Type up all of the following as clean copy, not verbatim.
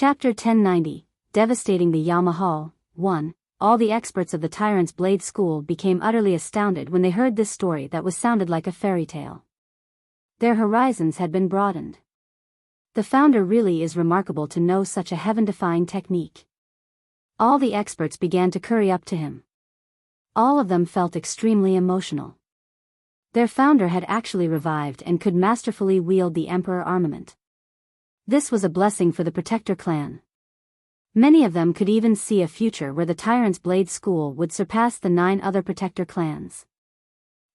Chapter 1090, Devastating the Yao Mahal. 1. All the experts of the Tyrant's Blade School became utterly astounded when they heard this story that was sounded like a fairy tale. Their horizons had been broadened. The founder really is remarkable to know such a heaven-defying technique. All the experts began to curry up to him. All of them felt extremely emotional. Their founder had actually revived and could masterfully wield the Emperor armament. This was a blessing for the Protector clan. Many of them could even see a future where the Tyrant's Blade School would surpass the 9 other Protector clans.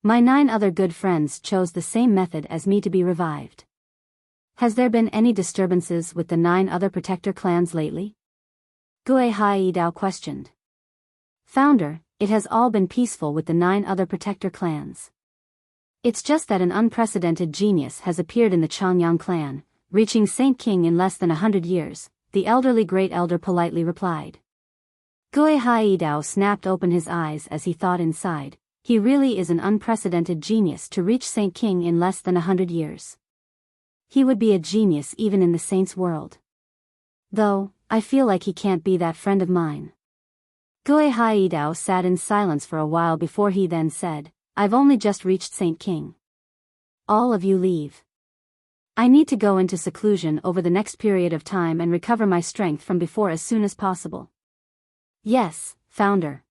My 9 other good friends chose the same method as me to be revived. Has there been any disturbances with the 9 other Protector clans lately? Gui Haidao questioned. Founder, it has all been peaceful with the 9 other Protector clans. It's just that an unprecedented genius has appeared in the Changyang clan, reaching Saint King in less than 100 years, the elderly great elder politely replied. Gui Haidao snapped open his eyes as he thought inside, he really is an unprecedented genius to reach Saint King in less than 100 years. He would be a genius even in the saints' world. Though, I feel like he can't be that friend of mine. Gui Haidao sat in silence for a while before he then said, I've only just reached Saint King. All of you leave. I need to go into seclusion over the next period of time and recover my strength from before as soon as possible. Yes, Founder.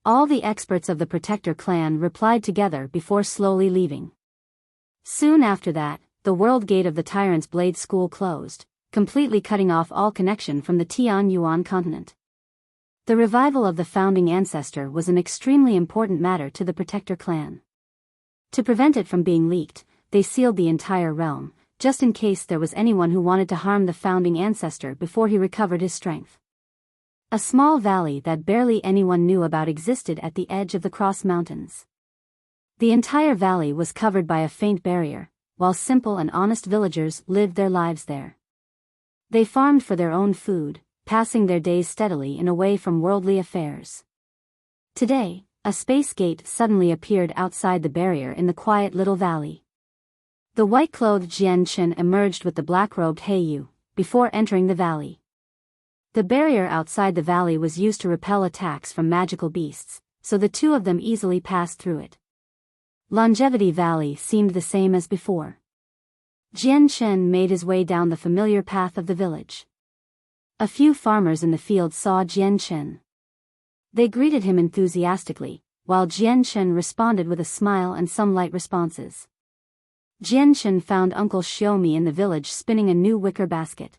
All the experts of the Protector clan replied together before slowly leaving. Soon after that, the world gate of the Tyrant's Blade School closed, completely cutting off all connection from the Tianyuan continent. The revival of the founding ancestor was an extremely important matter to the Protector clan. To prevent it from being leaked, they sealed the entire realm, just in case there was anyone who wanted to harm the founding ancestor before he recovered his strength. A small valley that barely anyone knew about existed at the edge of the Cross Mountains. The entire valley was covered by a faint barrier, while simple and honest villagers lived their lives there. They farmed for their own food, passing their days steadily and away from worldly affairs. Today, a space gate suddenly appeared outside the barrier in the quiet little valley. The white-clothed Jian Chen emerged with the black-robed Heiyu, before entering the valley. The barrier outside the valley was used to repel attacks from magical beasts, so the two of them easily passed through it. Longevity Valley seemed the same as before. Jian Chen made his way down the familiar path of the village. A few farmers in the field saw Jian Chen. They greeted him enthusiastically, while Jian Chen responded with a smile and some light responses. Jian Chen found Uncle Xiaomi in the village spinning a new wicker basket.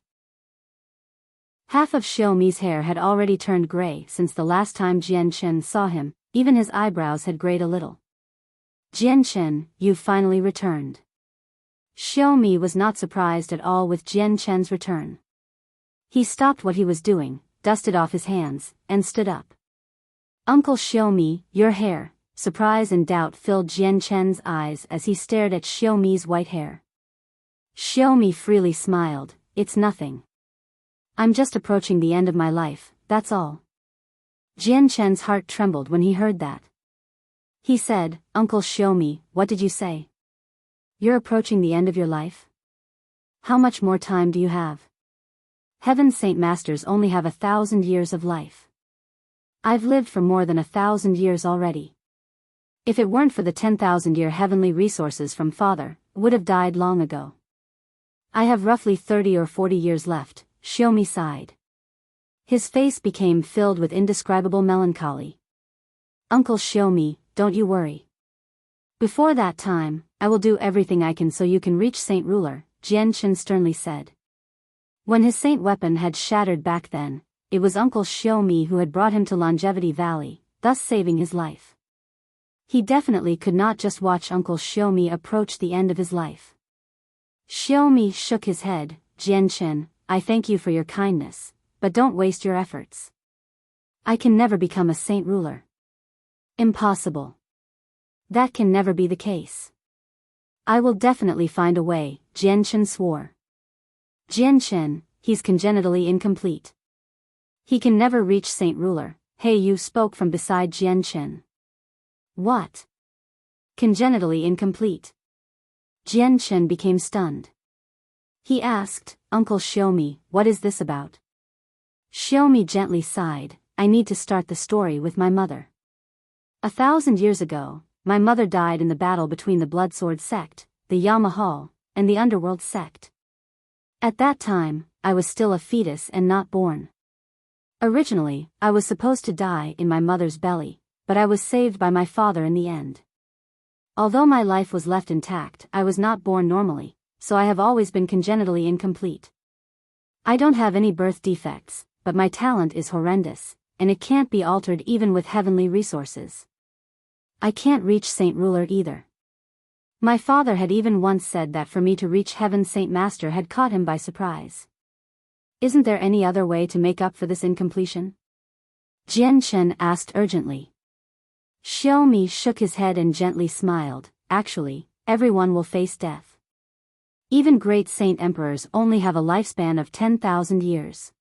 Half of Xiaomi's hair had already turned gray since the last time Jian Chen saw him, even his eyebrows had grayed a little. Jian Chen, you've finally returned. Xiaomi was not surprised at all with Jian Chen's return. He stopped what he was doing, dusted off his hands, and stood up. Uncle Xiaomi, your hair. Surprise and doubt filled Jian Chen's eyes as he stared at Xiaomi's white hair. Xiaomi freely smiled, it's nothing. I'm just approaching the end of my life, that's all. Jian Chen's heart trembled when he heard that. He said, Uncle Xiaomi, what did you say? You're approaching the end of your life? How much more time do you have? Heaven's Saint Masters only have 1,000 years of life. I've lived for more than 1,000 years already. If it weren't for the 10,000-year heavenly resources from Father, would have died long ago. I have roughly 30 or 40 years left, Xiaomi sighed. His face became filled with indescribable melancholy. Uncle Xiaomi, don't you worry. Before that time, I will do everything I can so you can reach Saint Ruler, Jian Chen sternly said. When his saint weapon had shattered back then, it was Uncle Xiaomi who had brought him to Longevity Valley, thus saving his life. He definitely could not just watch Uncle Xiaomi approach the end of his life. Xiaomi shook his head, Jian Chen, I thank you for your kindness, but don't waste your efforts. I can never become a saint ruler. Impossible. That can never be the case. I will definitely find a way, Jian Chen swore. Jian Chen, he's congenitally incomplete. He can never reach saint ruler, Heiyu spoke from beside Jian Chen. What? Congenitally incomplete. Jian Chen became stunned. He asked, Uncle Xiaomi, what is this about? Xiaomi gently sighed, I need to start the story with my mother. 1,000 years ago, my mother died in the battle between the Bloodsword sect, the Yamahal, and the Underworld sect. At that time, I was still a fetus and not born. Originally, I was supposed to die in my mother's belly, but I was saved by my father in the end. Although my life was left intact, I was not born normally, so I have always been congenitally incomplete. I don't have any birth defects, but my talent is horrendous, and it can't be altered even with heavenly resources. I can't reach Saint Ruler either. My father had even once said that for me to reach heaven Saint Master had caught him by surprise. Isn't there any other way to make up for this incompletion? Jian Chen asked urgently. Xiaomi shook his head and gently smiled, actually, everyone will face death. Even great saint emperors only have a lifespan of 10,000 years.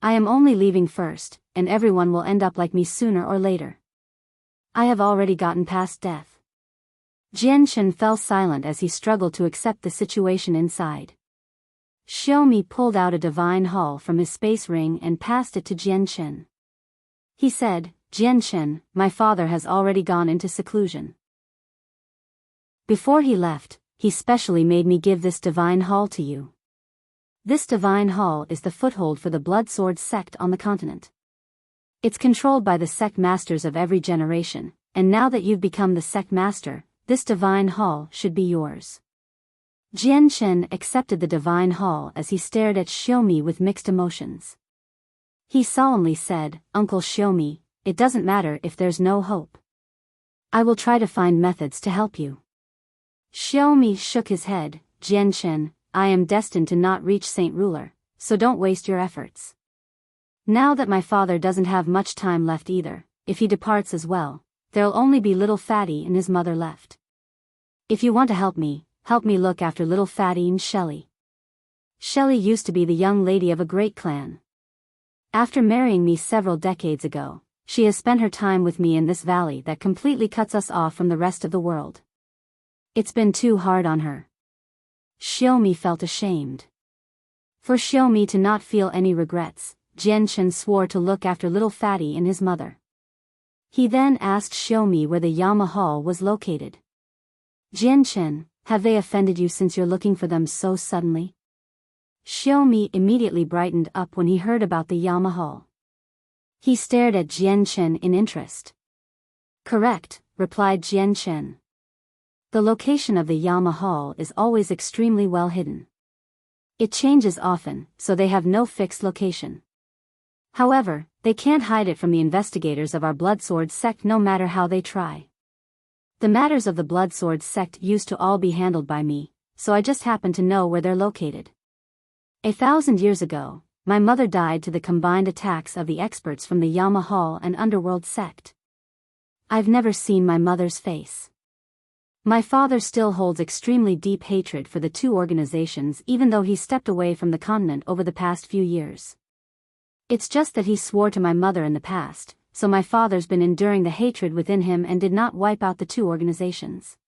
I am only leaving first, and everyone will end up like me sooner or later. I have already gotten past death. Jian Chen fell silent as he struggled to accept the situation inside. Xiaomi pulled out a divine hall from his space ring and passed it to Jian Chen. He said, Jian Chen, my father has already gone into seclusion. Before he left, he specially made me give this divine hall to you. This divine hall is the foothold for the Bloodsword sect on the continent. It's controlled by the sect masters of every generation, and now that you've become the sect master, this divine hall should be yours. Jian Chen accepted the divine hall as he stared at Xiaomi with mixed emotions. He solemnly said, Uncle Xiaomi, it doesn't matter if there's no hope. I will try to find methods to help you. Xiaomi shook his head, Jian Chen, I am destined to not reach Saint Ruler, so don't waste your efforts. Now that my father doesn't have much time left either, if he departs as well, there'll only be little Fatty and his mother left. If you want to help me look after little Fatty and Shelley. Shelley used to be the young lady of a great clan. After marrying me several decades ago, she has spent her time with me in this valley that completely cuts us off from the rest of the world. It's been too hard on her. Xiaomi felt ashamed. For Xiaomi to not feel any regrets, Jian Chen swore to look after little Fatty and his mother. He then asked Xiaomi where the Yamahal was located. Jian Chen, have they offended you since you're looking for them so suddenly? Xiaomi immediately brightened up when he heard about the Yamahal. He stared at Jian Chen in interest. Correct, replied Jian Chen. The location of the Yamahal is always extremely well hidden. It changes often, so they have no fixed location. However, they can't hide it from the investigators of our Bloodsword sect no matter how they try. The matters of the Bloodsword sect used to all be handled by me, so I just happen to know where they're located. 1,000 years ago, my mother died to the combined attacks of the experts from the Yamahal and Underworld sect. I've never seen my mother's face. My father still holds extremely deep hatred for the two organizations even though he stepped away from the continent over the past few years. It's just that he swore to my mother in the past, so my father's been enduring the hatred within him and did not wipe out the two organizations.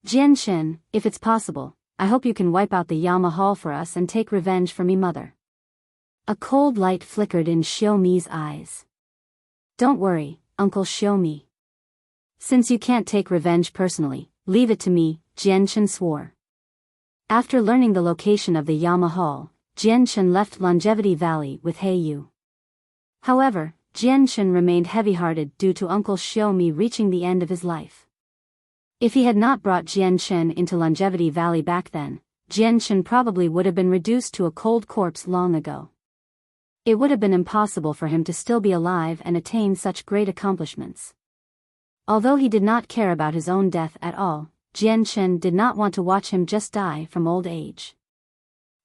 Jian Chen, if it's possible, I hope you can wipe out the Yamahal for us and take revenge for me mother. A cold light flickered in Xiaomi's eyes. Don't worry, Uncle Xiaomi. Since you can't take revenge personally, leave it to me, Jian Chen swore. After learning the location of the Yamahal, Jian Chen left Longevity Valley with He Yu. However, Jian Chen remained heavy-hearted due to Uncle Xiaomi reaching the end of his life. If he had not brought Jian Chen into Longevity Valley back then, Jian Chen probably would have been reduced to a cold corpse long ago. It would have been impossible for him to still be alive and attain such great accomplishments. Although he did not care about his own death at all, Jian Chen did not want to watch him just die from old age.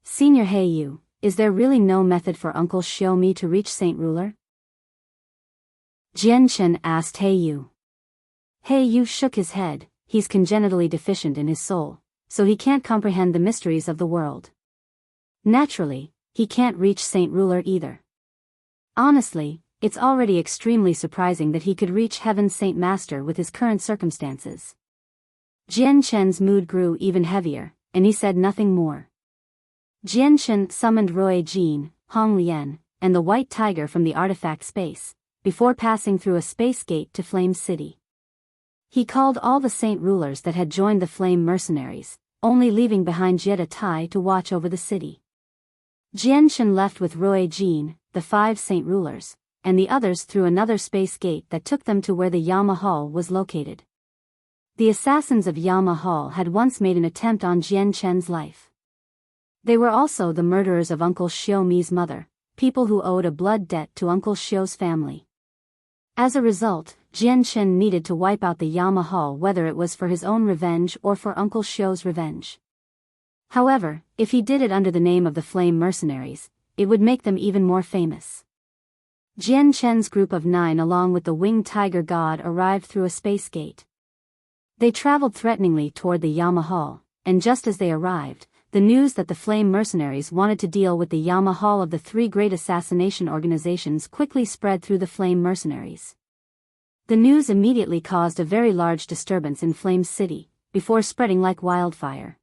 Senior He Yu, is there really no method for Uncle Xiaomi to reach Saint Ruler? Jian Chen asked He Yu. He Yu shook his head, he's congenitally deficient in his soul, so he can't comprehend the mysteries of the world. Naturally, he can't reach Saint Ruler either. Honestly, it's already extremely surprising that he could reach Heaven's Saint Master with his current circumstances. Jian Chen's mood grew even heavier, and he said nothing more. Jianshan summoned Rui Jin, Hong Lian, and the White Tiger from the artifact space, before passing through a space gate to Flame City. He called all the saint rulers that had joined the Flame Mercenaries, only leaving behind Jie Tai to watch over the city. Jianshan left with Rui Jin, the 5 saint rulers, and the others through another space gate that took them to where the Yama Hall was located. The assassins of Yama Hall had once made an attempt on Jian Chen's life. They were also the murderers of Uncle Xiao Mi's mother, people who owed a blood debt to Uncle Xiao's family. As a result, Jian Chen needed to wipe out the Yama Hall, whether it was for his own revenge or for Uncle Xiao's revenge. However, if he did it under the name of the Flame Mercenaries, it would make them even more famous. Jian Chen's group of 9 along with the winged tiger god arrived through a space gate. They traveled threateningly toward the Yama Hall, and just as they arrived, the news that the Flame Mercenaries wanted to deal with the Yama Hall of the 3 great assassination organizations quickly spread through the Flame Mercenaries. The news immediately caused a very large disturbance in Flame City, before spreading like wildfire.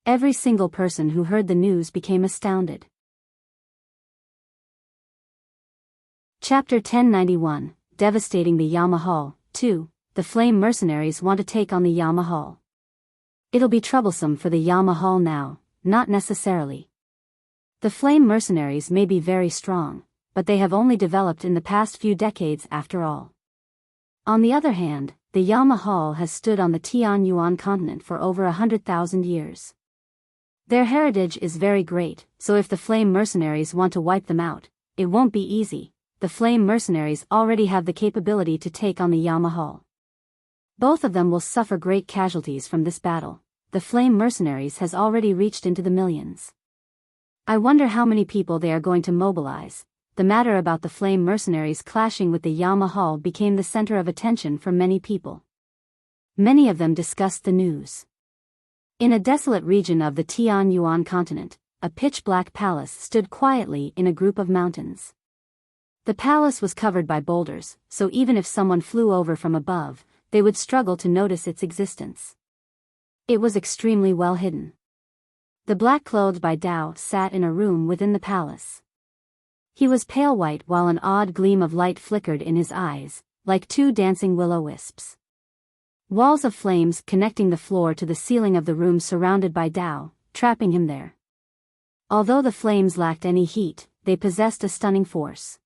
Every single person who heard the news became astounded. Chapter 1091, Devastating the Yama Hall. 2. The Flame Mercenaries want to take on the Yama Hall. It'll be troublesome for the Yama Hall now, not necessarily. The Flame Mercenaries may be very strong, but they have only developed in the past few decades after all. On the other hand, the Yama Hall has stood on the Tianyuan continent for over 100,000 years. Their heritage is very great, so if the Flame Mercenaries want to wipe them out, it won't be easy. The Flame Mercenaries already have the capability to take on the Yama Hall. Both of them will suffer great casualties from this battle. The Flame Mercenaries has already reached into the millions. I wonder how many people they are going to mobilize. The matter about the Flame Mercenaries clashing with the Yama Hall became the center of attention for many people. Many of them discussed the news. In a desolate region of the Tianyuan continent, a pitch-black palace stood quietly in a group of mountains. The palace was covered by boulders, so even if someone flew over from above, they would struggle to notice its existence. It was extremely well hidden. The black-clothed Biyao sat in a room within the palace. He was pale white while an odd gleam of light flickered in his eyes, like 2 dancing will-o-wisps. Walls of flames connecting the floor to the ceiling of the room surrounded Biyao, trapping him there. Although the flames lacked any heat, they possessed a stunning force.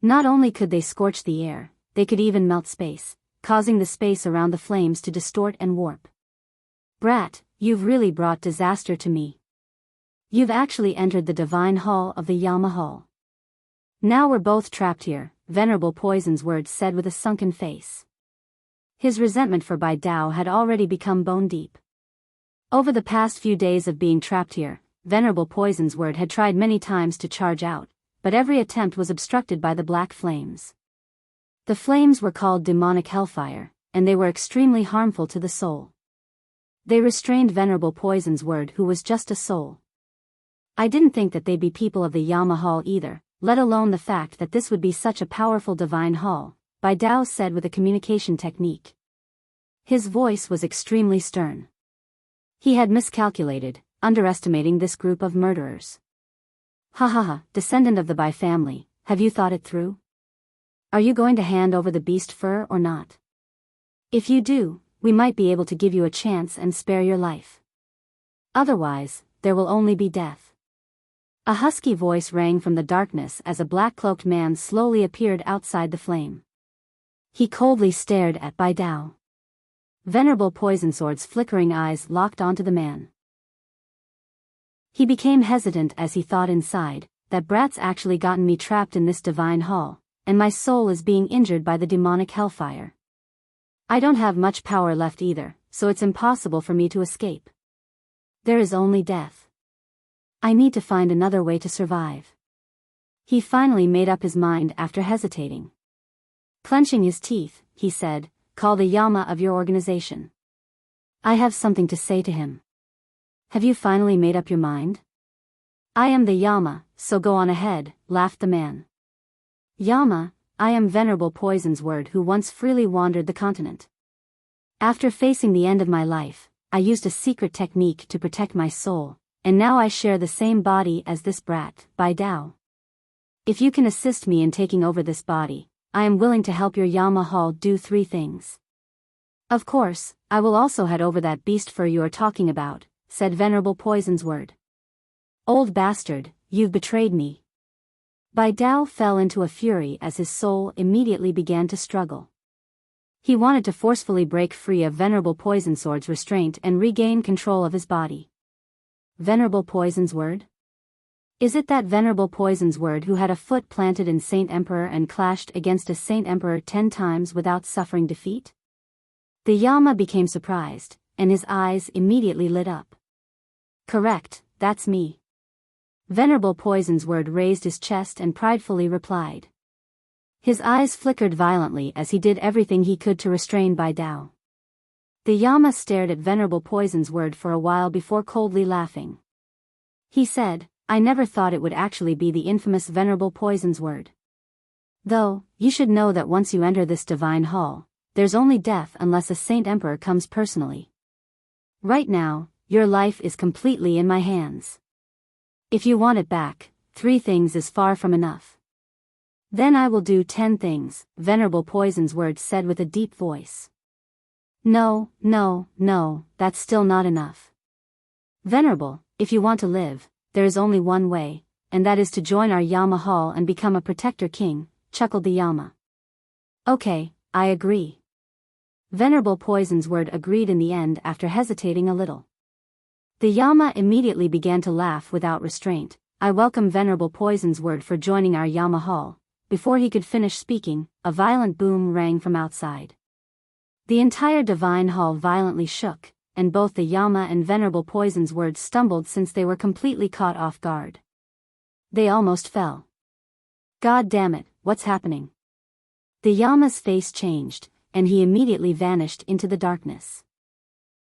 Not only could they scorch the air, they could even melt space, causing the space around the flames to distort and warp. Brat, you've really brought disaster to me. You've actually entered the divine hall of the Yama Hall. Now we're both trapped here, Venerable Poison's words said with a sunken face. His resentment for Biyao had already become bone deep. Over the past few days of being trapped here, Venerable Poison's word had tried many times to charge out, but every attempt was obstructed by the black flames. The flames were called demonic hellfire, and they were extremely harmful to the soul. They restrained Venerable Poison's word, who was just a soul. I didn't think that they'd be people of the Yama Hall either, let alone the fact that this would be such a powerful divine hall, Biyao said with a communication technique. His voice was extremely stern. He had miscalculated, underestimating this group of murderers. Ha ha ha, descendant of the Bai family, have you thought it through? Are you going to hand over the beast fur or not? If you do, we might be able to give you a chance and spare your life. Otherwise, there will only be death. A husky voice rang from the darkness as a black-cloaked man slowly appeared outside the flame. He coldly stared at Biyao. Venerable Poisonsword's flickering eyes locked onto the man. He became hesitant as he thought inside, that brat's actually gotten me trapped in this divine hall, and my soul is being injured by the demonic hellfire. I don't have much power left either, so it's impossible for me to escape. There is only death. I need to find another way to survive. He finally made up his mind after hesitating. Clenching his teeth, he said, "Call the Yama of your organization. I have something to say to him." Have you finally made up your mind? I am the Yama, so go on ahead, laughed the man. Yama, I am Venerable Poison's word, who once freely wandered the continent. After facing the end of my life, I used a secret technique to protect my soul, and now I share the same body as this brat, Biyao. If you can assist me in taking over this body, I am willing to help your Yama Hall do 3 things. Of course, I will also head over that beast fur you are talking about, said Venerable Poison's Word. Old bastard, you've betrayed me. Biyao fell into a fury as his soul immediately began to struggle. He wanted to forcefully break free of Venerable Poison Sword's restraint and regain control of his body. Venerable Poison's Word? Is it that Venerable Poison's Word who had a foot planted in Saint Emperor and clashed against a Saint Emperor 10 times without suffering defeat? The Yama became surprised, and his eyes immediately lit up. Correct, that's me. Venerable Poison's Word raised his chest and pridefully replied. His eyes flickered violently as he did everything he could to restrain Biyao. The Yama stared at Venerable Poison's Word for a while before coldly laughing. He said, I never thought it would actually be the infamous Venerable Poison's Word. Though, you should know that once you enter this divine hall, there's only death unless a Saint Emperor comes personally. Right now, your life is completely in my hands. If you want it back, 3 things is far from enough. Then I will do 10 things, Venerable Poison's Word said with a deep voice. No, that's still not enough. Venerable, if you want to live, there is only one way, and that is to join our Yama Hall and become a protector king, chuckled the Yama. Okay, I agree. Venerable Poison's Word agreed in the end after hesitating a little. The Yama immediately began to laugh without restraint. I welcome Venerable Poison's Word for joining our Yama Hall. Before he could finish speaking, a violent boom rang from outside. The entire divine hall violently shook, and both the Yama and Venerable Poison's Word stumbled since they were completely caught off guard. They almost fell. God damn it, what's happening? The Yama's face changed, and he immediately vanished into the darkness.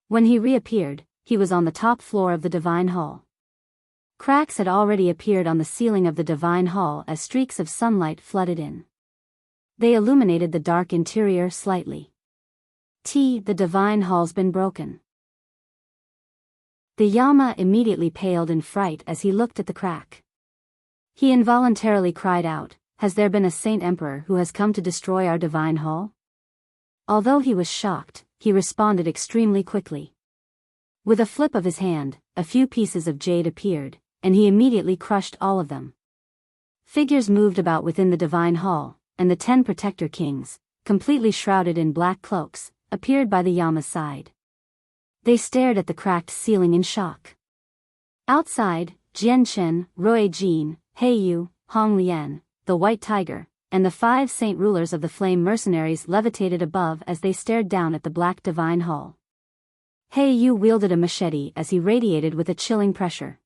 When he reappeared, he was on the top floor of the divine hall. Cracks had already appeared on the ceiling of the divine hall as streaks of sunlight flooded in. They illuminated the dark interior slightly. The divine hall's been broken. The Yama immediately paled in fright as he looked at the crack. He involuntarily cried out, has there been a Saint Emperor who has come to destroy our divine hall? Although he was shocked, he responded extremely quickly. With a flip of his hand, a few pieces of jade appeared, and he immediately crushed all of them. Figures moved about within the divine hall, and the 10 protector kings, completely shrouded in black cloaks, appeared by the Yama's side. They stared at the cracked ceiling in shock. Outside, Jian Chen, Rui Jin, Heiyu, Hong Lian, the White Tiger, and the 5 saint rulers of the flame mercenaries levitated above as they stared down at the black divine hall. Heiyu wielded a machete as he radiated with a chilling pressure.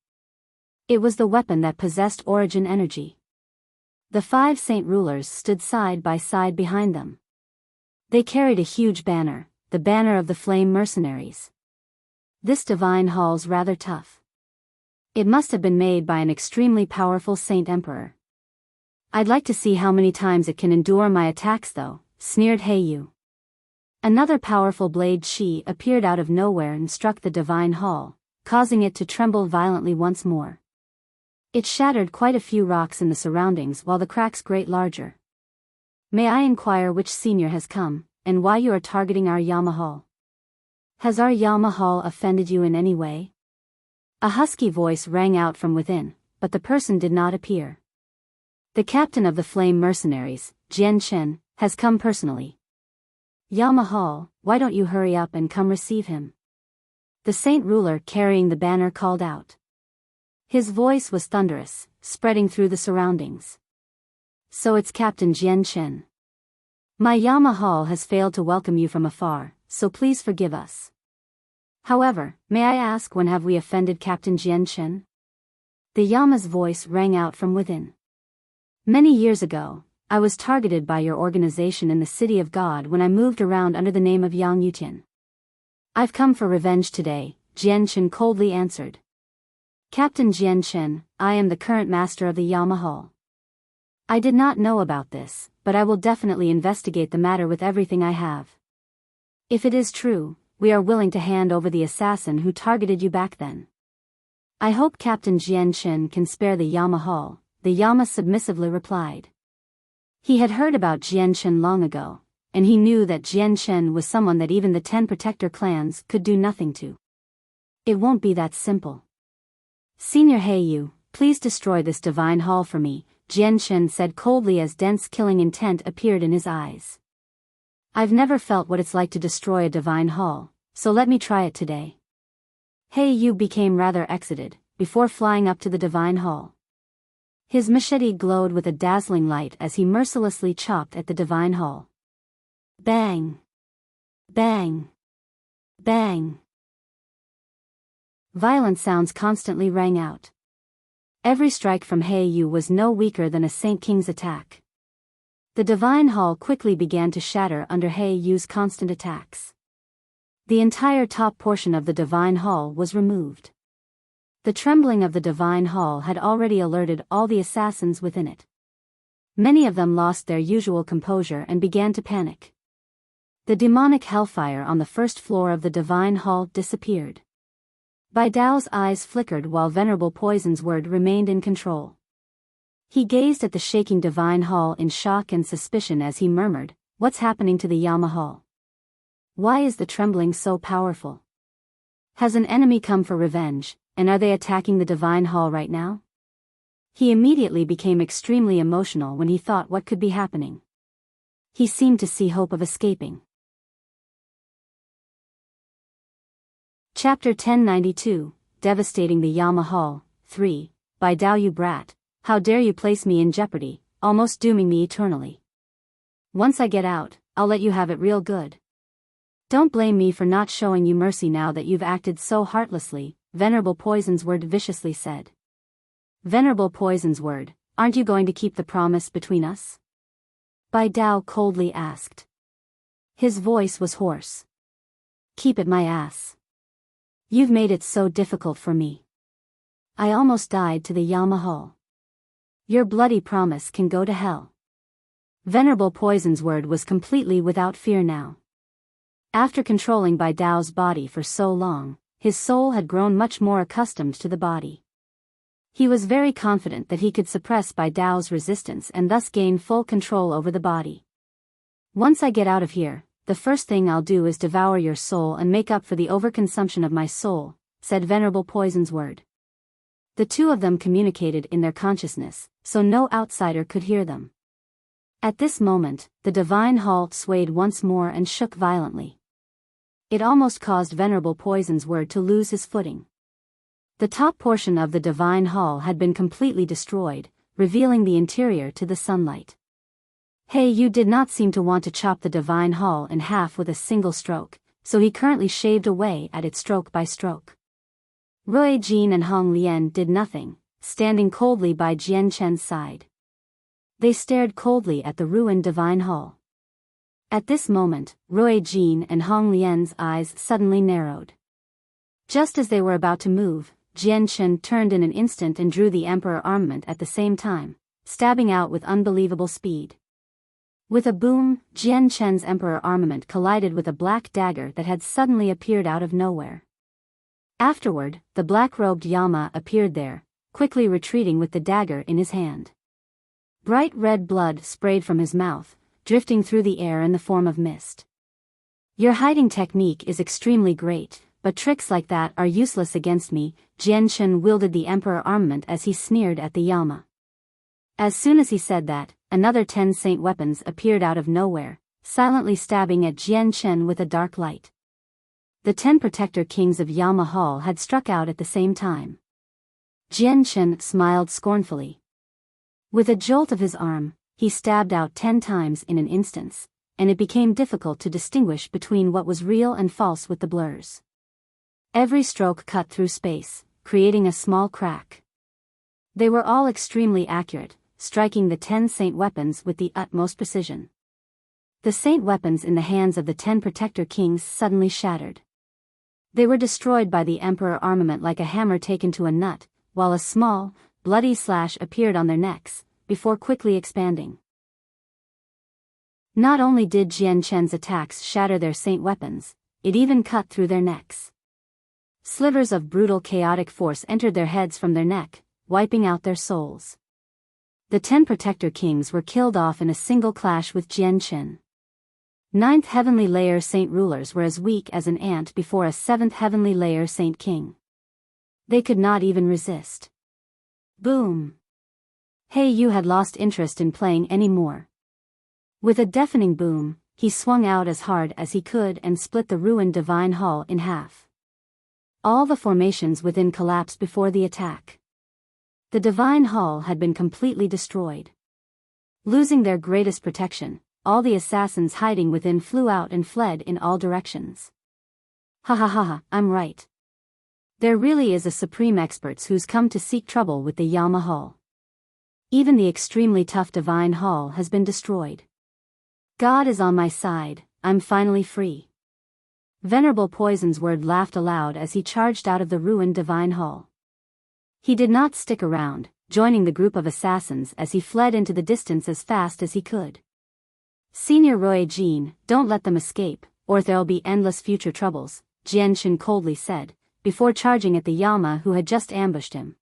It was the weapon that possessed origin energy. The 5 saint rulers stood side by side behind them. They carried a huge banner, the banner of the flame mercenaries. This divine hall's rather tough. It must have been made by an extremely powerful Saint Emperor. I'd like to see how many times it can endure my attacks though, sneered Heiyu. Another powerful blade Shi appeared out of nowhere and struck the divine hall, causing it to tremble violently once more. It shattered quite a few rocks in the surroundings while the cracks great larger. May I inquire which senior has come, and why you are targeting our Yama Hall? Has our Yama Hall offended you in any way? A husky voice rang out from within, but the person did not appear. The captain of the flame mercenaries, Jian Chen, has come personally. Yama Hall, why don't you hurry up and come receive him? The saint ruler carrying the banner called out. His voice was thunderous, spreading through the surroundings. So it's Captain Jian Chen. My Yama Hall has failed to welcome you from afar, so please forgive us. However, may I ask when have we offended Captain Jian Chen? The Yama's voice rang out from within. Many years ago, I was targeted by your organization in the City of God when I moved around under the name of Yang Yutian. I've come for revenge today, Jian Chen coldly answered. Captain Jian Chen, I am the current master of the Yama Hall. I did not know about this, but I will definitely investigate the matter with everything I have. If it is true, we are willing to hand over the assassin who targeted you back then. I hope Captain Jian Chen can spare the Yama Hall, the Yama submissively replied. He had heard about Jian Chen long ago, and he knew that Jian Chen was someone that even the 10 protector clans could do nothing to. It won't be that simple. Senior Heiyu, please destroy this divine hall for me, Jian Chen said coldly as dense killing intent appeared in his eyes. I've never felt what it's like to destroy a divine hall, so let me try it today. Heiyu became rather excited, before flying up to the divine hall. His machete glowed with a dazzling light as he mercilessly chopped at the divine hall. Bang! Bang! Bang! Violent sounds constantly rang out. Every strike from Heiyu was no weaker than a Saint King's attack. The divine hall quickly began to shatter under Heiyu's constant attacks. The entire top portion of the divine hall was removed. The trembling of the divine hall had already alerted all the assassins within it. Many of them lost their usual composure and began to panic. The demonic hellfire on the first floor of the divine hall disappeared. Bidao's eyes flickered while Venerable Poison's word remained in control. He gazed at the shaking divine hall in shock and suspicion as he murmured, "What's happening to the Yama Hall? Why is the trembling so powerful? Has an enemy come for revenge, and are they attacking the divine hall right now?" He immediately became extremely emotional when he thought what could be happening. He seemed to see hope of escaping. Chapter 1092, Devastating the Yama Hall, 3, Bidao you brat, how dare you place me in jeopardy, almost dooming me eternally. Once I get out, I'll let you have it real good. Don't blame me for not showing you mercy now that you've acted so heartlessly, Venerable Poison's word viciously said. Venerable Poison's word, aren't you going to keep the promise between us? Bidao coldly asked. His voice was hoarse. Keep it my ass. You've made it so difficult for me. I almost died to the Yama Hall. Your bloody promise can go to hell. Venerable Poison's word was completely without fear now. After controlling Bidao's body for so long, his soul had grown much more accustomed to the body. He was very confident that he could suppress Bidao's resistance and thus gain full control over the body. Once I get out of here, the first thing I'll do is devour your soul and make up for the overconsumption of my soul, said Venerable Poison's word. The two of them communicated in their consciousness, so no outsider could hear them. At this moment, the divine hall swayed once more and shook violently. It almost caused Venerable Poison's word to lose his footing. The top portion of the divine hall had been completely destroyed, revealing the interior to the sunlight. Heiyu did not seem to want to chop the divine hall in half with a single stroke, so he currently shaved away at it stroke by stroke. Rui Jin and Hong Lian did nothing, standing coldly by Jian Chen's side. They stared coldly at the ruined divine hall. At this moment, Rui Jin and Hong Lian's eyes suddenly narrowed. Just as they were about to move, Jian Chen turned in an instant and drew the Emperor armament at the same time, stabbing out with unbelievable speed. With a boom, Jian Chen's Emperor armament collided with a black dagger that had suddenly appeared out of nowhere. Afterward, the black-robed Yama appeared there, quickly retreating with the dagger in his hand. Bright red blood sprayed from his mouth, drifting through the air in the form of mist. Your hiding technique is extremely great, but tricks like that are useless against me, Jian Chen wielded the Emperor armament as he sneered at the Yama. As soon as he said that, another 10 saint weapons appeared out of nowhere, silently stabbing at Jian Chen with a dark light. The 10 protector kings of Yama Hall had struck out at the same time. Jian Chen smiled scornfully. With a jolt of his arm, he stabbed out 10 times in an instance, and it became difficult to distinguish between what was real and false with the blurs. Every stroke cut through space, creating a small crack. They were all extremely accurate, striking the 10 saint weapons with the utmost precision. The saint weapons in the hands of the 10 protector kings suddenly shattered. They were destroyed by the Emperor armament like a hammer taken to a nut, while a small, bloody slash appeared on their necks, before quickly expanding. Not only did Jian Chen's attacks shatter their saint weapons, it even cut through their necks. Slivers of brutal chaotic force entered their heads from their neck, wiping out their souls. The 10 Protector Kings were killed off in a single clash with Jianchen. 9th Heavenly Layer Saint Rulers were as weak as an ant before a 7th Heavenly Layer Saint King. They could not even resist. Boom! He Yu had lost interest in playing anymore. With a deafening boom, he swung out as hard as he could and split the ruined Divine Hall in half. All the formations within collapsed before the attack. The Divine Hall had been completely destroyed. Losing their greatest protection, all the assassins hiding within flew out and fled in all directions. Ha ha ha ha, I'm right. There really is a supreme experts who's come to seek trouble with the Yama Hall. Even the extremely tough Divine Hall has been destroyed. God is on my side, I'm finally free. Venerable Poison's Word laughed aloud as he charged out of the ruined Divine Hall. He did not stick around, joining the group of assassins as he fled into the distance as fast as he could. Senior Roy Jean, don't let them escape, or there'll be endless future troubles, Jianchen coldly said, before charging at the Yama who had just ambushed him.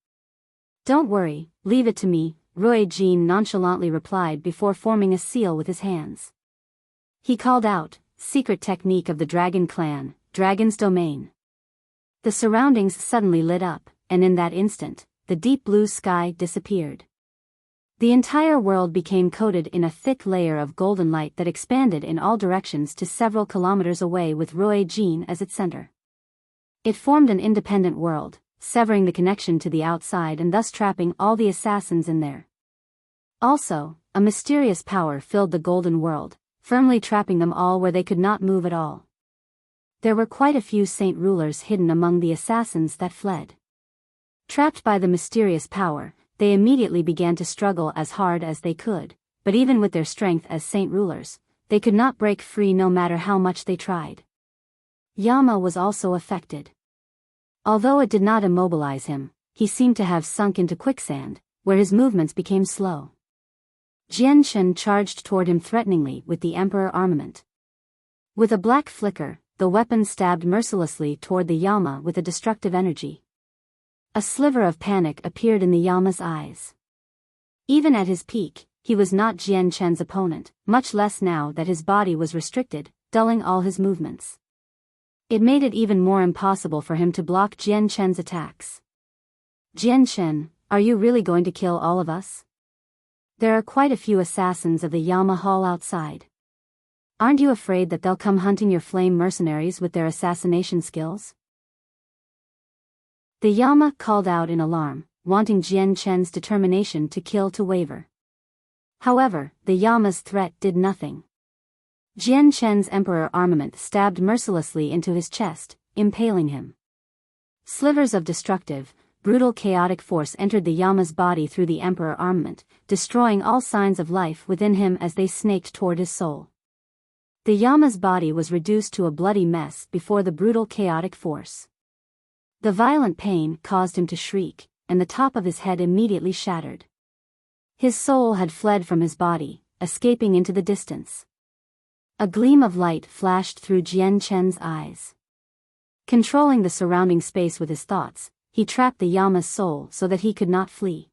Don't worry, leave it to me, Roy Jean nonchalantly replied before forming a seal with his hands. He called out, secret technique of the Dragon Clan, Dragon's Domain. The surroundings suddenly lit up, and in that instant, the deep blue sky disappeared. The entire world became coated in a thick layer of golden light that expanded in all directions to several kilometers away with Roy Jean as its center. It formed an independent world, severing the connection to the outside and thus trapping all the assassins in there. Also, a mysterious power filled the golden world, firmly trapping them all where they could not move at all. There were quite a few saint rulers hidden among the assassins that fled. Trapped by the mysterious power, they immediately began to struggle as hard as they could, but even with their strength as saint rulers, they could not break free no matter how much they tried. Yama was also affected. Although it did not immobilize him, he seemed to have sunk into quicksand, where his movements became slow. Jianchen charged toward him threateningly with the Emperor armament. With a black flicker, the weapon stabbed mercilessly toward the Yama with a destructive energy. A sliver of panic appeared in the Yama's eyes. Even at his peak, he was not Jianchen's opponent, much less now that his body was restricted, dulling all his movements. It made it even more impossible for him to block Jianchen's attacks. Jianchen, are you really going to kill all of us? There are quite a few assassins of the Yama Hall outside. Aren't you afraid that they'll come hunting your flame mercenaries with their assassination skills? The Yama called out in alarm, wanting Jianchen's determination to kill to waver. However, the Yama's threat did nothing. Jianchen's Emperor armament stabbed mercilessly into his chest, impaling him. Slivers of destructive, brutal chaotic force entered the Yama's body through the Emperor armament, destroying all signs of life within him as they snaked toward his soul. The Yama's body was reduced to a bloody mess before the brutal chaotic force. The violent pain caused him to shriek, and the top of his head immediately shattered. His soul had fled from his body, escaping into the distance. A gleam of light flashed through Jianchen's eyes. Controlling the surrounding space with his thoughts, he trapped the Yama's soul so that he could not flee.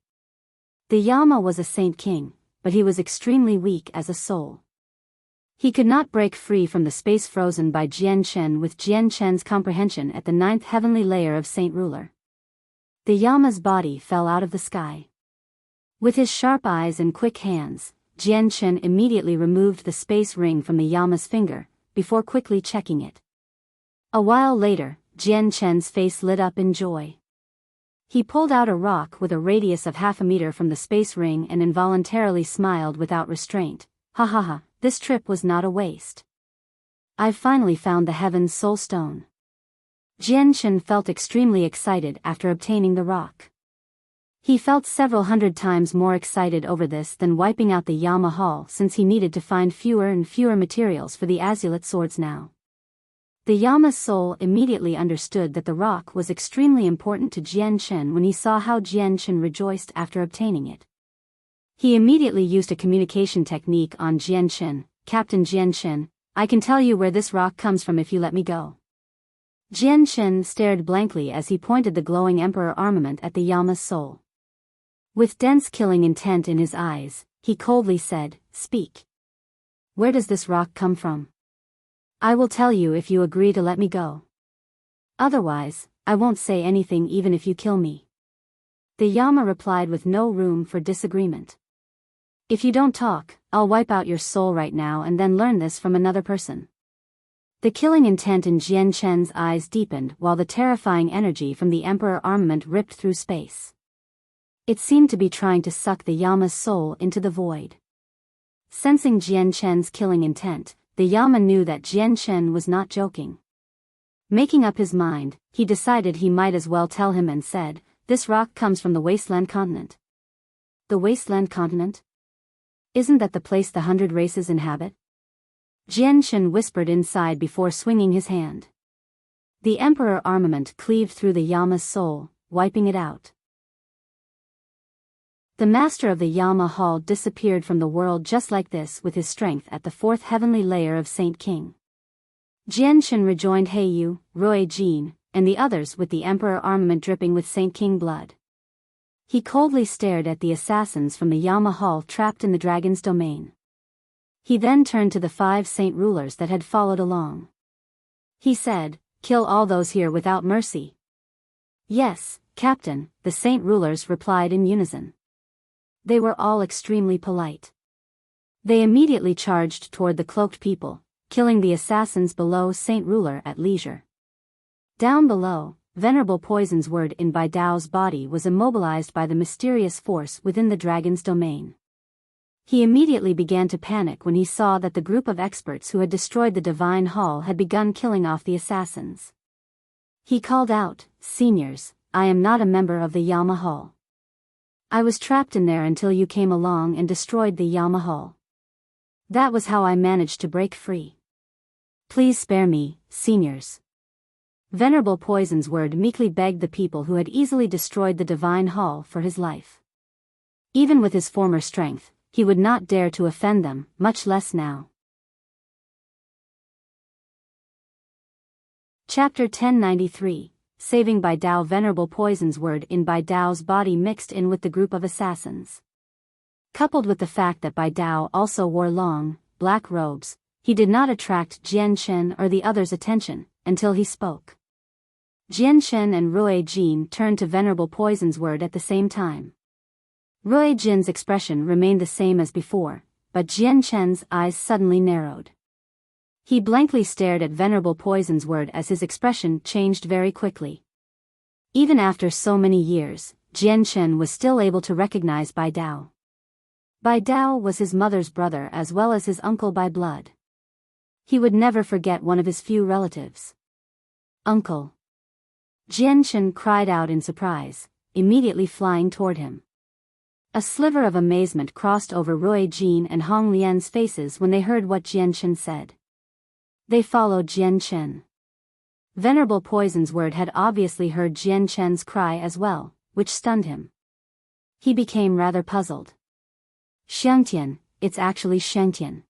The Yama was a saint king, but he was extremely weak as a soul. He could not break free from the space frozen by Jianchen with Jianchen's comprehension at the 9th heavenly layer of Saint Ruler. The Yama's body fell out of the sky. With his sharp eyes and quick hands, Jianchen immediately removed the space ring from the Yama's finger, before quickly checking it. A while later, Jianchen's face lit up in joy. He pulled out a rock with a radius of half a meter from the space ring and involuntarily smiled without restraint. Ha ha ha, this trip was not a waste. I've finally found the Heaven's Soul Stone. Jianchen felt extremely excited after obtaining the rock. He felt several hundred times more excited over this than wiping out the Yama Hall since he needed to find fewer and fewer materials for the azulate swords now. The Yama's soul immediately understood that the rock was extremely important to Jianchen when he saw how Jianchen rejoiced after obtaining it. He immediately used a communication technique on Jianchen. Captain Jianchen, I can tell you where this rock comes from if you let me go. Jian Shen stared blankly as he pointed the glowing emperor armament at the Yama's soul. With dense killing intent in his eyes, he coldly said, "Speak. Where does this rock come from? I will tell you if you agree to let me go. Otherwise, I won't say anything even if you kill me." The Yama replied with no room for disagreement. "If you don't talk, I'll wipe out your soul right now and then learn this from another person." The killing intent in Jian Shen's eyes deepened while the terrifying energy from the Emperor armament ripped through space. It seemed to be trying to suck the Yama's soul into the void. Sensing Jian Shen's killing intent, the Yama knew that Jian Shen was not joking. Making up his mind, he decided he might as well tell him and said, "This rock comes from the Wasteland Continent." "The Wasteland Continent? Isn't that the place the 100 races inhabit?" Jian Shen whispered inside before swinging his hand. The Emperor armament cleaved through the Yama's soul, wiping it out. The master of the Yama Hall disappeared from the world just like this with his strength at the fourth heavenly layer of Saint King. Jian Shen rejoined Heiyu, Rui Jin, and the others with the Emperor armament dripping with Saint King blood. He coldly stared at the assassins from the Yama Hall trapped in the dragon's domain. He then turned to the 5 saint rulers that had followed along. He said, "Kill all those here without mercy." "Yes, Captain," the saint rulers replied in unison. They were all extremely polite. They immediately charged toward the cloaked people, killing the assassins below Saint Ruler at leisure. Down below, Venerable Poison's word in Bidao's body was immobilized by the mysterious force within the dragon's domain. He immediately began to panic when he saw that the group of experts who had destroyed the Divine Hall had begun killing off the assassins. He called out, "Seniors, I am not a member of the Yama Hall. I was trapped in there until you came along and destroyed the Yama Hall. That was how I managed to break free. Please spare me, seniors." Venerable Poison's word meekly begged the people who had easily destroyed the Divine Hall for his life. Even with his former strength, he would not dare to offend them, much less now. Chapter 1093, Saving Bidao. Venerable Poison's word in Bidao's body mixed in with the group of assassins. Coupled with the fact that Bidao also wore long, black robes, he did not attract Jian Shen or the others' attention, until he spoke. Jian Shen and Rui Jin turned to Venerable Poison's word at the same time. Rui Jin's expression remained the same as before, but Jian Shen's eyes suddenly narrowed. He blankly stared at Venerable Poison's word as his expression changed very quickly. Even after so many years, Jian Shen was still able to recognize Bidao. Bidao was his mother's brother as well as his uncle by blood. He would never forget one of his few relatives. "Uncle!" Jian Shen cried out in surprise, immediately flying toward him. A sliver of amazement crossed over Rui Jin and Hong Lian's faces when they heard what Jian Shen said. They followed Jian Shen. Venerable Poison's word had obviously heard Jian Shen's cry as well, which stunned him. He became rather puzzled. "Xiangtian, it's actually Xiangtian.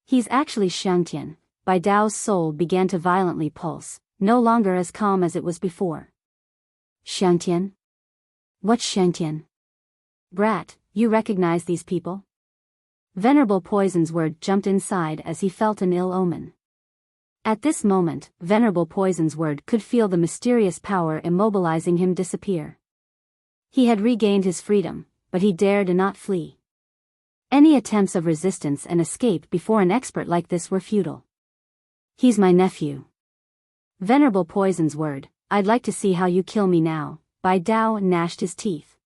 He's actually Xiangtian." Bidao's soul began to violently pulse, no longer as calm as it was before. "Xiangtian? What's Xiangtian? Brat, you recognize these people?" Venerable Poison's word jumped inside as he felt an ill omen. At this moment, Venerable Poison's word could feel the mysterious power immobilizing him disappear. He had regained his freedom, but he dared not flee. Any attempts of resistance and escape before an expert like this were futile. "He's my nephew." Venerable Poison's word, "I'd like to see how you kill me now." Bidao gnashed his teeth.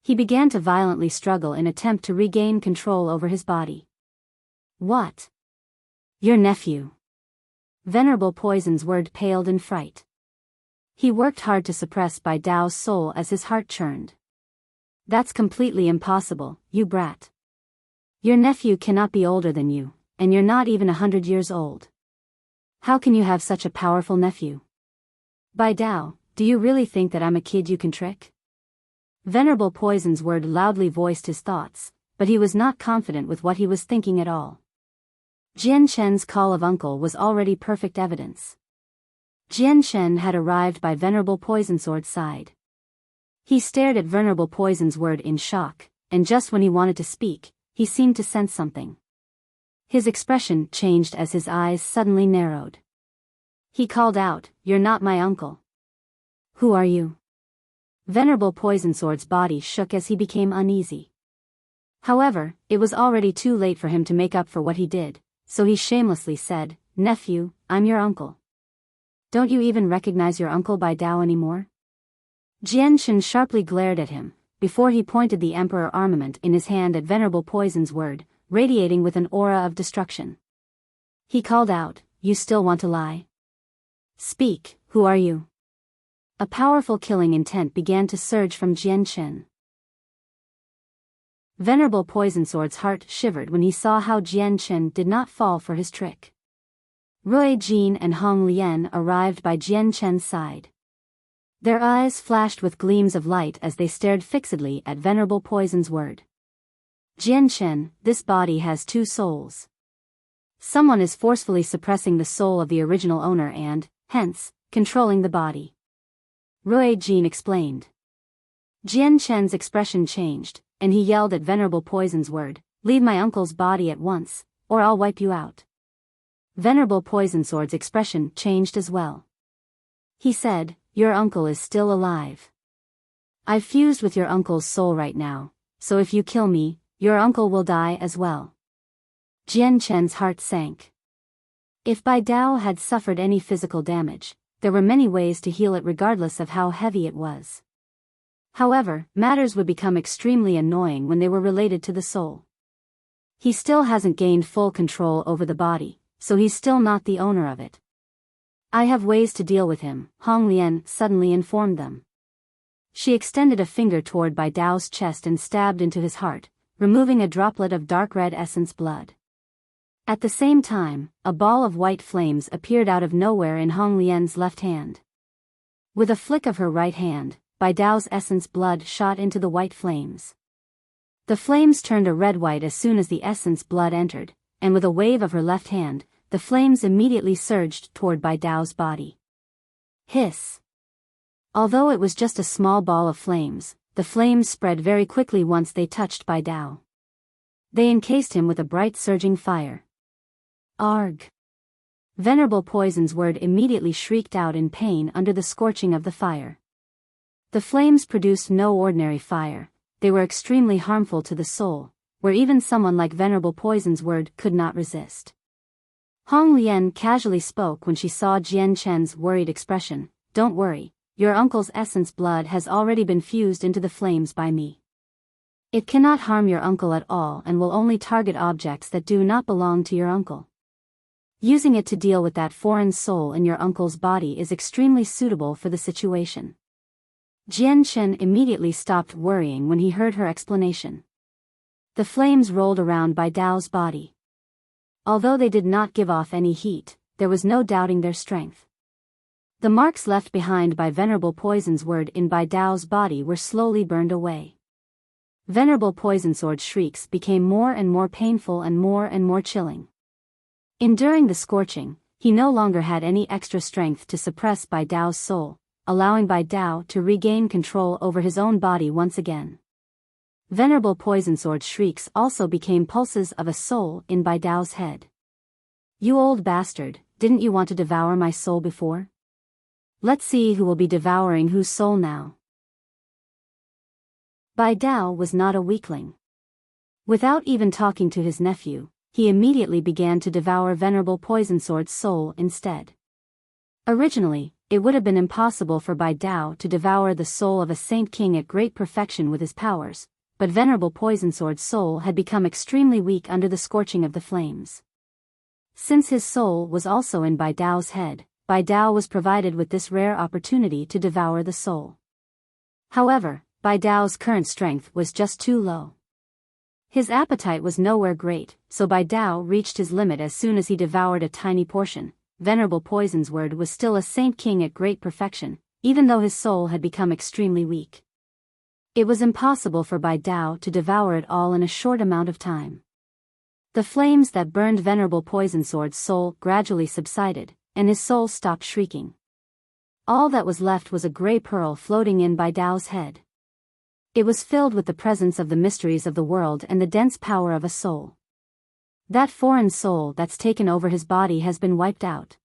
He began to violently struggle in attempt to regain control over his body. "What? Your nephew?" Venerable Poison's word paled in fright. He worked hard to suppress Bidao's soul as his heart churned. "That's completely impossible, you brat. Your nephew cannot be older than you, and you're not even 100 years old. How can you have such a powerful nephew? Bidao, do you really think that I'm a kid you can trick?" Venerable Poison's word loudly voiced his thoughts, but he was not confident with what he was thinking at all. Jian Shen's call of uncle was already perfect evidence. Jian Shen had arrived by Venerable Poison Sword's side. He stared at Venerable Poison Sword in shock, and just when he wanted to speak, he seemed to sense something. His expression changed as his eyes suddenly narrowed. He called out, "You're not my uncle." "Who are you?" Venerable Poison Sword's body shook as he became uneasy. However, it was already too late for him to make up for what he did, so he shamelessly said, "Nephew, I'm your uncle." "Don't you even recognize your uncle Biyao anymore?" Jian Shen sharply glared at him, before he pointed the Emperor armament in his hand at Venerable Poison's word, radiating with an aura of destruction. He called out, "You still want to lie? Speak, who are you?" A powerful killing intent began to surge from Jian Shen. Venerable Poison Sword's heart shivered when he saw how Jian Shen did not fall for his trick. Rui Jin and Hong Lian arrived by Jian Shen's side. Their eyes flashed with gleams of light as they stared fixedly at Venerable Poison's word. "Jian Shen, this body has two souls. Someone is forcefully suppressing the soul of the original owner and, hence, controlling the body," Rui Jin explained. Jian Shen's expression changed, and he yelled at Venerable Poison's word, "Leave my uncle's body at once, or I'll wipe you out." Venerable Poison Sword's expression changed as well. He said, "Your uncle is still alive. I've fused with your uncle's soul right now, so if you kill me, your uncle will die as well." Jian Shen's heart sank. If Biyao had suffered any physical damage, there were many ways to heal it regardless of how heavy it was. However, matters would become extremely annoying when they were related to the soul. He still hasn't gained full control over the body, so he's still not the owner of it. "I have ways to deal with him," Hong Lian suddenly informed them. She extended a finger toward Bidao's chest and stabbed into his heart, removing a droplet of dark red essence blood. At the same time, a ball of white flames appeared out of nowhere in Hong Lian's left hand. With a flick of her right hand, Bidao's essence blood shot into the white flames. The flames turned a red-white as soon as the essence blood entered, and with a wave of her left hand, the flames immediately surged toward Bidao's body. Hiss! Although it was just a small ball of flames, the flames spread very quickly once they touched Biyao. They encased him with a bright surging fire. Arg! Venerable Poison's word immediately shrieked out in pain under the scorching of the fire. The flames produced no ordinary fire, they were extremely harmful to the soul, where even someone like Venerable Poison's word could not resist. Hong Lian casually spoke when she saw Jian Shen's worried expression, "Don't worry. Your uncle's essence blood has already been fused into the flames by me. It cannot harm your uncle at all and will only target objects that do not belong to your uncle. Using it to deal with that foreign soul in your uncle's body is extremely suitable for the situation." Jian Shen immediately stopped worrying when he heard her explanation. The flames rolled around Bidao's body. Although they did not give off any heat, there was no doubting their strength. The marks left behind by Venerable Poison's word in Bidao's body were slowly burned away. Venerable Poison Sword's shrieks became more and more painful and more chilling. Enduring the scorching, he no longer had any extra strength to suppress Bidao's soul, allowing Biyao to regain control over his own body once again. Venerable Poison Sword's shrieks also became pulses of a soul in Bidao's head. "You old bastard, didn't you want to devour my soul before? Let's see who will be devouring whose soul now." Biyao was not a weakling. Without even talking to his nephew, he immediately began to devour Venerable Poison Sword's soul instead. Originally, it would have been impossible for Biyao to devour the soul of a saint king at great perfection with his powers, but Venerable Poison Sword's soul had become extremely weak under the scorching of the flames. Since his soul was also in Bidao's head, Biyao was provided with this rare opportunity to devour the soul. However, Bidao's current strength was just too low. His appetite was nowhere great, so Biyao reached his limit as soon as he devoured a tiny portion. Venerable Poison's word was still a saint king at great perfection, even though his soul had become extremely weak. It was impossible for Biyao to devour it all in a short amount of time. The flames that burned Venerable Poison Sword's soul gradually subsided, and his soul stopped shrieking. All that was left was a gray pearl floating in Bidao's head. It was filled with the presence of the mysteries of the world and the dense power of a soul. That foreign soul that's taken over his body has been wiped out.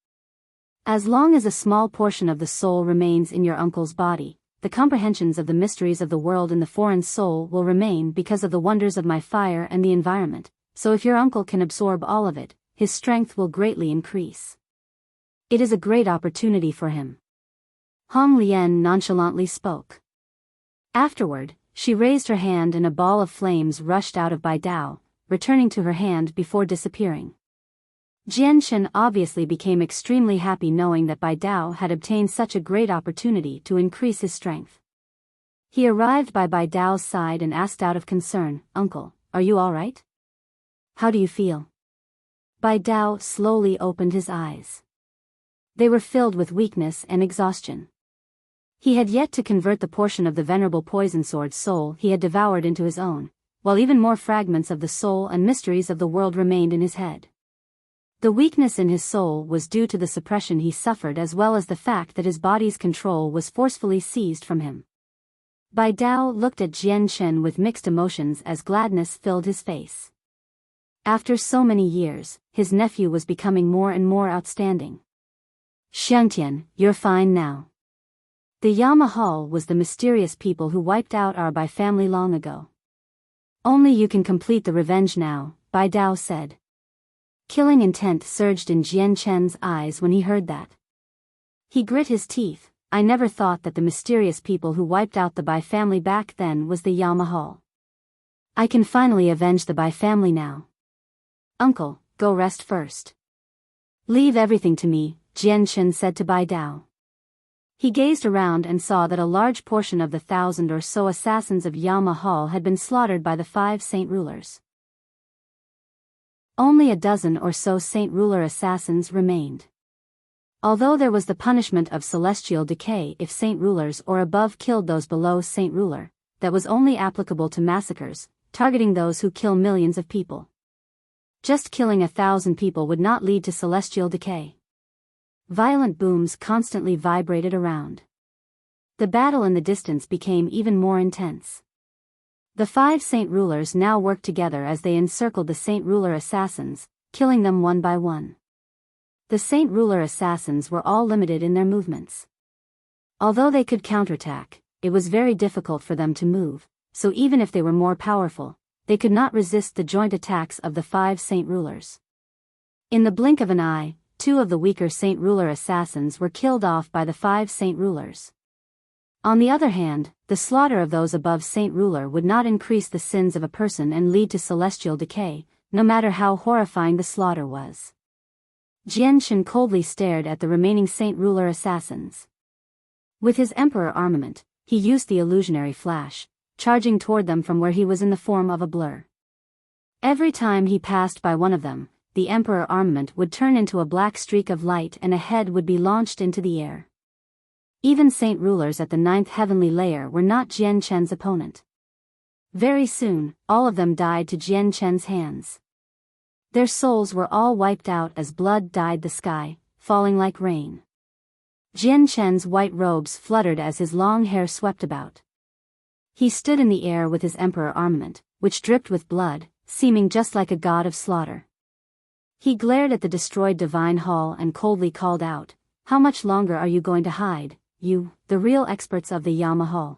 As long as a small portion of the soul remains in your uncle's body, the comprehensions of the mysteries of the world in the foreign soul will remain because of the wonders of my fire and the environment, so if your uncle can absorb all of it, his strength will greatly increase. It is a great opportunity for him. Hong Lian nonchalantly spoke. Afterward, she raised her hand and a ball of flames rushed out of Bidao, returning to her hand before disappearing. Jianshen obviously became extremely happy knowing that Bidao had obtained such a great opportunity to increase his strength. He arrived by Bidao's side and asked out of concern, "Uncle, are you all right? How do you feel?" Bidao slowly opened his eyes. They were filled with weakness and exhaustion. He had yet to convert the portion of the venerable poison sword soul he had devoured into his own, while even more fragments of the soul and mysteries of the world remained in his head. The weakness in his soul was due to the suppression he suffered as well as the fact that his body's control was forcefully seized from him. Bidao looked at Jianshen with mixed emotions as gladness filled his face. After so many years, his nephew was becoming more and more outstanding. "Xiangtian, you're fine now. The Yamahal was the mysterious people who wiped out our Bai family long ago. Only you can complete the revenge now," Bidao said. Killing intent surged in Jianshen's eyes when he heard that. He grit his teeth. "I never thought that the mysterious people who wiped out the Bai family back then was the Yamahal. I can finally avenge the Bai family now. Uncle, go rest first. Leave everything to me," Jianshen said to Bidao. He gazed around and saw that a large portion of the 1,000 or so assassins of Yamahal had been slaughtered by the 5 saint rulers. Only a dozen or so saint ruler assassins remained. Although there was the punishment of celestial decay if saint rulers or above killed those below saint ruler, that was only applicable to massacres, targeting those who kill millions of people. Just killing 1,000 people would not lead to celestial decay. Violent booms constantly vibrated around. The battle in the distance became even more intense. The 5 saint rulers now worked together as they encircled the saint ruler assassins, killing them one by one. The saint ruler assassins were all limited in their movements. Although they could counterattack, it was very difficult for them to move, so even if they were more powerful, they could not resist the joint attacks of the 5 saint rulers. In the blink of an eye, 2 of the weaker saint ruler assassins were killed off by the 5 saint rulers. On the other hand, the slaughter of those above saint ruler would not increase the sins of a person and lead to celestial decay, no matter how horrifying the slaughter was. Jianshen coldly stared at the remaining saint ruler assassins. With his emperor armament, he used the illusionary flash, charging toward them from where he was in the form of a blur. Every time he passed by one of them, the emperor armament would turn into a black streak of light and a head would be launched into the air. Even saint rulers at the 9th heavenly layer were not Jianshen's opponent. Very soon, all of them died to Jianshen's hands. Their souls were all wiped out as blood dyed the sky, falling like rain. Jianshen's white robes fluttered as his long hair swept about. He stood in the air with his emperor armament, which dripped with blood, seeming just like a god of slaughter. He glared at the destroyed divine hall and coldly called out, "How much longer are you going to hide, you, the real experts of the Yamahal?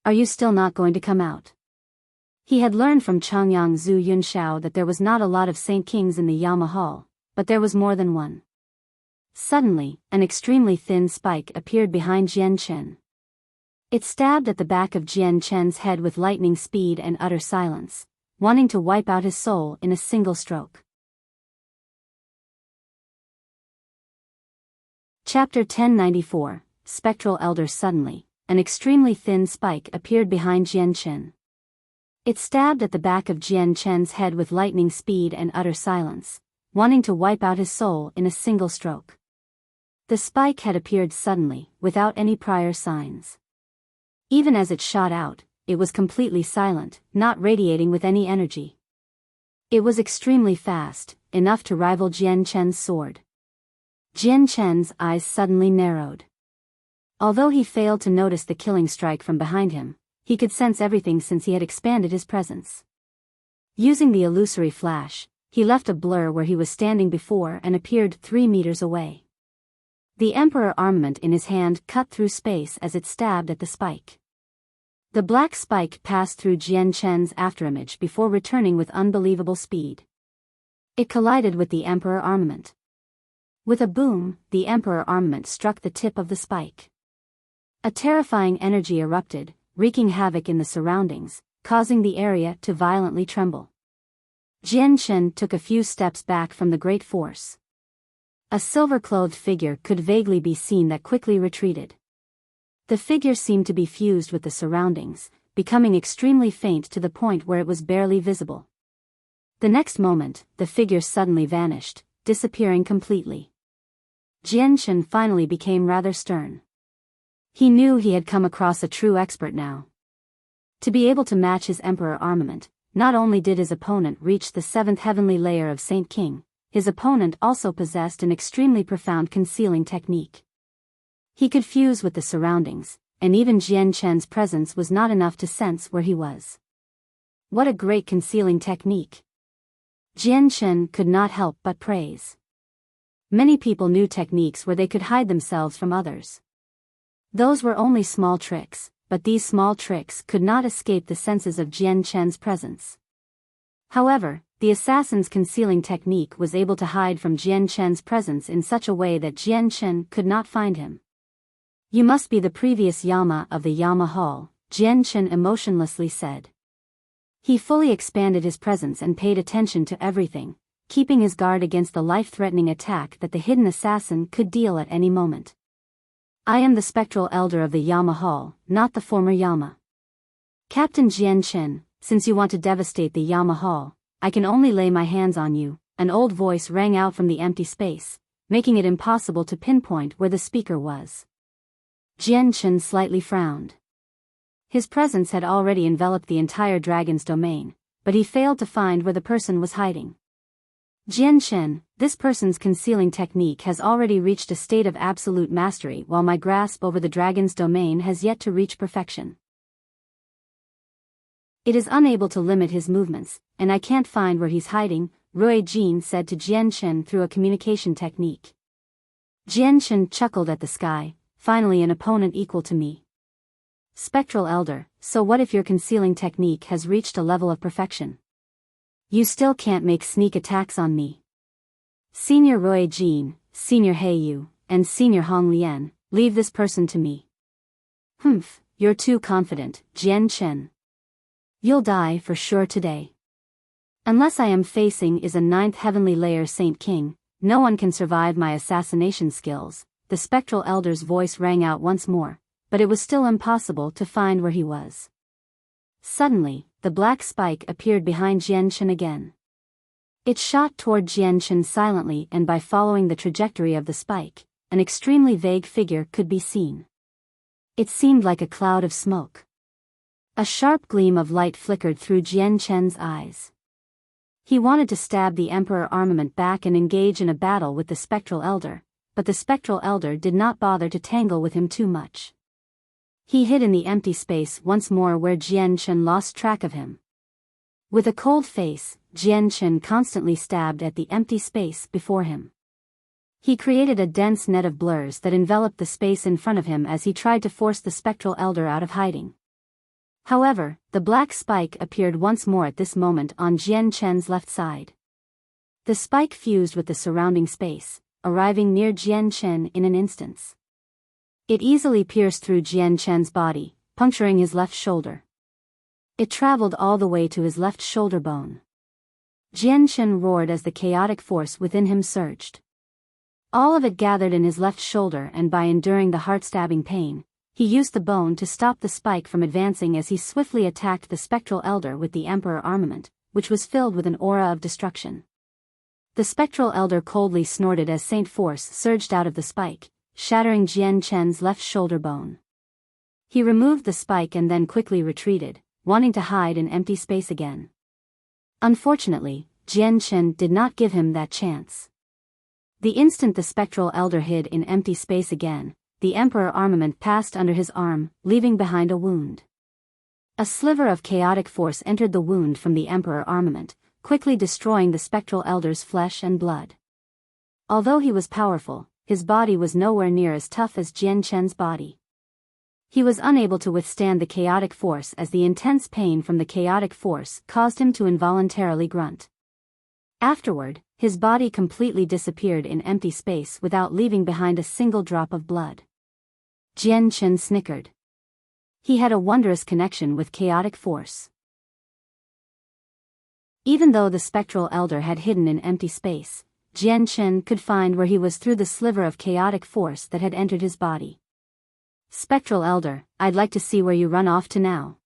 Are you still not going to come out?" He had learned from Changyang Zhu Yunshao that there was not a lot of saint kings in the Yamahal, but there was more than one. Suddenly, an extremely thin spike appeared behind Jianshen. It stabbed at the back of Jianshen's head with lightning speed and utter silence, wanting to wipe out his soul in a single stroke. Chapter 1094, Spectral Elder. Suddenly, an extremely thin spike appeared behind Jianshen. It stabbed at the back of Jianshen's head with lightning speed and utter silence, wanting to wipe out his soul in a single stroke. The spike had appeared suddenly, without any prior signs. Even as it shot out, it was completely silent, not radiating with any energy. It was extremely fast, enough to rival Jianshen's sword. Jianshen's eyes suddenly narrowed. Although he failed to notice the killing strike from behind him, he could sense everything since he had expanded his presence. Using the illusory flash, he left a blur where he was standing before and appeared 3 meters away. The Emperor armament in his hand cut through space as it stabbed at the spike. The black spike passed through Jian Chen's afterimage before returning with unbelievable speed. It collided with the Emperor armament. With a boom, the Emperor armament struck the tip of the spike. A terrifying energy erupted, wreaking havoc in the surroundings, causing the area to violently tremble. Jian Chen took a few steps back from the great force. A silver-clothed figure could vaguely be seen that quickly retreated. The figure seemed to be fused with the surroundings, becoming extremely faint to the point where it was barely visible. The next moment, the figure suddenly vanished, disappearing completely. Jian Chen finally became rather stern. He knew he had come across a true expert now. To be able to match his Emperor armament, not only did his opponent reach the 7th heavenly layer of Saint King, his opponent also possessed an extremely profound concealing technique. He could fuse with the surroundings, and even Jian Chen's presence was not enough to sense where he was. What a great concealing technique! Jian Chen could not help but praise. Many people knew techniques where they could hide themselves from others. Those were only small tricks, but these small tricks could not escape the senses of Jian Chen's presence. However, the assassin's concealing technique was able to hide from Jian Chen's presence in such a way that Jian Chen could not find him. "You must be the previous Yama of the Yama Hall," Jian Chen emotionlessly said. He fully expanded his presence and paid attention to everything, keeping his guard against the life-threatening attack that the hidden assassin could deal at any moment. "I am the spectral elder of the Yama Hall, not the former Yama. Captain Jian Chen, since you want to devastate the Yama Hall, I can only lay my hands on you," an old voice rang out from the empty space, making it impossible to pinpoint where the speaker was. Jian Chen slightly frowned. His presence had already enveloped the entire dragon's domain, but he failed to find where the person was hiding. "Jian Chen, this person's concealing technique has already reached a state of absolute mastery while my grasp over the dragon's domain has yet to reach perfection. It is unable to limit his movements, and I can't find where he's hiding," Rui Jin said to Jian Chen through a communication technique. Jian Chen chuckled at the sky. "Finally an opponent equal to me. Spectral Elder, so what if your concealing technique has reached a level of perfection? You still can't make sneak attacks on me." Senior Rui Jin, Senior Heiyu, and Senior Hong Lian, "Leave this person to me." "Humph, you're too confident, Jian Chen. You'll die for sure today. Unless I am facing is a 9th heavenly layer Saint King, no one can survive my assassination skills," the spectral elder's voice rang out once more, but it was still impossible to find where he was. Suddenly, the black spike appeared behind Jian Chen again. It shot toward Jian Chen silently, and by following the trajectory of the spike, an extremely vague figure could be seen. It seemed like a cloud of smoke. A sharp gleam of light flickered through Jian Chen's eyes. He wanted to stab the Emperor armament back and engage in a battle with the spectral elder, but the spectral elder did not bother to tangle with him too much. He hid in the empty space once more where Jian Chen lost track of him. With a cold face, Jian Chen constantly stabbed at the empty space before him. He created a dense net of blurs that enveloped the space in front of him as he tried to force the spectral elder out of hiding. However, the black spike appeared once more at this moment on Jian Chen's left side. The spike fused with the surrounding space, arriving near Jian Chen in an instant. It easily pierced through Jian Chen's body, puncturing his left shoulder. It traveled all the way to his left shoulder bone. Jian Chen roared as the chaotic force within him surged. All of it gathered in his left shoulder, and by enduring the heart-stabbing pain, he used the bone to stop the spike from advancing as he swiftly attacked the spectral elder with the Emperor armament, which was filled with an aura of destruction. The spectral elder coldly snorted as Saint Force surged out of the spike, shattering Jian Chen's left shoulder bone. He removed the spike and then quickly retreated, wanting to hide in empty space again. Unfortunately, Jian Chen did not give him that chance. The instant the spectral elder hid in empty space again, the Emperor armament passed under his arm, leaving behind a wound. A sliver of chaotic force entered the wound from the Emperor armament, quickly destroying the spectral elder's flesh and blood. Although he was powerful, his body was nowhere near as tough as Jian Chen's body. He was unable to withstand the chaotic force as the intense pain from the chaotic force caused him to involuntarily grunt. Afterward, his body completely disappeared in empty space without leaving behind a single drop of blood. Jian Chen snickered. He had a wondrous connection with chaotic force. Even though the spectral elder had hidden in empty space, Jian Chen could find where he was through the sliver of chaotic force that had entered his body. Spectral elder, I'd like to see where you run off to now.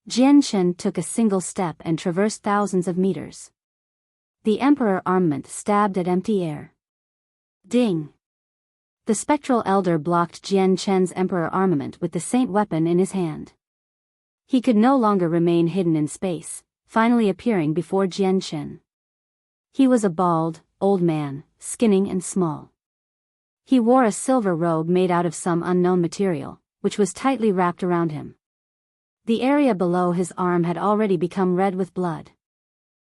Jian Chen took a single step and traversed thousands of meters. The Emperor armament stabbed at empty air. Ding! The spectral elder blocked Jian Chen's Emperor armament with the saint weapon in his hand. He could no longer remain hidden in space, finally appearing before Jian Chen. He was a bald, old man, skinny and small. He wore a silver robe made out of some unknown material, which was tightly wrapped around him. The area below his arm had already become red with blood.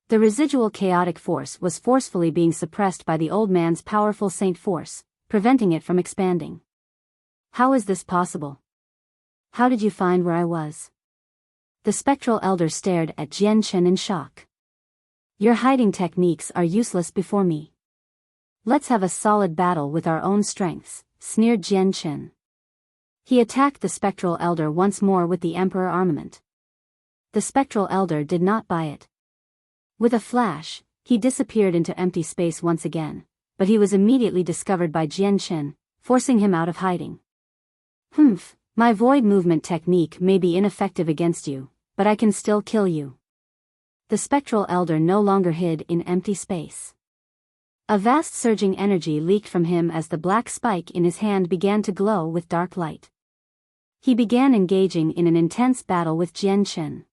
The residual chaotic force was forcefully being suppressed by the old man's powerful saint force, preventing it from expanding. How is this possible? How did you find where I was? The spectral elder stared at Jian Chen in shock. Your hiding techniques are useless before me. Let's have a solid battle with our own strengths, sneered Jian Chen. He attacked the spectral elder once more with the Emperor armament. The spectral elder did not buy it. With a flash, he disappeared into empty space once again, but he was immediately discovered by Jian Chen, forcing him out of hiding. My void movement technique may be ineffective against you, but I can still kill you. The spectral elder no longer hid in empty space. A vast surging energy leaked from him as the black spike in his hand began to glow with dark light. He began engaging in an intense battle with Jian Chen.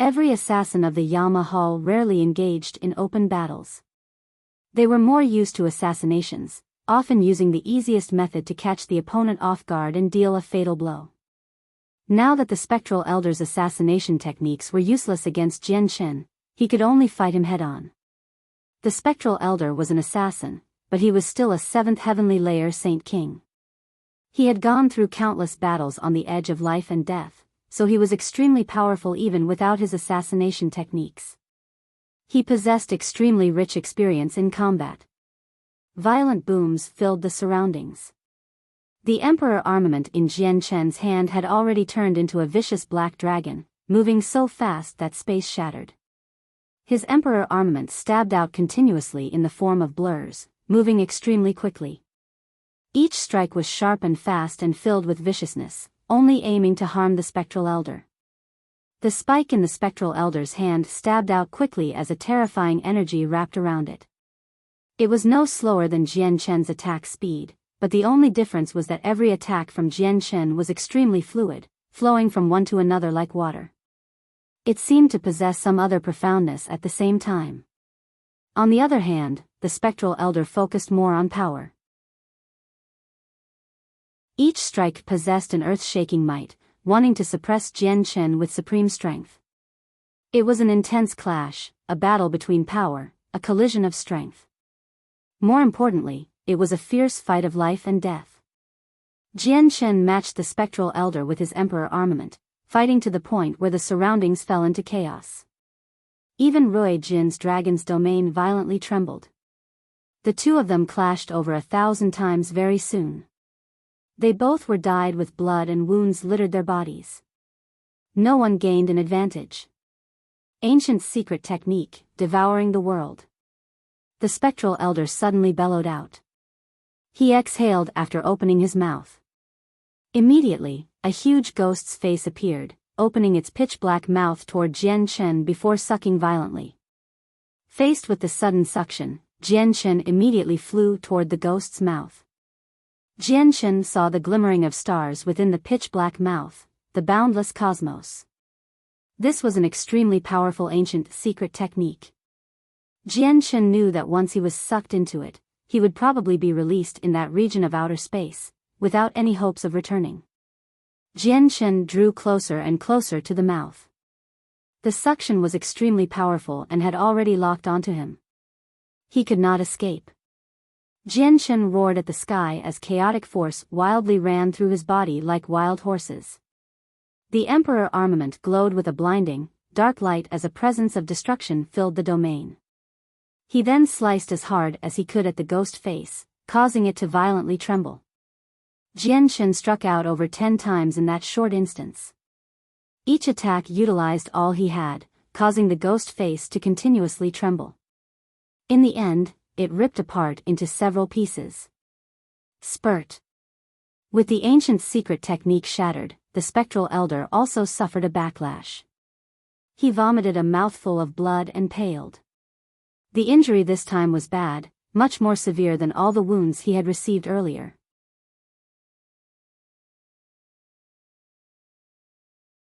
Every assassin of the Yama Hall rarely engaged in open battles. They were more used to assassinations, often using the easiest method to catch the opponent off guard and deal a fatal blow. Now that the spectral elder's assassination techniques were useless against Jian Chen, he could only fight him head-on. The spectral elder was an assassin, but he was still a seventh heavenly layer Saint King. He had gone through countless battles on the edge of life and death, so he was extremely powerful even without his assassination techniques. He possessed extremely rich experience in combat. Violent booms filled the surroundings. The Emperor armament in Jian Chen's hand had already turned into a vicious black dragon, moving so fast that space shattered. His Emperor armament stabbed out continuously in the form of blurs, moving extremely quickly. Each strike was sharp and fast and filled with viciousness, only aiming to harm the spectral elder. The spike in the spectral elder's hand stabbed out quickly as a terrifying energy wrapped around it. It was no slower than Jian Chen's attack speed, but the only difference was that every attack from Jian Chen was extremely fluid, flowing from one to another like water. It seemed to possess some other profoundness at the same time. On the other hand, the spectral elder focused more on power. Each strike possessed an earth-shaking might, wanting to suppress Jian Chen with supreme strength. It was an intense clash, a battle between power, a collision of strength. More importantly, it was a fierce fight of life and death. Jian Chen matched the spectral elder with his Emperor armament, fighting to the point where the surroundings fell into chaos. Even Rui Jin's dragon's domain violently trembled. The two of them clashed over 1,000 times very soon. They both were dyed with blood and wounds littered their bodies. No one gained an advantage. Ancient secret technique, devouring the world. The spectral elder suddenly bellowed out. He exhaled after opening his mouth. Immediately, a huge ghost's face appeared, opening its pitch-black mouth toward Jian Chen before sucking violently. Faced with the sudden suction, Jian Chen immediately flew toward the ghost's mouth. Jian Chen saw the glimmering of stars within the pitch-black mouth, the boundless cosmos. This was an extremely powerful ancient secret technique. Jian Chen knew that once he was sucked into it, he would probably be released in that region of outer space, without any hopes of returning. Jian Chen drew closer and closer to the mouth. The suction was extremely powerful and had already locked onto him. He could not escape. Jian Chen roared at the sky as chaotic force wildly ran through his body like wild horses. The Emperor armament glowed with a blinding, dark light as a presence of destruction filled the domain. He then sliced as hard as he could at the ghost face, causing it to violently tremble. Jian Chen struck out over 10 times in that short instance. Each attack utilized all he had, causing the ghost face to continuously tremble. In the end, it ripped apart into several pieces. Spurt. With the ancient secret technique shattered, the spectral elder also suffered a backlash. He vomited a mouthful of blood and paled. The injury this time was bad, much more severe than all the wounds he had received earlier.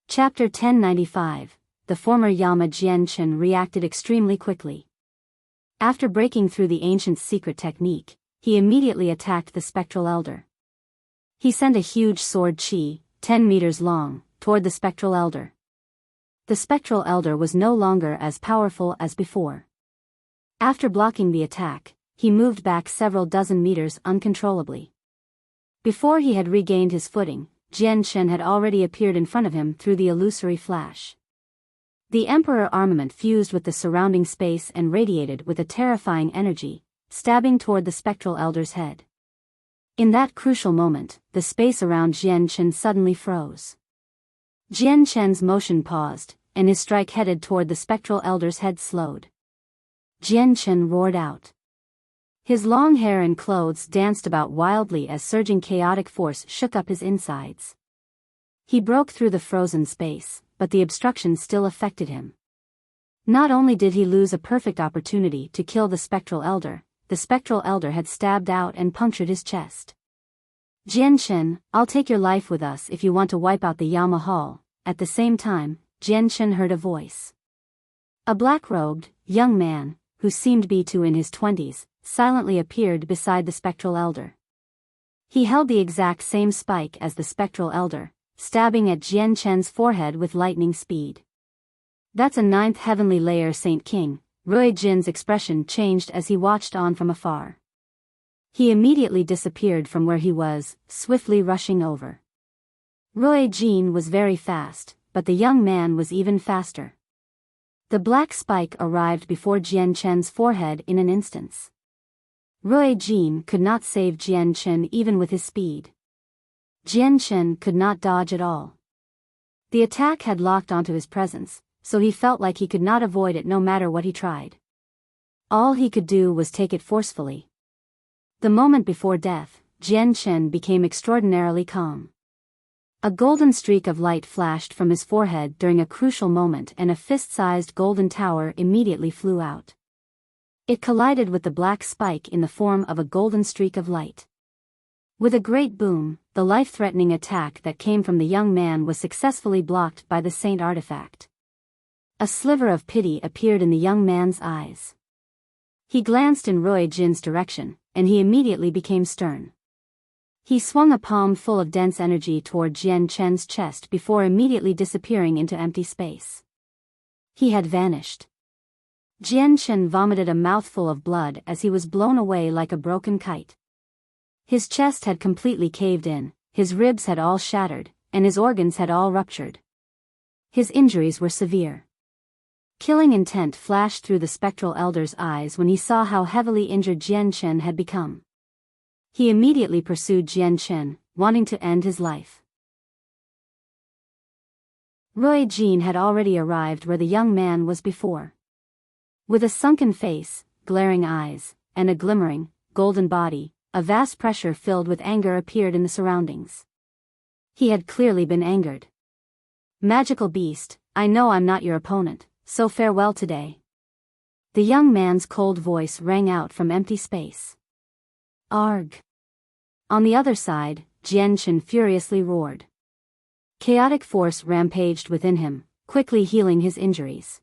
Chapter 1095. The former Yama Jian Chen reacted extremely quickly. After breaking through the ancient secret technique, he immediately attacked the spectral elder. He sent a huge sword chi, 10 meters long, toward the spectral elder. The spectral elder was no longer as powerful as before. After blocking the attack, he moved back several dozen meters uncontrollably. Before he had regained his footing, Jian Chen had already appeared in front of him through the illusory flash. The Emperor armament fused with the surrounding space and radiated with a terrifying energy, stabbing toward the spectral elder's head. In that crucial moment, the space around Jian Chen suddenly froze. Jian Chen's motion paused, and his strike headed toward the spectral elder's head slowed. Jian Chen roared out. His long hair and clothes danced about wildly as surging chaotic force shook up his insides. He broke through the frozen space, but the obstruction still affected him. Not only did he lose a perfect opportunity to kill the spectral elder had stabbed out and punctured his chest. Jian Chen, I'll take your life with us if you want to wipe out the Yama Hall. At the same time, Jian Chen heard a voice. A black-robed, young man, who seemed to be in his 20s, silently appeared beside the spectral elder. He held the exact same spike as the spectral elder, stabbing at Jian Chen's forehead with lightning speed. That's a 9th heavenly layer Saint King. Rui Jin's expression changed as he watched on from afar. He immediately disappeared from where he was, swiftly rushing over. Rui Jin was very fast, but the young man was even faster. The black spike arrived before Jian Chen's forehead in an instant. Rui Jin could not save Jian Chen even with his speed. Jian Chen could not dodge at all. The attack had locked onto his presence, so he felt like he could not avoid it no matter what he tried. All he could do was take it forcefully. The moment before death, Jian Chen became extraordinarily calm. A golden streak of light flashed from his forehead during a crucial moment and a fist-sized golden tower immediately flew out. It collided with the black spike in the form of a golden streak of light. With a great boom, the life-threatening attack that came from the young man was successfully blocked by the saint artifact. A sliver of pity appeared in the young man's eyes. He glanced in Rui Jin's direction, and he immediately became stern. He swung a palm full of dense energy toward Jian Chen's chest before immediately disappearing into empty space. He had vanished. Jian Chen vomited a mouthful of blood as he was blown away like a broken kite. His chest had completely caved in, his ribs had all shattered, and his organs had all ruptured. His injuries were severe. Killing intent flashed through the spectral elder's eyes when he saw how heavily injured Jian Chen had become. He immediately pursued Jian Chen, wanting to end his life. Rui Jin had already arrived where the young man was before. With a sunken face, glaring eyes, and a glimmering, golden body, a vast pressure filled with anger appeared in the surroundings. He had clearly been angered. Magical beast, I know I'm not your opponent, so farewell today. The young man's cold voice rang out from empty space. Arg! On the other side, Jian Chen furiously roared. Chaotic force rampaged within him, quickly healing his injuries.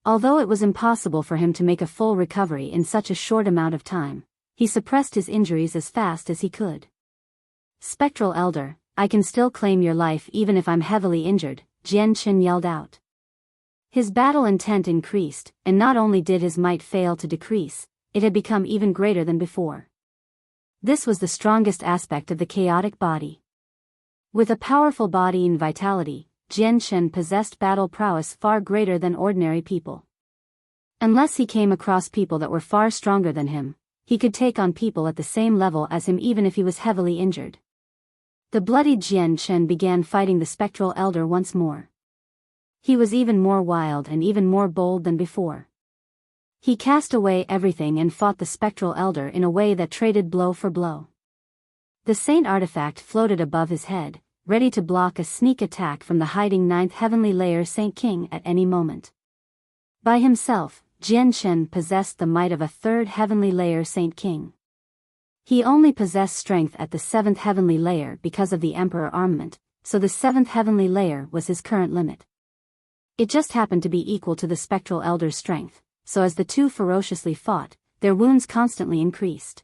Although it was impossible for him to make a full recovery in such a short amount of time, he suppressed his injuries as fast as he could. Spectral Elder, I can still claim your life even if I'm heavily injured, Jian Chen yelled out. His battle intent increased, and not only did his might fail to decrease, it had become even greater than before. This was the strongest aspect of the chaotic body. With a powerful body and vitality, Jian Chen possessed battle prowess far greater than ordinary people. Unless he came across people that were far stronger than him, he could take on people at the same level as him even if he was heavily injured. The bloodied Jian Chen began fighting the Spectral Elder once more. He was even more wild and even more bold than before. He cast away everything and fought the Spectral Elder in a way that traded blow for blow. The Saint artifact floated above his head, ready to block a sneak attack from the hiding 9th Heavenly Layer Saint King at any moment. By himself, Jian Chen possessed the might of a 3rd Heavenly Layer Saint King. He only possessed strength at the 7th Heavenly Layer because of the Emperor armament, so the 7th Heavenly Layer was his current limit. It just happened to be equal to the Spectral Elder's strength, so as the two ferociously fought, their wounds constantly increased.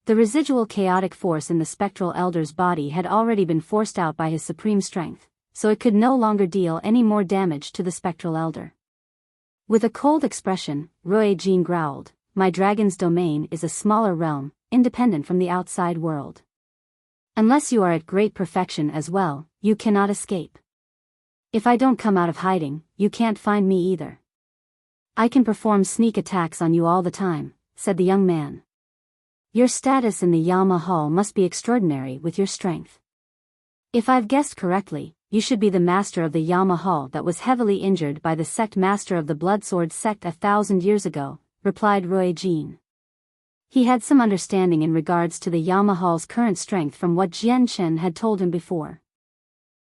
The residual chaotic force in the Spectral Elder's body had already been forced out by his supreme strength, so it could no longer deal any more damage to the Spectral Elder. With a cold expression, Ruo Jin growled, "My dragon's domain is a smaller realm, independent from the outside world. Unless you are at great perfection as well, you cannot escape. If I don't come out of hiding, you can't find me either. I can perform sneak attacks on you all the time," said the young man. "Your status in the Yama Hall must be extraordinary with your strength. If I've guessed correctly, you should be the master of the Yama Hall that was heavily injured by the sect master of the Bloodsword sect 1,000 years ago," replied Ruo Jin. He had some understanding in regards to the Yama Hall's current strength from what Jian Chen had told him before.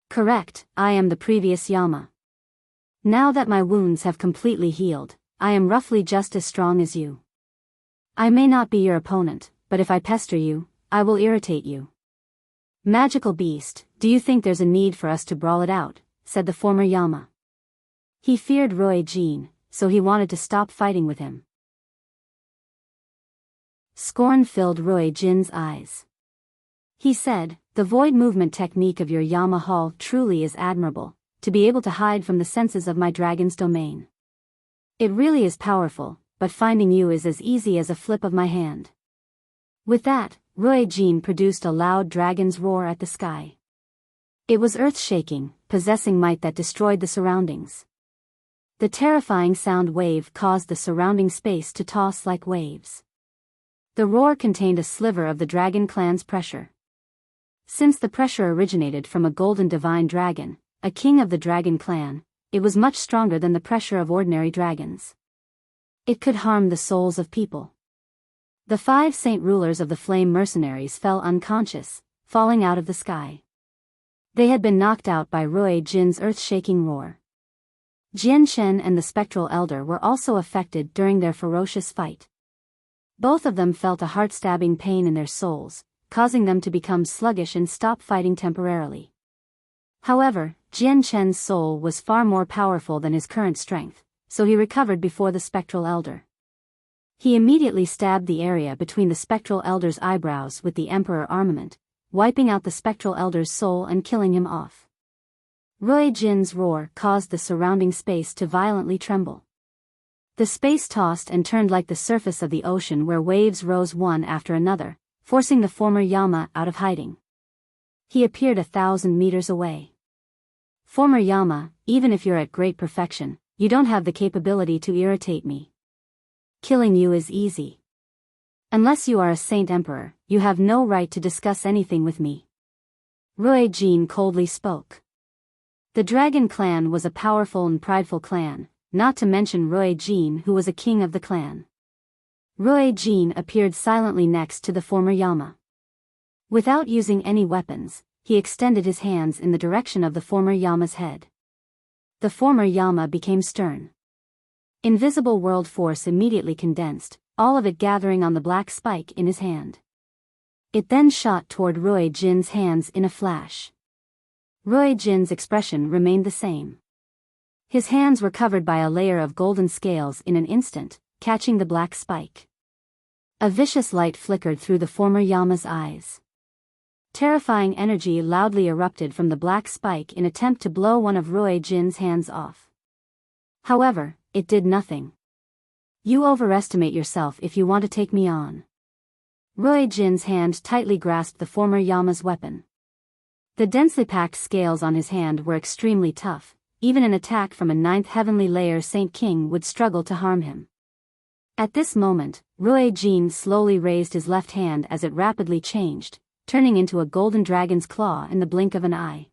"Correct, I am the previous Yama. Now that my wounds have completely healed, I am roughly just as strong as you. I may not be your opponent, but if I pester you, I will irritate you." "Magical beast, do you think there's a need for us to brawl it out?" said the former Yama. He feared Ruo Jin, so he wanted to stop fighting with him. Scorn filled Ruo Jin's eyes. He said, "The void movement technique of your Yama Hall truly is admirable, to be able to hide from the senses of my dragon's domain. It really is powerful, but finding you is as easy as a flip of my hand." With that, Ruo Jin produced a loud dragon's roar at the sky. It was earth-shaking, possessing might that destroyed the surroundings. The terrifying sound wave caused the surrounding space to toss like waves. The roar contained a sliver of the dragon clan's pressure. Since the pressure originated from a golden divine dragon, a king of the dragon clan, it was much stronger than the pressure of ordinary dragons. It could harm the souls of people. The 5 saint rulers of the flame mercenaries fell unconscious, falling out of the sky. They had been knocked out by Ruo Jin's earth-shaking roar. Jian Chen and the Spectral Elder were also affected during their ferocious fight. Both of them felt a heart-stabbing pain in their souls, causing them to become sluggish and stop fighting temporarily. However, Jian Chen's soul was far more powerful than his current strength, so he recovered before the Spectral Elder. He immediately stabbed the area between the Spectral Elder's eyebrows with the Emperor armament, wiping out the Spectral Elder's soul and killing him off. Ruo Jin's roar caused the surrounding space to violently tremble. The space tossed and turned like the surface of the ocean where waves rose one after another, forcing the former Yama out of hiding. He appeared 1,000 meters away. "Former Yama, even if you're at great perfection, you don't have the capability to irritate me. Killing you is easy. Unless you are a Saint Emperor, you have no right to discuss anything with me." Ruo Jin coldly spoke. The Dragon Clan was a powerful and prideful clan, not to mention Ruo Jin, who was a king of the clan. Ruo Jin appeared silently next to the former Yama. Without using any weapons, he extended his hands in the direction of the former Yama's head. The former Yama became stern. Invisible world force immediately condensed, all of it gathering on the black spike in his hand. It then shot toward Ruo Jin's hands in a flash. Ruo Jin's expression remained the same. His hands were covered by a layer of golden scales in an instant, catching the black spike. A vicious light flickered through the former Yama's eyes. Terrifying energy loudly erupted from the black spike in attempt to blow one of Roy Jin's hands off. However, it did nothing. You overestimate yourself if you want to take me on. Roy Jin's hand tightly grasped the former Yama's weapon. The densely packed scales on his hand were extremely tough. Even an attack from a 9th heavenly layer Saint King would struggle to harm him. At this moment, Roy Jin slowly raised his left hand as it rapidly changed, turning into a golden dragon's claw in the blink of an eye.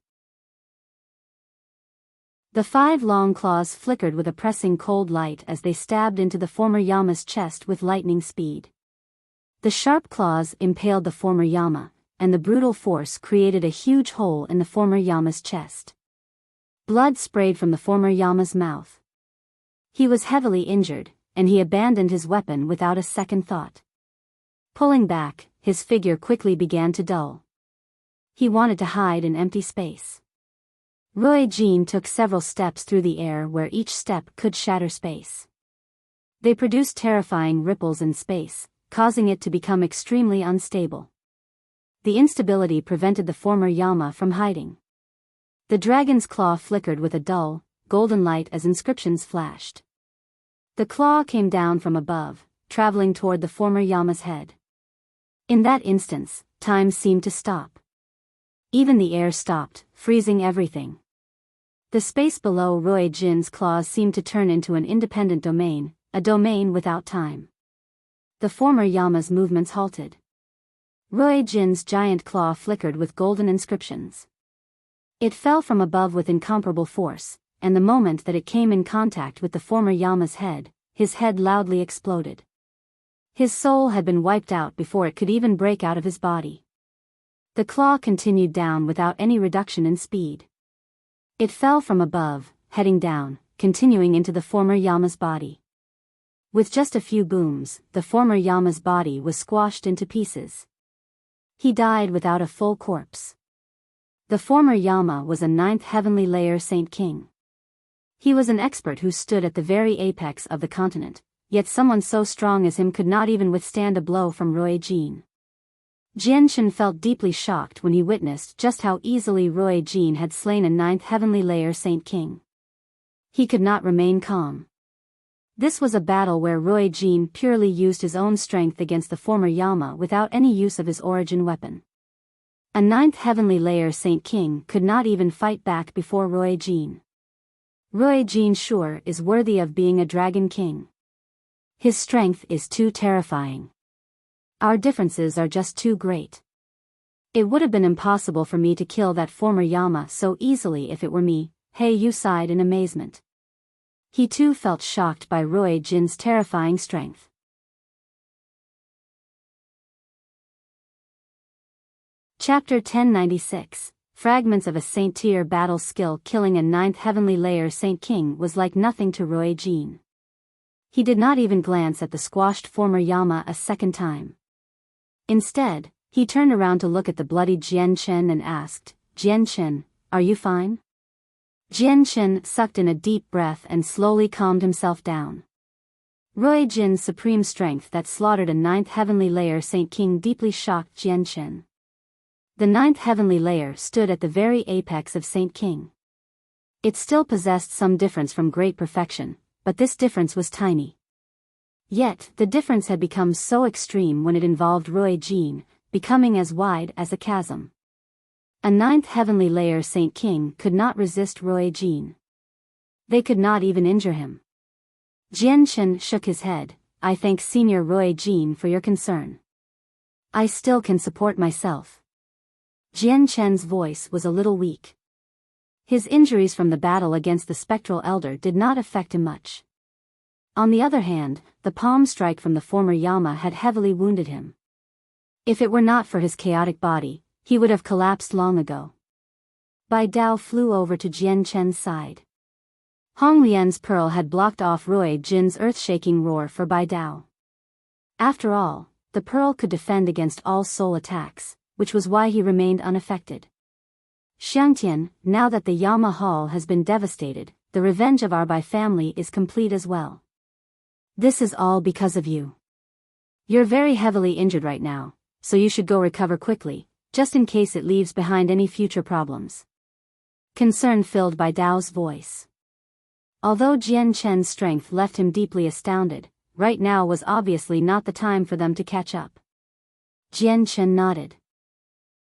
The 5 long claws flickered with a pressing cold light as they stabbed into the former Yama's chest with lightning speed. The sharp claws impaled the former Yama, and the brutal force created a huge hole in the former Yama's chest. Blood sprayed from the former Yama's mouth. He was heavily injured, and he abandoned his weapon without a second thought. Pulling back, his figure quickly began to dull. He wanted to hide in empty space. Roy Jin took several steps through the air where each step could shatter space. They produced terrifying ripples in space, causing it to become extremely unstable. The instability prevented the former Yama from hiding. The dragon's claw flickered with a dull, golden light as inscriptions flashed. The claw came down from above, traveling toward the former Yama's head. In that instance, time seemed to stop. Even the air stopped, freezing everything. The space below Roy Jin's claws seemed to turn into an independent domain, a domain without time. The former Yama's movements halted. Roy Jin's giant claw flickered with golden inscriptions. It fell from above with incomparable force, and the moment that it came in contact with the former Yama's head, his head loudly exploded. His soul had been wiped out before it could even break out of his body. The claw continued down without any reduction in speed. It fell from above, heading down, continuing into the former Yama's body. With just a few booms, the former Yama's body was squashed into pieces. He died without a full corpse. The former Yama was a 9th heavenly layer Saint King. He was an expert who stood at the very apex of the continent, yet someone so strong as him could not even withstand a blow from Roy Jin. Jianchen felt deeply shocked when he witnessed just how easily Roy Jin had slain a 9th heavenly layer Saint King. He could not remain calm. This was a battle where Roy Jin purely used his own strength against the former Yama without any use of his origin weapon. A 9th heavenly layer Saint King could not even fight back before Roy Jin. Roy Jin sure is worthy of being a dragon king. His strength is too terrifying. Our differences are just too great. It would have been impossible for me to kill that former Yama so easily if it were me. He Yu sighed in amazement. He too felt shocked by Roy Jin's terrifying strength. Chapter 1096. Fragments of a Saint-tier battle skill. Killing a 9th heavenly layer Saint King was like nothing to Roy Jin. He did not even glance at the squashed former Yama a second time. Instead, he turned around to look at the bloodied Jianchen and asked, "Jianchen, are you fine?" Jianchen sucked in a deep breath and slowly calmed himself down. Roy Jin's supreme strength that slaughtered a 9th heavenly layer Saint King deeply shocked Jianchen. The 9th heavenly layer stood at the very apex of Saint King. It still possessed some difference from great perfection, but this difference was tiny. Yet, the difference had become so extreme when it involved Roy Jin, becoming as wide as a chasm. A 9th heavenly layer Saint King could not resist Roy Jin. They could not even injure him. Jianchen shook his head. "I thank Senior Roy Jin for your concern. I still can support myself." Jianchen's voice was a little weak. His injuries from the battle against the spectral elder did not affect him much. On the other hand, the palm strike from the former Yama had heavily wounded him. If it were not for his chaotic body, he would have collapsed long ago. Biyao flew over to Jianchen's side. Hong Lian's pearl had blocked off Roy Jin's earth-shaking roar for Biyao. After all, the pearl could defend against all soul attacks, which was why he remained unaffected. "Xiangtian, now that the Yama Hall has been devastated, the revenge of our Bai family is complete as well. This is all because of you. You're very heavily injured right now, so you should go recover quickly," just in case it leaves behind any future problems. Concern filled by Dao's voice. Although Jian Chen's strength left him deeply astounded, right now was obviously not the time for them to catch up. Jian Chen nodded.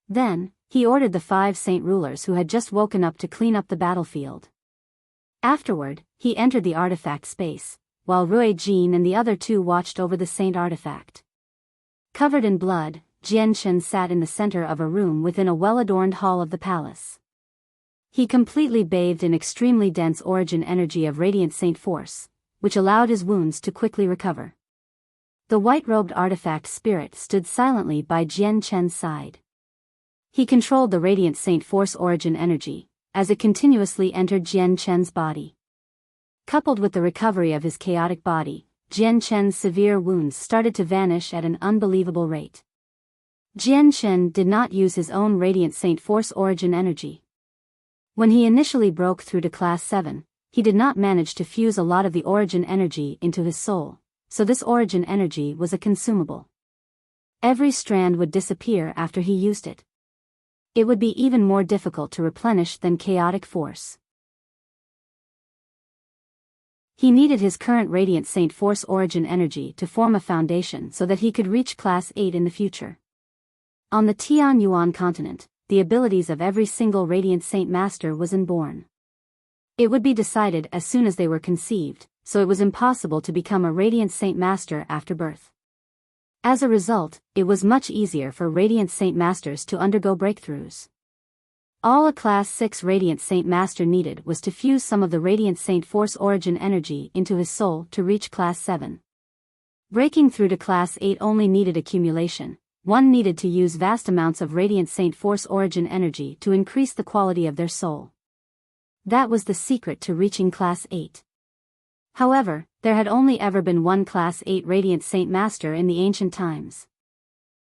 Then, he ordered the 5 saint rulers who had just woken up to clean up the battlefield. Afterward, he entered the artifact space, while Rui Jin and the other 2 watched over the saint artifact. Covered in blood, Jian Chen sat in the center of a room within a well-adorned hall of the palace. He completely bathed in extremely dense origin energy of radiant saint force, which allowed his wounds to quickly recover. The white-robed artifact spirit stood silently by Jian Chen's side. He controlled the radiant saint force origin energy, as it continuously entered Jian Chen's body. Coupled with the recovery of his chaotic body, Jian Chen's severe wounds started to vanish at an unbelievable rate. Jian Chen did not use his own radiant saint force origin energy. When he initially broke through to class 7, he did not manage to fuse a lot of the origin energy into his soul, so this origin energy was a consumable. Every strand would disappear after he used it. It would be even more difficult to replenish than chaotic force. He needed his current radiant saint force origin energy to form a foundation so that he could reach class 8 in the future. On the Tian Yuan continent, the abilities of every single radiant saint master was inborn. It would be decided as soon as they were conceived, so it was impossible to become a radiant saint master after birth. As a result, it was much easier for radiant saint masters to undergo breakthroughs. All a class 6 radiant saint master needed was to fuse some of the radiant saint force origin energy into his soul to reach class 7. Breaking through to class 8 only needed accumulation. One needed to use vast amounts of radiant saint force origin energy to increase the quality of their soul. That was the secret to reaching class 8. However, there had only ever been one class 8 radiant saint master in the ancient times.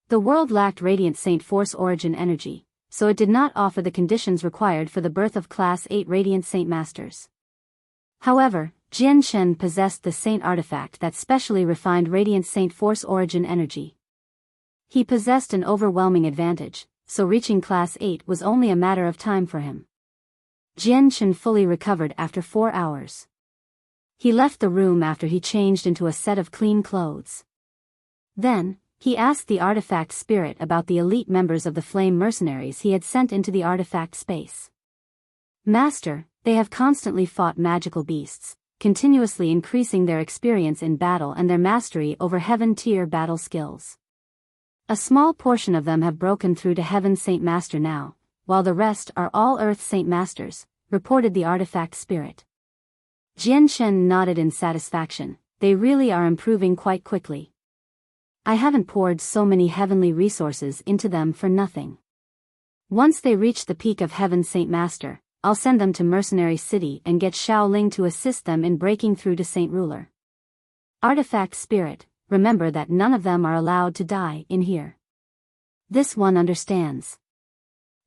The world lacked radiant saint force origin energy, so it did not offer the conditions required for the birth of class 8 radiant saint masters. However, Jian Chen possessed the saint artifact that specially refined radiant saint force origin energy. He possessed an overwhelming advantage, so reaching class 8 was only a matter of time for him. Jian Chen fully recovered after 4 hours. He left the room after he changed into a set of clean clothes. Then, he asked the artifact spirit about the elite members of the flame mercenaries he had sent into the artifact space. Master, they have constantly fought magical beasts, continuously increasing their experience in battle and their mastery over heaven-tier battle skills. A small portion of them have broken through to Heaven Saint Master now, while the rest are all Earth Saint Masters, reported the artifact spirit. Jian Chen nodded in satisfaction. They really are improving quite quickly. I haven't poured so many heavenly resources into them for nothing. Once they reach the peak of Heaven Saint Master, I'll send them to Mercenary City and get Shaoling to assist them in breaking through to Saint Ruler. Artifact Spirit, remember that none of them are allowed to die in here. This one understands.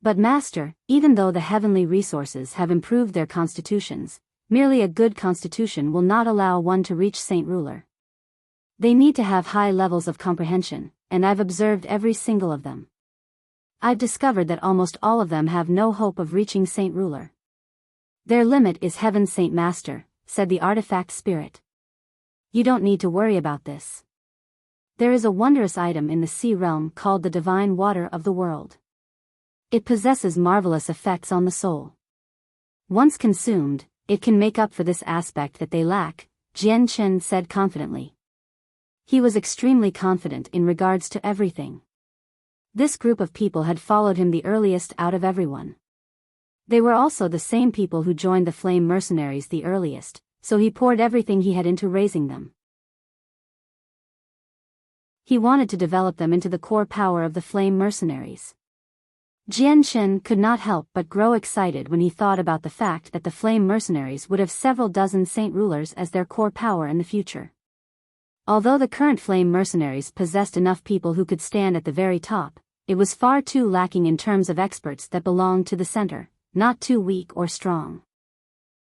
But Master, even though the heavenly resources have improved their constitutions, merely a good constitution will not allow one to reach Saint Ruler. They need to have high levels of comprehension, and I've observed every single of them. I've discovered that almost all of them have no hope of reaching Saint Ruler. Their limit is Heaven Saint Master, said the artifact spirit. You don't need to worry about this. There is a wondrous item in the sea realm called the divine water of the world. It possesses marvelous effects on the soul. Once consumed, it can make up for this aspect that they lack, Jian Chen said confidently. He was extremely confident in regards to everything. This group of people had followed him the earliest out of everyone. They were also the same people who joined the Flame Mercenaries the earliest, so he poured everything he had into raising them. He wanted to develop them into the core power of the Flame Mercenaries. Jian Chen could not help but grow excited when he thought about the fact that the Flame Mercenaries would have several dozen Saint Rulers as their core power in the future. Although the current Flame Mercenaries possessed enough people who could stand at the very top, it was far too lacking in terms of experts that belonged to the center, not too weak or strong.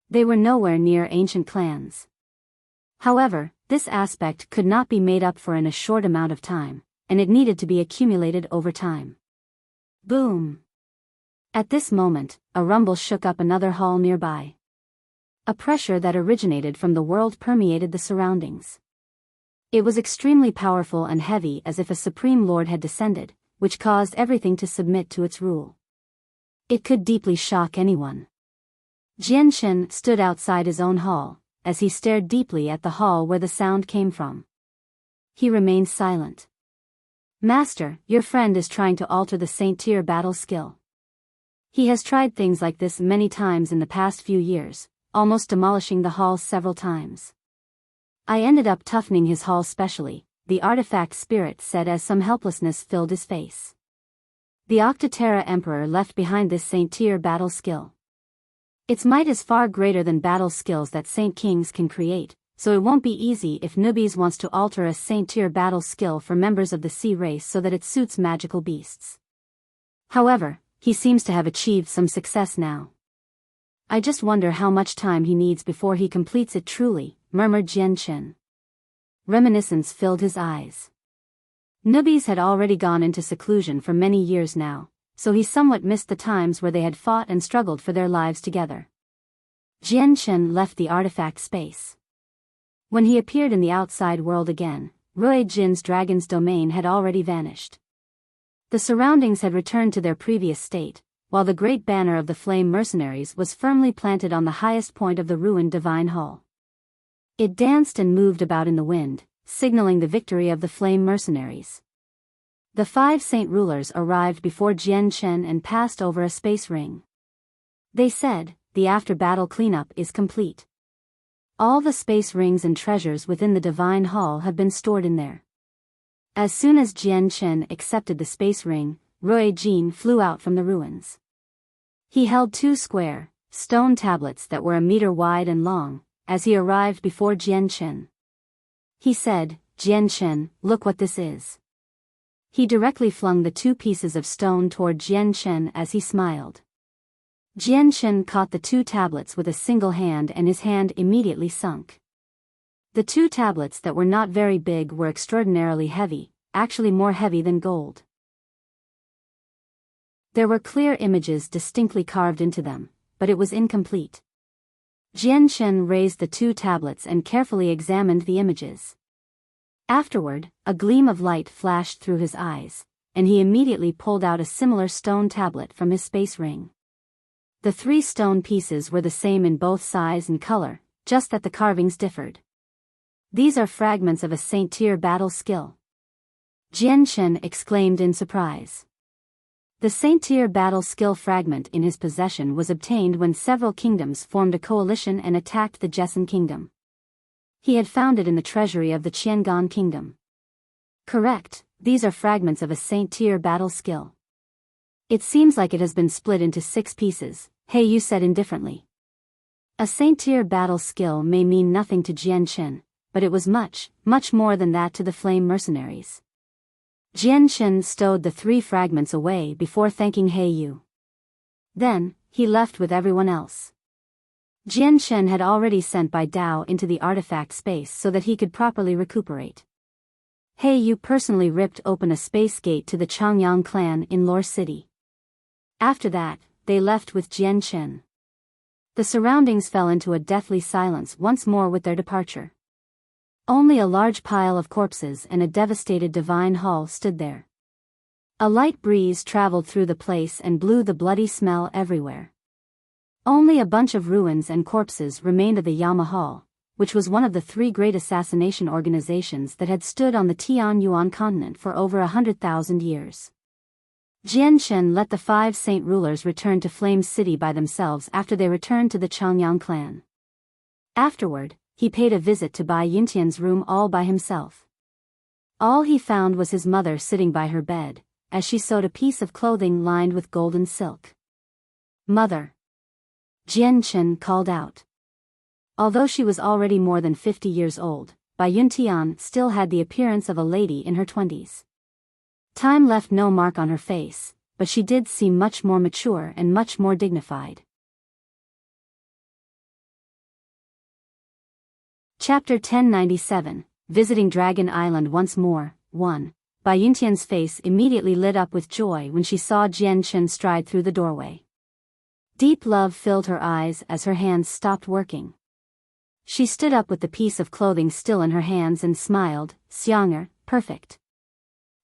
They were nowhere near ancient clans. However, this aspect could not be made up for in a short amount of time, and it needed to be accumulated over time. Boom! At this moment, a rumble shook up another hall nearby. A pressure that originated from the world permeated the surroundings. It was extremely powerful and heavy, as if a supreme lord had descended, which caused everything to submit to its rule. It could deeply shock anyone. Jianchen stood outside his own hall, as he stared deeply at the hall where the sound came from. He remained silent. Master, your friend is trying to alter the Saint-Tier battle skill. He has tried things like this many times in the past few years, almost demolishing the hall several times. I ended up toughening his hall specially, the artifact spirit said as some helplessness filled his face. The Octaterra Emperor left behind this Saint-Tier battle skill. Its might is far greater than battle skills that Saint Kings can create, so it won't be easy if Nubis wants to alter a Saint-Tier battle skill for members of the sea race so that it suits magical beasts. However, he seems to have achieved some success now. I just wonder how much time he needs before he completes it truly, murmured Jianchen. Reminiscence filled his eyes. Nubis had already gone into seclusion for many years now, so he somewhat missed the times where they had fought and struggled for their lives together. Jianchen left the artifact space. When he appeared in the outside world again, Rui Jin's dragon's domain had already vanished. The surroundings had returned to their previous state, while the great banner of the Flame Mercenaries was firmly planted on the highest point of the ruined Divine Hall. It danced and moved about in the wind, signaling the victory of the Flame Mercenaries. The 5 saint rulers arrived before Jianchen and passed over a space ring. They said, the after-battle cleanup is complete. All the space rings and treasures within the Divine Hall have been stored in there. As soon as Jianchen accepted the space ring, Rui Jin flew out from the ruins. He held 2 square, stone tablets that were a meter wide and long, as he arrived before Jianchen. He said, Jianchen, look what this is. He directly flung the 2 pieces of stone toward Jianchen as he smiled. Jianchen caught the 2 tablets with a single hand and his hand immediately sunk. The 2 tablets that were not very big were extraordinarily heavy, actually more heavy than gold. There were clear images distinctly carved into them, but it was incomplete. Jianchen raised the 2 tablets and carefully examined the images. Afterward, a gleam of light flashed through his eyes, and he immediately pulled out a similar stone tablet from his space ring. The 3 stone pieces were the same in both size and color, just that the carvings differed. These are fragments of a Saint-Tier battle skill. Jianchen exclaimed in surprise. The Saint-Tier battle skill fragment in his possession was obtained when several kingdoms formed a coalition and attacked the Jessen kingdom. He had found it in the treasury of the Qiangan kingdom. Correct, these are fragments of a Saint-Tier battle skill. It seems like it has been split into 6 pieces, He Yu said indifferently. A Saint-Tier battle skill may mean nothing to Jianchen, but it was much, much more than that to the Flame Mercenaries. Jianchen stowed the 3 fragments away before thanking He Yu. Then, he left with everyone else. Jianchen had already sent Bai Dao into the artifact space so that he could properly recuperate. He Yu personally ripped open a space gate to the Changyang clan in Lore City. After that, they left with Jianchen. The surroundings fell into a deathly silence once more with their departure. Only a large pile of corpses and a devastated Divine Hall stood there. A light breeze traveled through the place and blew the bloody smell everywhere. Only a bunch of ruins and corpses remained of the Yama Hall, which was one of the 3 great assassination organizations that had stood on the Tianyuan continent for over 100,000 years. Jianchen let the 5 saint rulers return to Flame City by themselves after they returned to the Changyang clan. Afterward, he paid a visit to Bai Yuntian's room all by himself. All he found was his mother sitting by her bed, as she sewed a piece of clothing lined with golden silk. Mother! Jianchen called out. Although she was already more than 50 years old, Bai Yuntian still had the appearance of a lady in her 20s. Time left no mark on her face, but she did seem much more mature and much more dignified. Chapter 1097, Visiting Dragon Island once more, 1. Bai Yuntian's face immediately lit up with joy when she saw Jian Chen stride through the doorway. Deep love filled her eyes as her hands stopped working. She stood up with the piece of clothing still in her hands and smiled. "Xianger, perfect.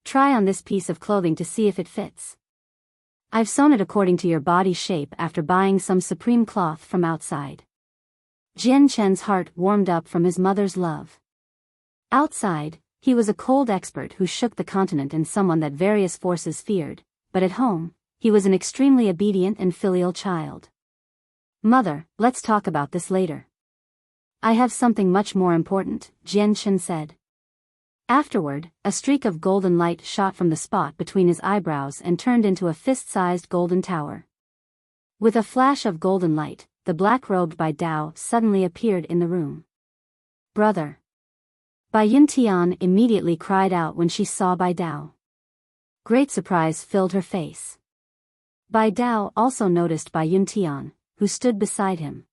Try on this piece of clothing to see if it fits. I've sewn it according to your body shape after buying some supreme cloth from outside." Jian Chen's heart warmed up from his mother's love. Outside, he was a cold expert who shook the continent and someone that various forces feared, but at home, he was an extremely obedient and filial child. "Mother, let's talk about this later. I have something much more important," Jian Chen said. Afterward, a streak of golden light shot from the spot between his eyebrows and turned into a fist-sized golden tower. With a flash of golden light, the black-robed Bai Dao suddenly appeared in the room. "Brother!" Bai Yuntian immediately cried out when she saw Bai Dao. Great surprise filled her face. Bai Dao also noticed Bai Yuntian, who stood beside him.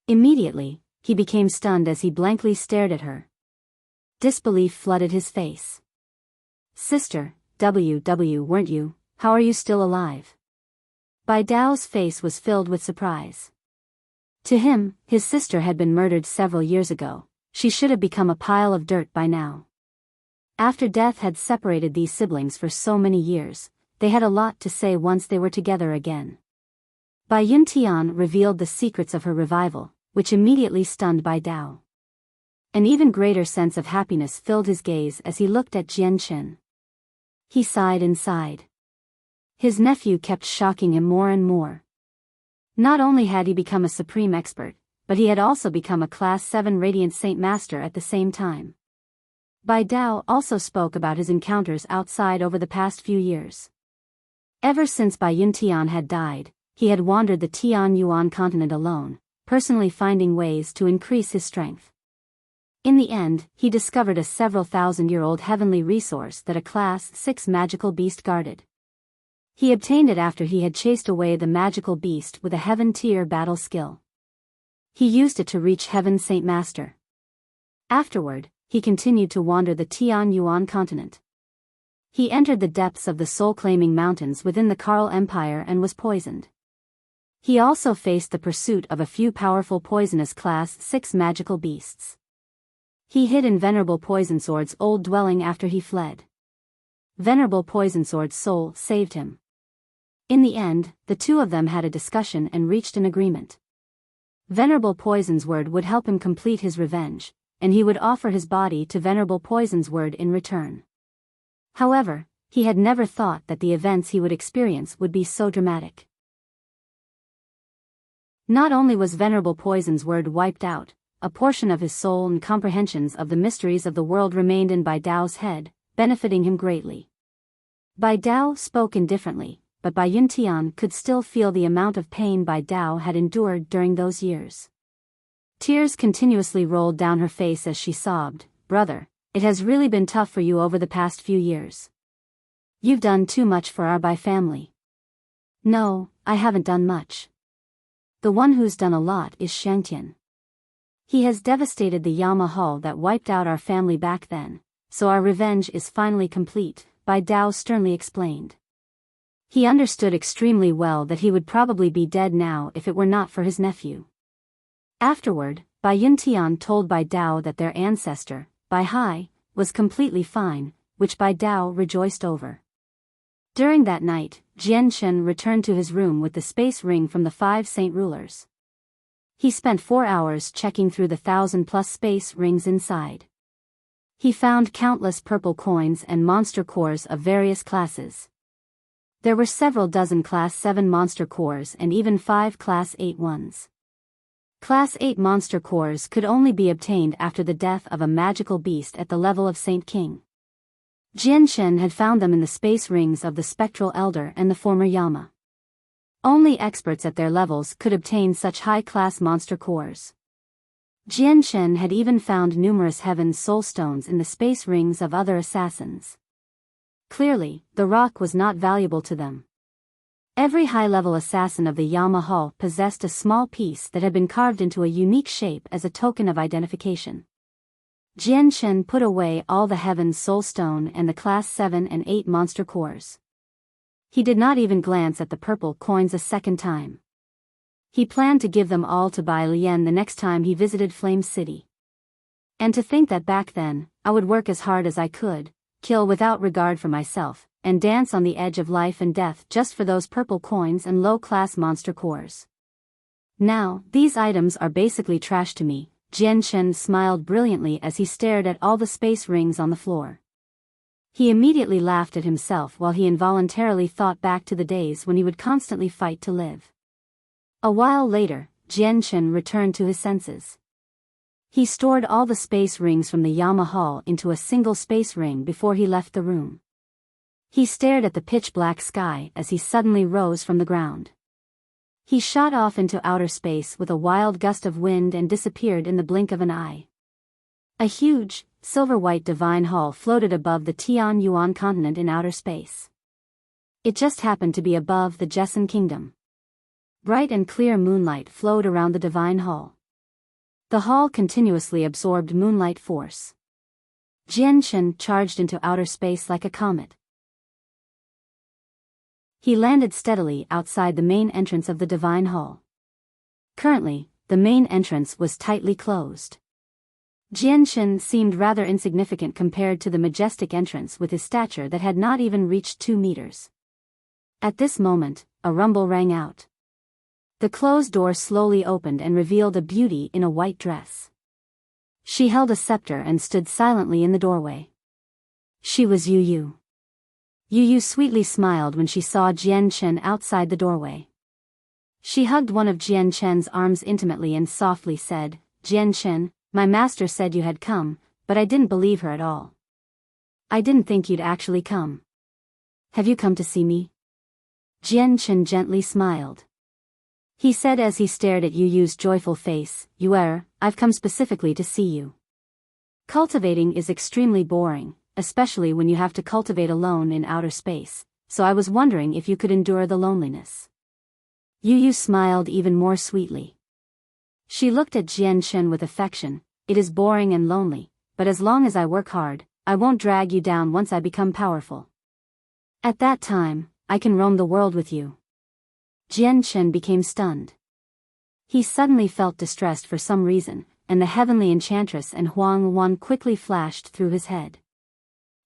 Immediately, he became stunned as he blankly stared at her. Disbelief flooded his face. "Sister, weren't you? How are you still alive?" Bai Dao's face was filled with surprise. To him, his sister had been murdered several years ago. She should have become a pile of dirt by now. After death had separated these siblings for so many years, they had a lot to say once they were together again. Bai Yuntian revealed the secrets of her revival, which immediately stunned Bai Dao. An even greater sense of happiness filled his gaze as he looked at Jian Chen. He sighed inside. His nephew kept shocking him more and more. Not only had he become a supreme expert, but he had also become a Class 7 Radiant Saint Master at the same time. Bai Dao also spoke about his encounters outside over the past few years. Ever since Bai Yuntian had died, he had wandered the Tianyuan continent alone, personally finding ways to increase his strength. In the end, he discovered a several thousand-year-old heavenly resource that a Class 6 magical beast guarded. He obtained it after he had chased away the magical beast with a heaven-tier battle skill. He used it to reach Heaven Saint Master. Afterward, he continued to wander the Tianyuan continent. He entered the depths of the soul-claiming mountains within the Karl Empire and was poisoned. He also faced the pursuit of a few powerful poisonous Class 6 magical beasts. He hid in Venerable Poison Sword's old dwelling after he fled. Venerable Poison Sword's soul saved him. In the end, the two of them had a discussion and reached an agreement. Venerable Poison's Word would help him complete his revenge, and he would offer his body to Venerable Poison's Word in return. However, he had never thought that the events he would experience would be so dramatic. Not only was Venerable Poison's Word wiped out, a portion of his soul and comprehensions of the mysteries of the world remained in Bai Dao's head, benefiting him greatly. Bai Dao spoke indifferently, but Bai Yuntian could still feel the amount of pain Bai Dao had endured during those years. Tears continuously rolled down her face as she sobbed, "Brother, it has really been tough for you over the past few years. You've done too much for our Bai family." "No, I haven't done much. The one who's done a lot is Shangtian. He has devastated the Yama Hall that wiped out our family back then, so our revenge is finally complete," Bai Dao sternly explained. He understood extremely well that he would probably be dead now if it were not for his nephew. Afterward, Bai Yuntian told Bai Dao that their ancestor, Bai Hai, was completely fine, which Bai Dao rejoiced over. During that night, Jian Chen returned to his room with the space ring from the 5 saint rulers. He spent 4 hours checking through the 1,000+ space rings inside. He found countless purple coins and monster cores of various classes. There were several dozen Class 7 monster cores and even 5 Class 8 ones. Class 8 monster cores could only be obtained after the death of a magical beast at the level of Saint King. Jian Chen had found them in the space rings of the Spectral Elder and the former Yama. Only experts at their levels could obtain such high-class monster cores. Jian Chen had even found numerous Heaven's Soul Stones in the space rings of other assassins. Clearly, the rock was not valuable to them. Every high-level assassin of the Yama Hall possessed a small piece that had been carved into a unique shape as a token of identification. Jian put away all the Heaven's Soul Stone and the Class 7 and 8 monster cores. He did not even glance at the purple coins a second time. He planned to give them all to Bai Lian the next time he visited Flame City. And to think that back then, I would work as hard as I could, kill without regard for myself, and dance on the edge of life and death just for those purple coins and low-class monster cores. Now, these items are basically trash to me. Jian smiled brilliantly as he stared at all the space rings on the floor. He immediately laughed at himself while he involuntarily thought back to the days when he would constantly fight to live. A while later, Jian returned to his senses. He stored all the space rings from the Yama Hall into a single space ring before he left the room. He stared at the pitch-black sky as he suddenly rose from the ground. He shot off into outer space with a wild gust of wind and disappeared in the blink of an eye. A huge, silver-white divine hall floated above the Tian Yuan continent in outer space. It just happened to be above the Jesson Kingdom. Bright and clear moonlight flowed around the divine hall. The hall continuously absorbed moonlight force. Jian charged into outer space like a comet. He landed steadily outside the main entrance of the divine hall. Currently, the main entrance was tightly closed. Jian seemed rather insignificant compared to the majestic entrance with his stature that had not even reached 2 meters. At this moment, a rumble rang out. The closed door slowly opened and revealed a beauty in a white dress. She held a scepter and stood silently in the doorway. She was Yu Yu. Yu Yu sweetly smiled when she saw Jian outside the doorway. She hugged one of Jian arms intimately and softly said, "Jian, my master said you had come, but I didn't believe her at all. I didn't think you'd actually come. Have you come to see me?" Jian gently smiled. He said as he stared at Yu Yu's joyful face, "I've come specifically to see you. Cultivating is extremely boring, especially when you have to cultivate alone in outer space, so I was wondering if you could endure the loneliness." Yu Yu smiled even more sweetly. She looked at Jian with affection. "It is boring and lonely, but as long as I work hard, I won't drag you down once I become powerful. At that time, I can roam the world with you." Jian became stunned. He suddenly felt distressed for some reason, and the heavenly enchantress and Huang Wan quickly flashed through his head.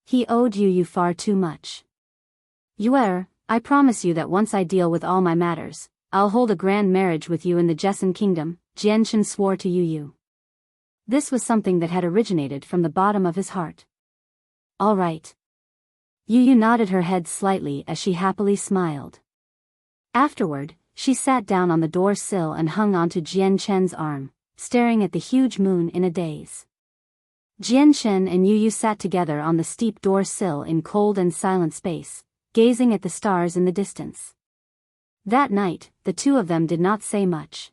He owed Yu Yu far too much. I promise you that once I deal with all my matters, I'll hold a grand marriage with you in the Jesson Kingdom," Jian swore to Yu Yu. This was something that had originated from the bottom of his heart. "All right." Yu Yu nodded her head slightly as she happily smiled. Afterward, she sat down on the door sill and hung onto Jian arm, staring at the huge moon in a daze. Jian and Yu Yu sat together on the steep door sill in cold and silent space, gazing at the stars in the distance. That night, the two of them did not say much.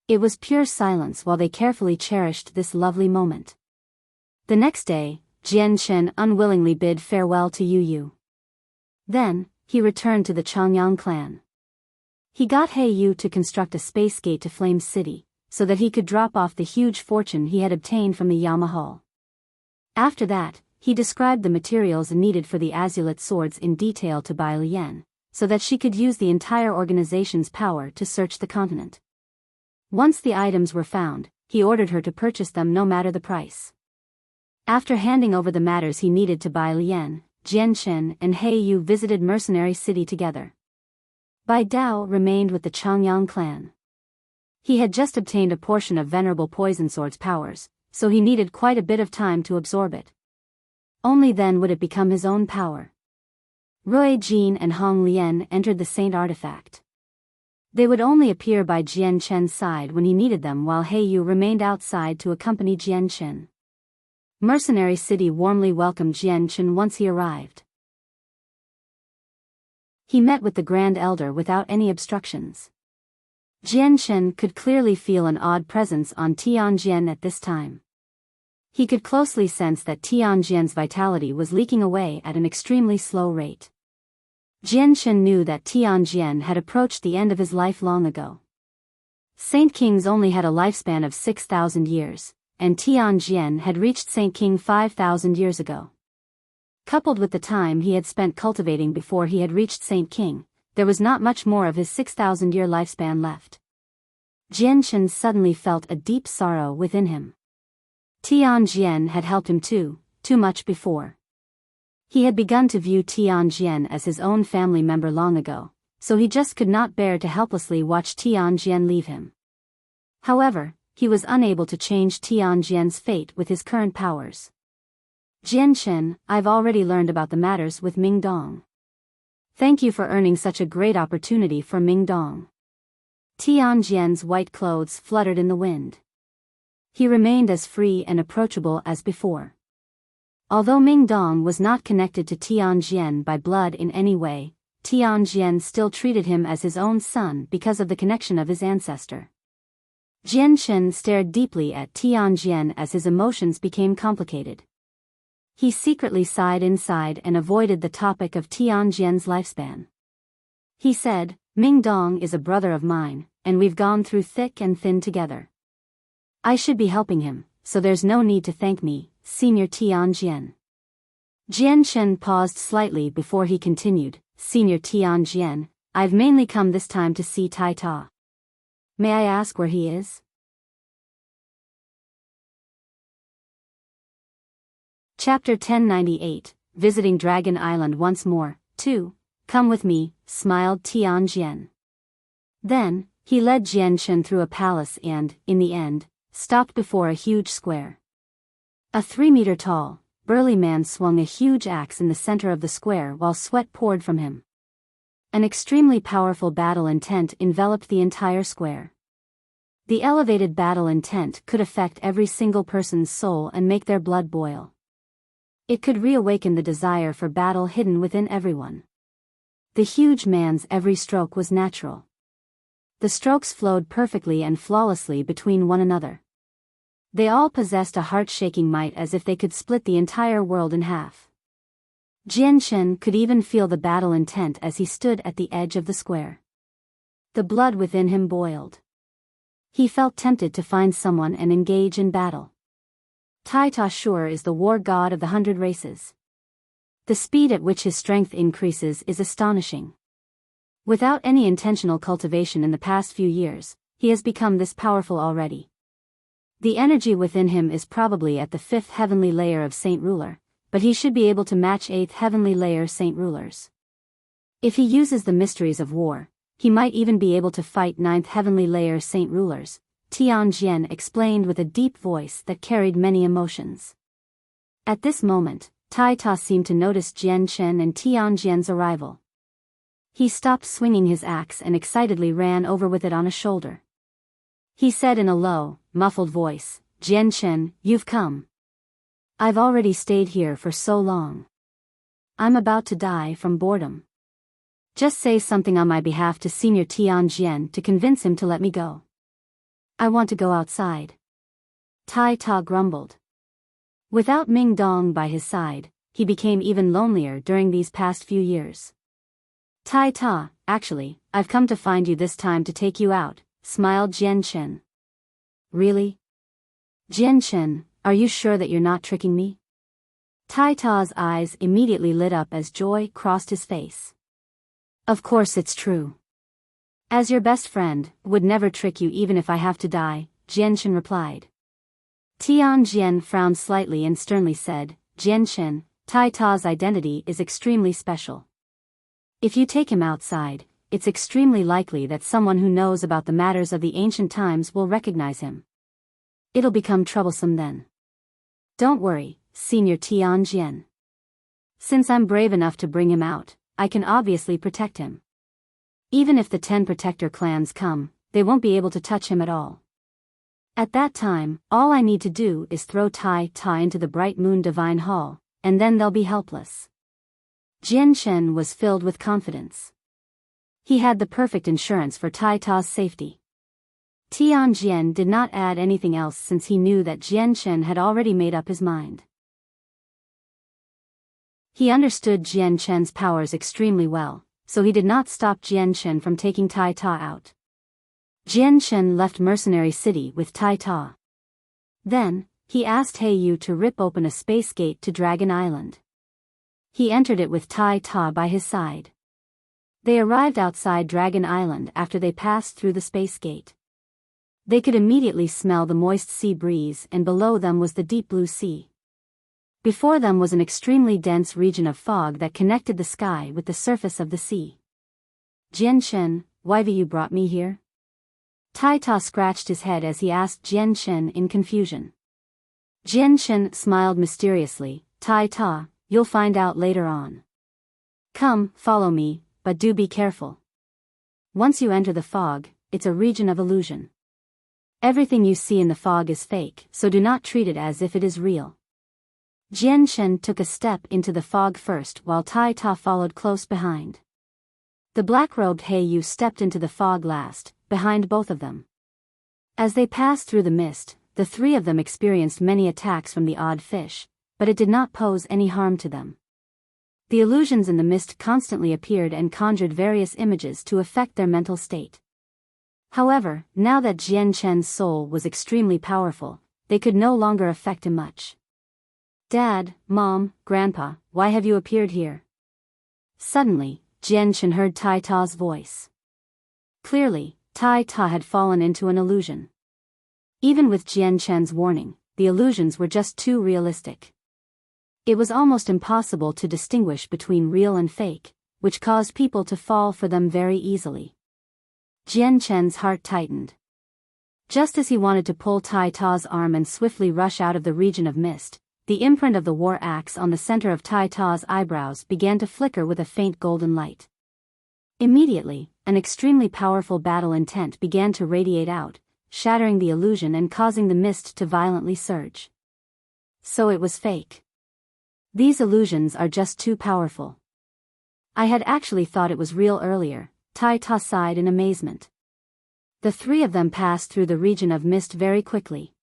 It was pure silence while they carefully cherished this lovely moment. The next day, Jian unwillingly bid farewell to Yu Yu. Then, he returned to the Changyang clan. He got He Yu to construct a space gate to Flame City, so that he could drop off the huge fortune he had obtained from the Yama Hall. After that, he described the materials needed for the Azulite swords in detail to Bai Lian, so that she could use the entire organization's power to search the continent. Once the items were found, he ordered her to purchase them no matter the price. After handing over the matters he needed to Bai Lian, Jian and He Yu visited Mercenary City together. Bai Dao remained with the Changyang clan. He had just obtained a portion of Venerable Poison Sword's powers, so he needed quite a bit of time to absorb it. Only then would it become his own power. Rui Jin and Hong Lian entered the Saint Artifact. They would only appear by Jian side when he needed them, while He Yu remained outside to accompany Jian. Mercenary City warmly welcomed Jian once he arrived. He met with the Grand Elder without any obstructions. Jian could clearly feel an odd presence on Tianjian at this time. He could closely sense that Tianjian's vitality was leaking away at an extremely slow rate. Jian knew that Tianjian had approached the end of his life long ago. Saint Kings only had a lifespan of 6,000 years, and Tianjian had reached Saint King 5,000 years ago. Coupled with the time he had spent cultivating before he had reached Saint King, there was not much more of his 6,000-year lifespan left. Jianchen suddenly felt a deep sorrow within him. Tianjian had helped him too much before. He had begun to view Tianjian as his own family member long ago, so he just could not bear to helplessly watch Tianjian leave him. However, he was unable to change Tianjian's fate with his current powers. Jianchen, I've already learned about the matters with Mingdong. Thank you for earning such a great opportunity for Mingdong. Tianjian's white clothes fluttered in the wind. He remained as free and approachable as before. Although Mingdong was not connected to Tianjian by blood in any way, Tianjian still treated him as his own son because of the connection of his ancestor. Jianchen stared deeply at Tianjian as his emotions became complicated. He secretly sighed inside and avoided the topic of Tianjian's lifespan. He said, Mingdong is a brother of mine, and we've gone through thick and thin together. I should be helping him, so there's no need to thank me, Senior Tianjian. Jianchen paused slightly before he continued, Senior Tianjian, I've mainly come this time to see Tai Ta. May I ask where he is? Chapter 1098, Visiting Dragon Island once more, 2. Come with me, smiled Tianjian. Then, he led Jianchen through a palace and, in the end, stopped before a huge square. A 3-meter-tall, burly man swung a huge axe in the center of the square while sweat poured from him. An extremely powerful battle intent enveloped the entire square. The elevated battle intent could affect every single person's soul and make their blood boil. It could reawaken the desire for battle hidden within everyone. The huge man's every stroke was natural. The strokes flowed perfectly and flawlessly between one another. They all possessed a heart-shaking might as if they could split the entire world in half. Jianchen could even feel the battle intent as he stood at the edge of the square. The blood within him boiled. He felt tempted to find someone and engage in battle. Tai Ta sure is the war god of the 100 races. The speed at which his strength increases is astonishing. Without any intentional cultivation in the past few years, he has become this powerful already. The energy within him is probably at the 5th heavenly layer of Saint Ruler, but he should be able to match 8th heavenly layer Saint Rulers. If he uses the mysteries of war, he might even be able to fight 9th heavenly layer Saint Rulers, Tianjian explained with a deep voice that carried many emotions. At this moment, Tai Ta seemed to notice Jianchen and Tianjian's arrival. He stopped swinging his axe and excitedly ran over with it on a shoulder. He said in a low, muffled voice, Jianchen, you've come. I've already stayed here for so long. I'm about to die from boredom. Just say something on my behalf to Senior Tianjian to convince him to let me go. I want to go outside. Tai Ta grumbled. Without Mingdong by his side, he became even lonelier during these past few years. Tai Ta, actually, I've come to find you this time to take you out, smiled Jianchen. Really? Jianchen, are you sure that you're not tricking me? Tai Ta's eyes immediately lit up as joy crossed his face. Of course it's true. As your best friend, would never trick you even if I have to die, Jianchen replied. Tianjian frowned slightly and sternly said, Jianchen, Tai Ta's identity is extremely special. If you take him outside, it's extremely likely that someone who knows about the matters of the ancient times will recognize him. It'll become troublesome then. Don't worry, Senior Tianjian. Since I'm brave enough to bring him out, I can obviously protect him. Even if the 10 protector clans come, they won't be able to touch him at all. At that time, all I need to do is throw Tai Ta into the Bright Moon Divine Hall, and then they'll be helpless. Jianchen was filled with confidence. He had the perfect insurance for Tai Ta's safety. Tianjian did not add anything else since he knew that Jianchen had already made up his mind. He understood Jianchen's powers extremely well, so he did not stop Jianchen from taking Tai Ta out. Jianchen left Mercenary City with Tai Ta. Then, he asked Yu to rip open a space gate to Dragon Island. He entered it with Tai Ta by his side. They arrived outside Dragon Island after they passed through the space gate. They could immediately smell the moist sea breeze, and below them was the deep blue sea. Before them was an extremely dense region of fog that connected the sky with the surface of the sea. Jian Shen, why have you brought me here? Tai Ta scratched his head as he asked Jian Shen in confusion. Jian Shen smiled mysteriously. Tai Ta, you'll find out later on. Come, follow me, but do be careful. Once you enter the fog, it's a region of illusion. Everything you see in the fog is fake, so do not treat it as if it is real. Jian Shen took a step into the fog first while Tai Ta followed close behind. The black-robed Yu stepped into the fog last, behind both of them. As they passed through the mist, the three of them experienced many attacks from the odd fish, but it did not pose any harm to them. The illusions in the mist constantly appeared and conjured various images to affect their mental state. However, now that Jian Shen's soul was extremely powerful, they could no longer affect him much. Dad, Mom, Grandpa, why have you appeared here? Suddenly, Jian Shen heard Tai Ta's voice. Clearly, Tai Ta had fallen into an illusion. Even with Jian Shen's warning, the illusions were just too realistic. It was almost impossible to distinguish between real and fake, which caused people to fall for them very easily. Jian Shen's heart tightened. Just as he wanted to pull Tai Ta's arm and swiftly rush out of the region of mist, the imprint of the war axe on the center of Tai Ta's eyebrows began to flicker with a faint golden light. Immediately, an extremely powerful battle intent began to radiate out, shattering the illusion and causing the mist to violently surge. So it was fake. These illusions are just too powerful. I had actually thought it was real earlier, Tai Ta sighed in amazement. The three of them passed through the region of mist very quickly.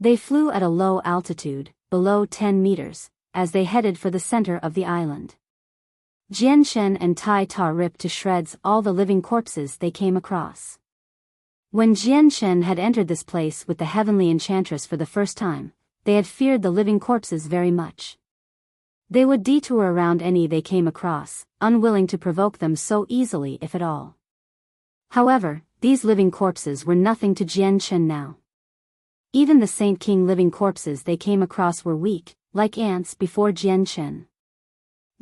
They flew at a low altitude, below 10 meters, as they headed for the center of the island. Jian Shen and Tai Ta ripped to shreds all the living corpses they came across. When Jian Shen had entered this place with the heavenly enchantress for the first time, they had feared the living corpses very much. They would detour around any they came across, unwilling to provoke them so easily if at all. However, these living corpses were nothing to Jian Shen now. Even the Saint King living corpses they came across were weak, like ants before Jian Shen.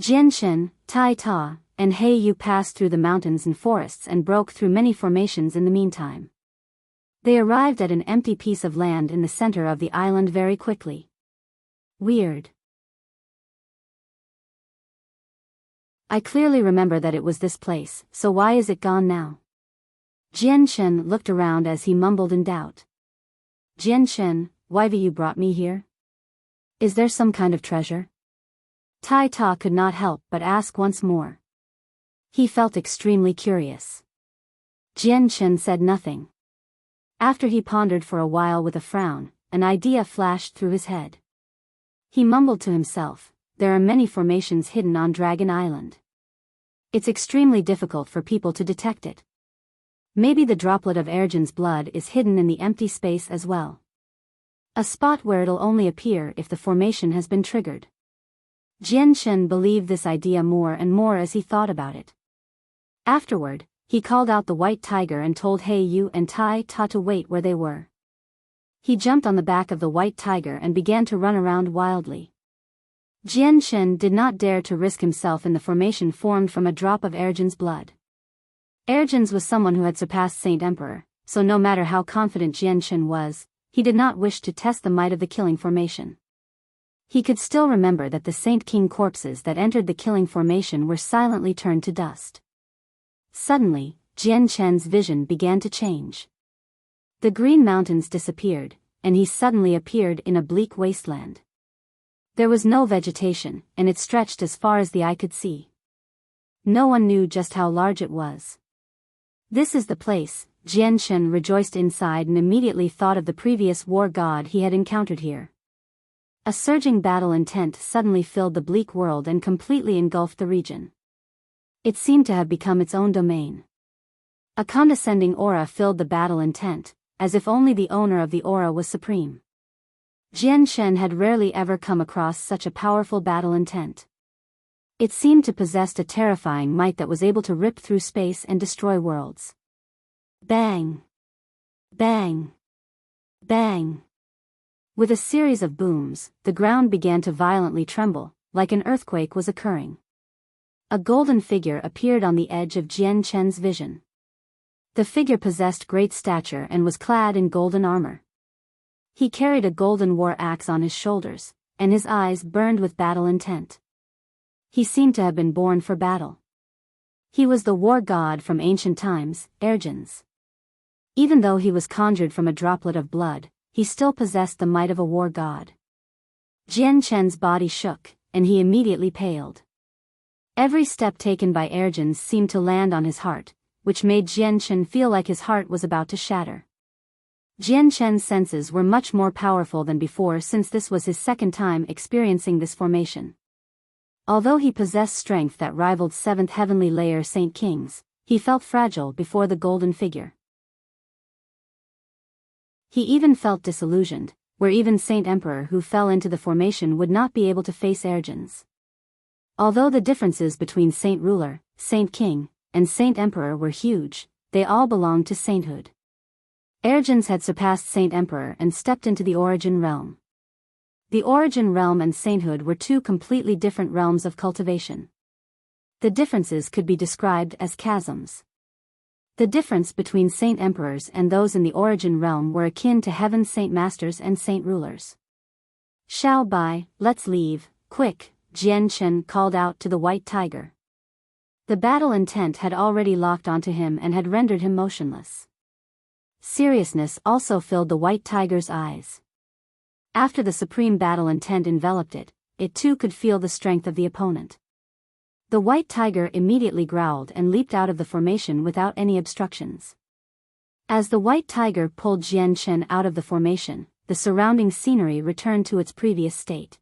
Jian Shen, Tai Ta, and Yu passed through the mountains and forests and broke through many formations in the meantime. They arrived at an empty piece of land in the center of the island very quickly. Weird. I clearly remember that it was this place, so why is it gone now? Jian Shen looked around as he mumbled in doubt. Jian Shen, why have you brought me here? Is there some kind of treasure? Tai Ta could not help but ask once more. He felt extremely curious. Jian Shen said nothing. After he pondered for a while with a frown, an idea flashed through his head. He mumbled to himself, there are many formations hidden on Dragon Island. It's extremely difficult for people to detect it. Maybe the droplet of Ergin's blood is hidden in the empty space as well. A spot where it'll only appear if the formation has been triggered. Jian Shen believed this idea more and more as he thought about it. Afterward, he called out the white tiger and told Yu and Tai Ta to wait where they were. He jumped on the back of the white tiger and began to run around wildly. Jian Shen did not dare to risk himself in the formation formed from a drop of Ergin's blood. Ergin's was someone who had surpassed Saint Emperor, so no matter how confident Jian Shen was, he did not wish to test the might of the killing formation. He could still remember that the Saint King corpses that entered the killing formation were silently turned to dust. Suddenly, Jian Shen's vision began to change. The green mountains disappeared, and he suddenly appeared in a bleak wasteland. There was no vegetation, and it stretched as far as the eye could see. No one knew just how large it was. This is the place, Jian Shen rejoiced inside and immediately thought of the previous war god he had encountered here. A surging battle intent suddenly filled the bleak world and completely engulfed the region. It seemed to have become its own domain. A condescending aura filled the battle intent, as if only the owner of the aura was supreme. Jian Shen had rarely ever come across such a powerful battle intent. It seemed to possess a terrifying might that was able to rip through space and destroy worlds. Bang! Bang! Bang! With a series of booms, the ground began to violently tremble, like an earthquake was occurring. A golden figure appeared on the edge of Jian Shen's vision. The figure possessed great stature and was clad in golden armor. He carried a golden war axe on his shoulders, and his eyes burned with battle intent. He seemed to have been born for battle. He was the war god from ancient times, Ergens. Even though he was conjured from a droplet of blood, he still possessed the might of a war god. Jian Shen's body shook, and he immediately paled. Every step taken by Ergens seemed to land on his heart, which made Jian Shen feel like his heart was about to shatter. Jian Shen's senses were much more powerful than before since this was his second time experiencing this formation. Although he possessed strength that rivaled 7th heavenly layer Saint Kings, he felt fragile before the golden figure. He even felt disillusioned, where even Saint Emperor who fell into the formation would not be able to face Ergens. Although the differences between Saint Ruler, Saint King, and Saint Emperor were huge, they all belonged to sainthood. Ergens had surpassed Saint Emperor and stepped into the Origin Realm. The Origin Realm and sainthood were two completely different realms of cultivation. The differences could be described as chasms. The difference between Saint Emperors and those in the Origin Realm were akin to Heaven's Saint Masters and Saint Rulers. "Xiao Bai, let's leave, quick," Jian Shen called out to the White Tiger. The battle intent had already locked onto him and had rendered him motionless. Seriousness also filled the White Tiger's eyes. After the supreme battle intent enveloped it, it too could feel the strength of the opponent. The White Tiger immediately growled and leaped out of the formation without any obstructions. As the White Tiger pulled Jian Shen out of the formation, the surrounding scenery returned to its previous state.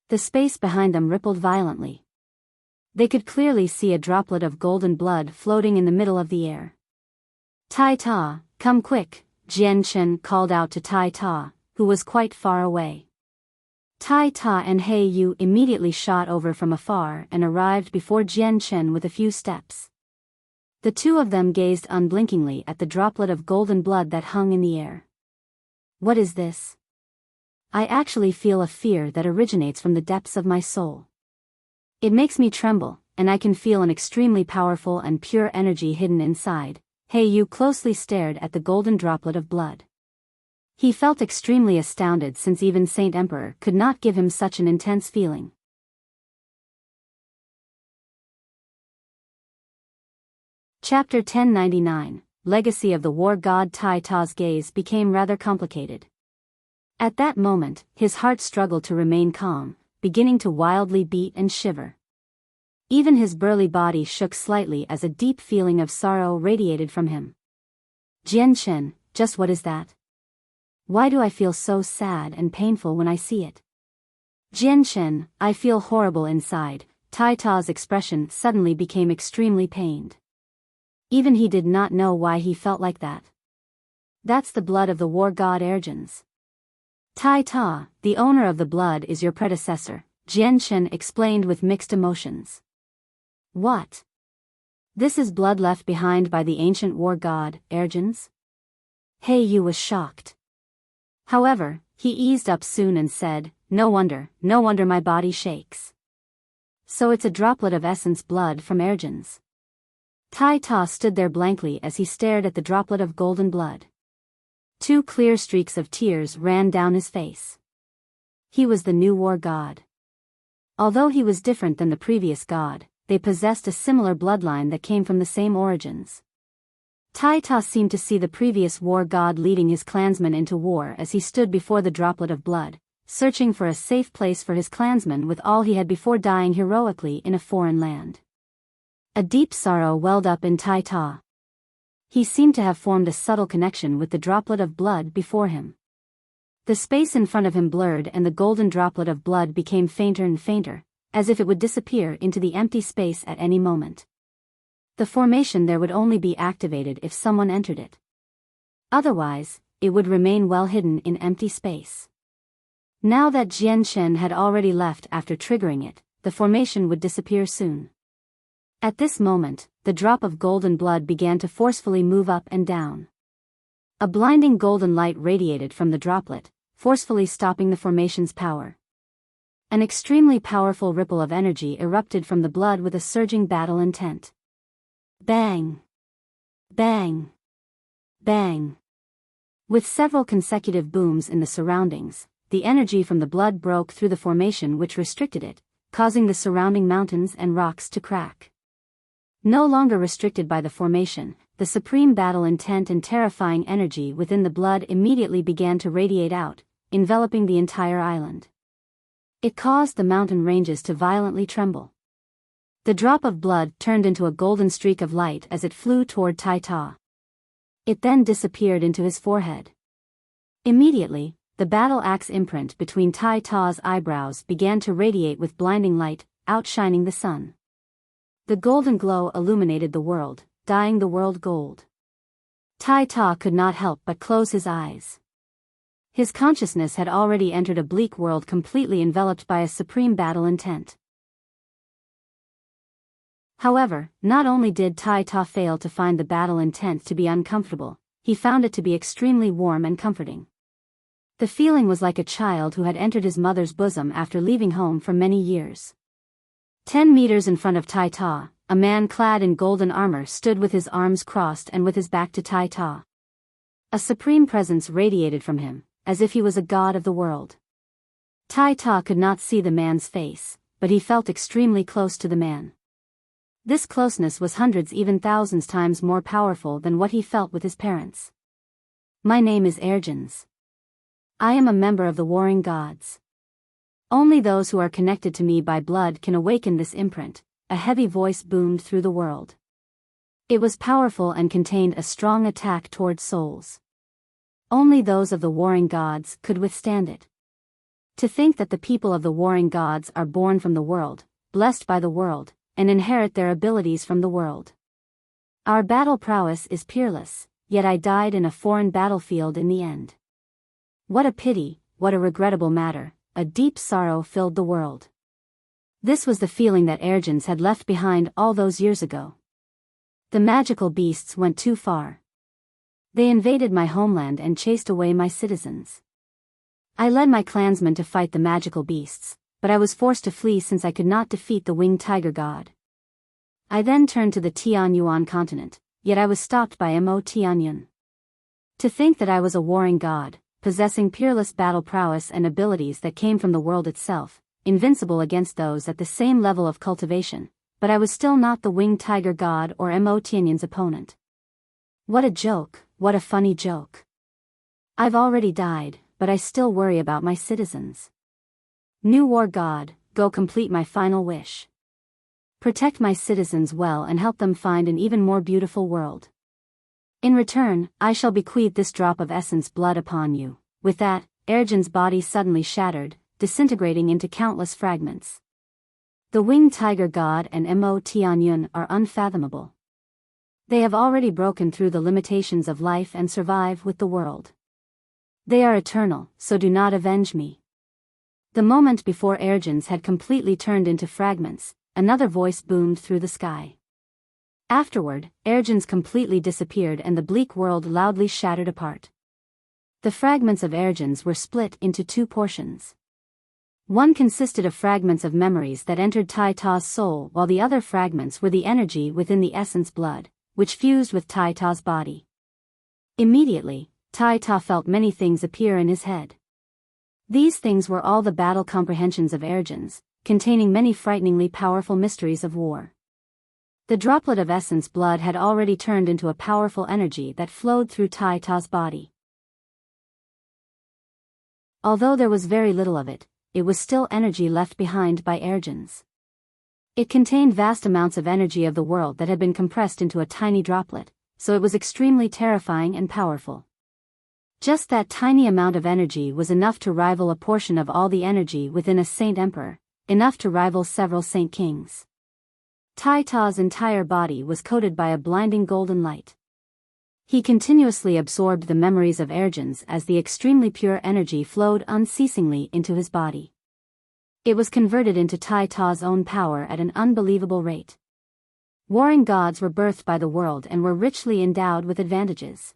The space behind them rippled violently. They could clearly see a droplet of golden blood floating in the middle of the air. "Tai Ta, come quick," Jian Shen called out to Tai Ta, who was quite far away. Tai Ta and He Yu immediately shot over from afar and arrived before Jian Shen with a few steps. The two of them gazed unblinkingly at the droplet of golden blood that hung in the air. "What is this? I actually feel a fear that originates from the depths of my soul. It makes me tremble, and I can feel an extremely powerful and pure energy hidden inside." He Yu closely stared at the golden droplet of blood. He felt extremely astounded since even Saint Emperor could not give him such an intense feeling. Chapter 1099, Legacy of the War God. Tai Ta's gaze became rather complicated. At that moment, his heart struggled to remain calm, beginning to wildly beat and shiver. Even his burly body shook slightly as a deep feeling of sorrow radiated from him. "Jian Shen, just what is that? Why do I feel so sad and painful when I see it?" "Jian Shen, I feel horrible inside." Tai Ta's expression suddenly became extremely pained. Even he did not know why he felt like that. "That's the blood of the war god Ergens." "Tai Ta, the owner of the blood is your predecessor," Jian Shen explained with mixed emotions. "What? This is blood left behind by the ancient war god, Ergens?" He Yu was shocked. However, he eased up soon and said, no wonder my body shakes. So it's a droplet of essence blood from Ergens." Tai Ta stood there blankly as he stared at the droplet of golden blood. Two clear streaks of tears ran down his face. He was the new war god. Although he was different than the previous god, they possessed a similar bloodline that came from the same origins. Tai Ta seemed to see the previous war god leading his clansmen into war as he stood before the droplet of blood, searching for a safe place for his clansmen with all he had before dying heroically in a foreign land. A deep sorrow welled up in Tai Ta. He seemed to have formed a subtle connection with the droplet of blood before him. The space in front of him blurred and the golden droplet of blood became fainter and fainter, as if it would disappear into the empty space at any moment. The formation there would only be activated if someone entered it. Otherwise, it would remain well hidden in empty space. Now that Jian Chen had already left after triggering it, the formation would disappear soon. At this moment, the drop of golden blood began to forcefully move up and down. A blinding golden light radiated from the droplet, forcefully stopping the formation's power. An extremely powerful ripple of energy erupted from the blood with a surging battle intent. Bang! Bang! Bang! With several consecutive booms in the surroundings, the energy from the blood broke through the formation which restricted it, causing the surrounding mountains and rocks to crack. No longer restricted by the formation, the supreme battle intent and terrifying energy within the blood immediately began to radiate out, enveloping the entire island. It caused the mountain ranges to violently tremble. The drop of blood turned into a golden streak of light as it flew toward Tai Ta. It then disappeared into his forehead. Immediately, the battle axe imprint between Tai Ta's eyebrows began to radiate with blinding light, outshining the sun. The golden glow illuminated the world, dyeing the world gold. Tai Ta could not help but close his eyes. His consciousness had already entered a bleak world completely enveloped by a supreme battle intent. However, not only did Tai Ta fail to find the battle intent to be uncomfortable, he found it to be extremely warm and comforting. The feeling was like a child who had entered his mother's bosom after leaving home for many years. 10 meters in front of Tai Ta, a man clad in golden armor stood with his arms crossed and with his back to Tai Ta. A supreme presence radiated from him, as if he was a god of the world. Tai Ta could not see the man's face, but he felt extremely close to the man. This closeness was hundreds even thousands times more powerful than what he felt with his parents. My name is Ergens. I am a member of the warring gods. Only those who are connected to me by blood can awaken this imprint, a heavy voice boomed through the world. It was powerful and contained a strong attack towards souls. Only those of the warring gods could withstand it. To think that the people of the warring gods are born from the world, blessed by the world, and inherit their abilities from the world. Our battle prowess is peerless, yet I died in a foreign battlefield in the end. What a pity, what a regrettable matter, a deep sorrow filled the world. This was the feeling that Ergens had left behind all those years ago. The magical beasts went too far. They invaded my homeland and chased away my citizens. I led my clansmen to fight the magical beasts, but I was forced to flee since I could not defeat the winged tiger god. I then turned to the Tianyuan continent, yet I was stopped by Mo Tianyun. To think that I was a warring god, possessing peerless battle prowess and abilities that came from the world itself, invincible against those at the same level of cultivation, but I was still not the winged tiger god or Mo Tianyun's opponent. What a joke, what a funny joke. I've already died, but I still worry about my citizens. New war god, go complete my final wish. Protect my citizens well and help them find an even more beautiful world. In return, I shall bequeath this drop of essence blood upon you. With that, Ergens' body suddenly shattered, disintegrating into countless fragments. The winged tiger god and Mo Tianyun are unfathomable. They have already broken through the limitations of life and survive with the world. They are eternal, so do not avenge me. The moment before Ergens had completely turned into fragments, another voice boomed through the sky. Afterward, Ergens completely disappeared and the bleak world loudly shattered apart. The fragments of Ergens were split into two portions. One consisted of fragments of memories that entered Tai Ta's soul, while the other fragments were the energy within the essence blood, which fused with Tai Ta's body. Immediately, Tai Ta felt many things appear in his head. These things were all the battle comprehensions of Ergens, containing many frighteningly powerful mysteries of war. The droplet of essence blood had already turned into a powerful energy that flowed through Tai Ta's body. Although there was very little of it, it was still energy left behind by Ergens. It contained vast amounts of energy of the world that had been compressed into a tiny droplet, so it was extremely terrifying and powerful. Just that tiny amount of energy was enough to rival a portion of all the energy within a saint emperor, enough to rival several saint kings. Tai Ta's entire body was coated by a blinding golden light. He continuously absorbed the memories of Ergens as the extremely pure energy flowed unceasingly into his body. It was converted into Tai Ta's own power at an unbelievable rate. Warring gods were birthed by the world and were richly endowed with advantages.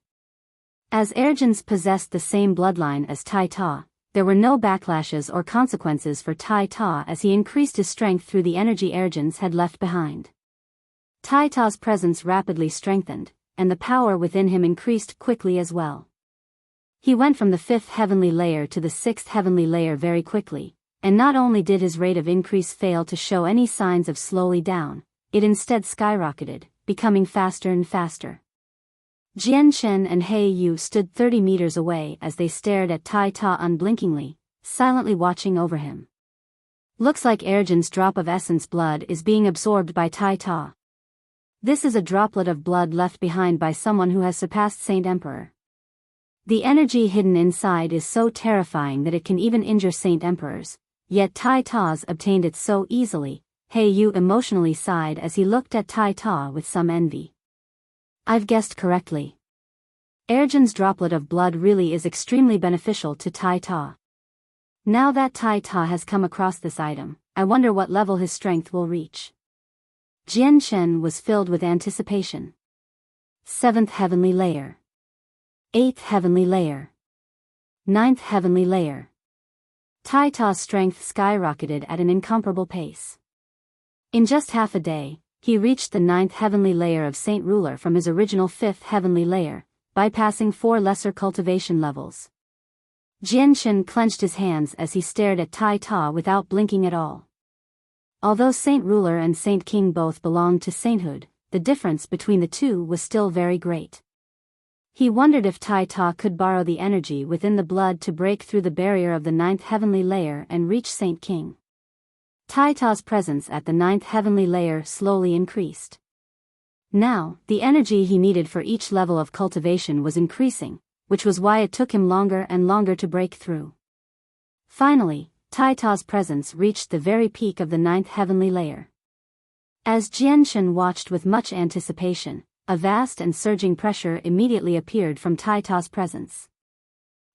As Ergens possessed the same bloodline as Tai Ta, there were no backlashes or consequences for Tai Ta as he increased his strength through the energy Ergens had left behind. Tai Ta's presence rapidly strengthened, and the power within him increased quickly as well. He went from the 5th heavenly layer to the 6th heavenly layer very quickly, and not only did his rate of increase fail to show any signs of slowly down, it instead skyrocketed, becoming faster and faster. Jian Shen and He Yu stood 30 meters away as they stared at Tai Ta unblinkingly, silently watching over him. Looks like Ergens' drop of essence blood is being absorbed by Tai Ta. This is a droplet of blood left behind by someone who has surpassed Saint Emperor. The energy hidden inside is so terrifying that it can even injure Saint Emperors, yet Tai Ta's obtained it so easily. He Yu emotionally sighed as he looked at Tai Ta with some envy. I've guessed correctly. Ergens' droplet of blood really is extremely beneficial to Tai Ta. Now that Tai Ta has come across this item, I wonder what level his strength will reach. Jian Shen was filled with anticipation. 7th heavenly layer. 8th heavenly layer. 9th heavenly layer. Tai Ta's strength skyrocketed at an incomparable pace. In just half a day, he reached the 9th heavenly layer of Saint Ruler from his original 5th heavenly layer, bypassing 4 lesser cultivation levels. Jian Shen clenched his hands as he stared at Tai Ta without blinking at all. Although Saint Ruler and Saint King both belonged to sainthood, the difference between the two was still very great. He wondered if Tai Ta could borrow the energy within the blood to break through the barrier of the 9th heavenly layer and reach Saint King. Tai Ta's presence at the 9th heavenly layer slowly increased. Now, the energy he needed for each level of cultivation was increasing, which was why it took him longer and longer to break through. Finally, Tai Ta's presence reached the very peak of the 9th heavenly layer. As Jian Shen watched with much anticipation, a vast and surging pressure immediately appeared from Tai Ta's presence.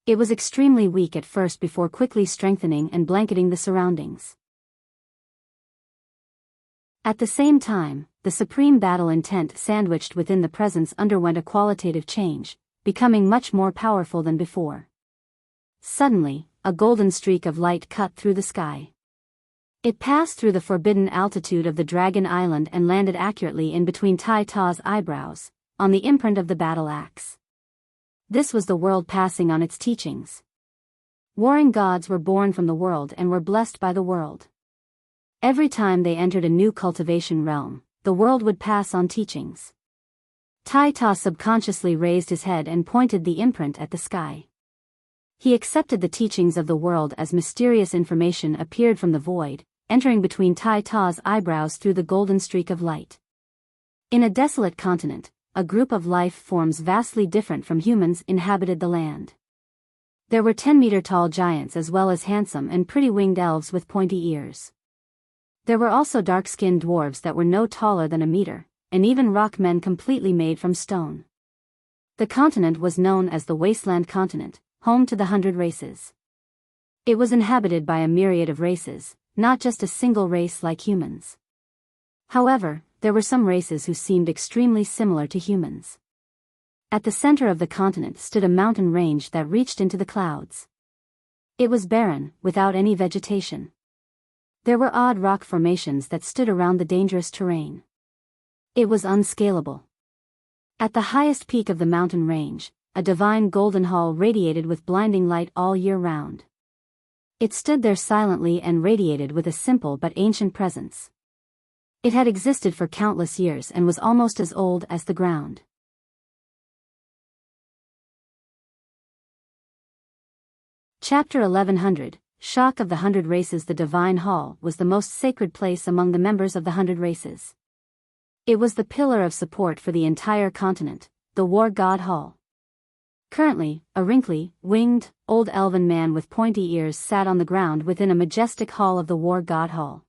It was extremely weak at first before quickly strengthening and blanketing the surroundings. At the same time, the supreme battle intent sandwiched within the presence underwent a qualitative change, becoming much more powerful than before. Suddenly, a golden streak of light cut through the sky. It passed through the forbidden altitude of the Dragon Island and landed accurately in between Tai Ta's eyebrows, on the imprint of the battle axe. This was the world passing on its teachings. Warring gods were born from the world and were blessed by the world. Every time they entered a new cultivation realm, the world would pass on teachings. Tai Ta subconsciously raised his head and pointed the imprint at the sky. He accepted the teachings of the world as mysterious information appeared from the void, entering between Tai Ta's eyebrows through the golden streak of light. In a desolate continent, a group of life forms vastly different from humans inhabited the land. There were 10-meter-tall giants as well as handsome and pretty winged elves with pointy ears. There were also dark-skinned dwarves that were no taller than a meter, and even rock men completely made from stone. The continent was known as the Wasteland Continent, home to the 100 races. It was inhabited by a myriad of races, not just a single race like humans. However, there were some races who seemed extremely similar to humans. At the center of the continent stood a mountain range that reached into the clouds. It was barren, without any vegetation. There were odd rock formations that stood around the dangerous terrain. It was unscalable. At the highest peak of the mountain range, a divine golden hall radiated with blinding light all year round. It stood there silently and radiated with a simple but ancient presence. It had existed for countless years and was almost as old as the ground. Chapter 1100, Shock of the 100 Races. The Divine Hall was the most sacred place among the members of the 100 Races. It was the pillar of support for the entire continent, the War God Hall. Currently, a wrinkly, winged, old elven man with pointy ears sat on the ground within a majestic hall of the War God Hall.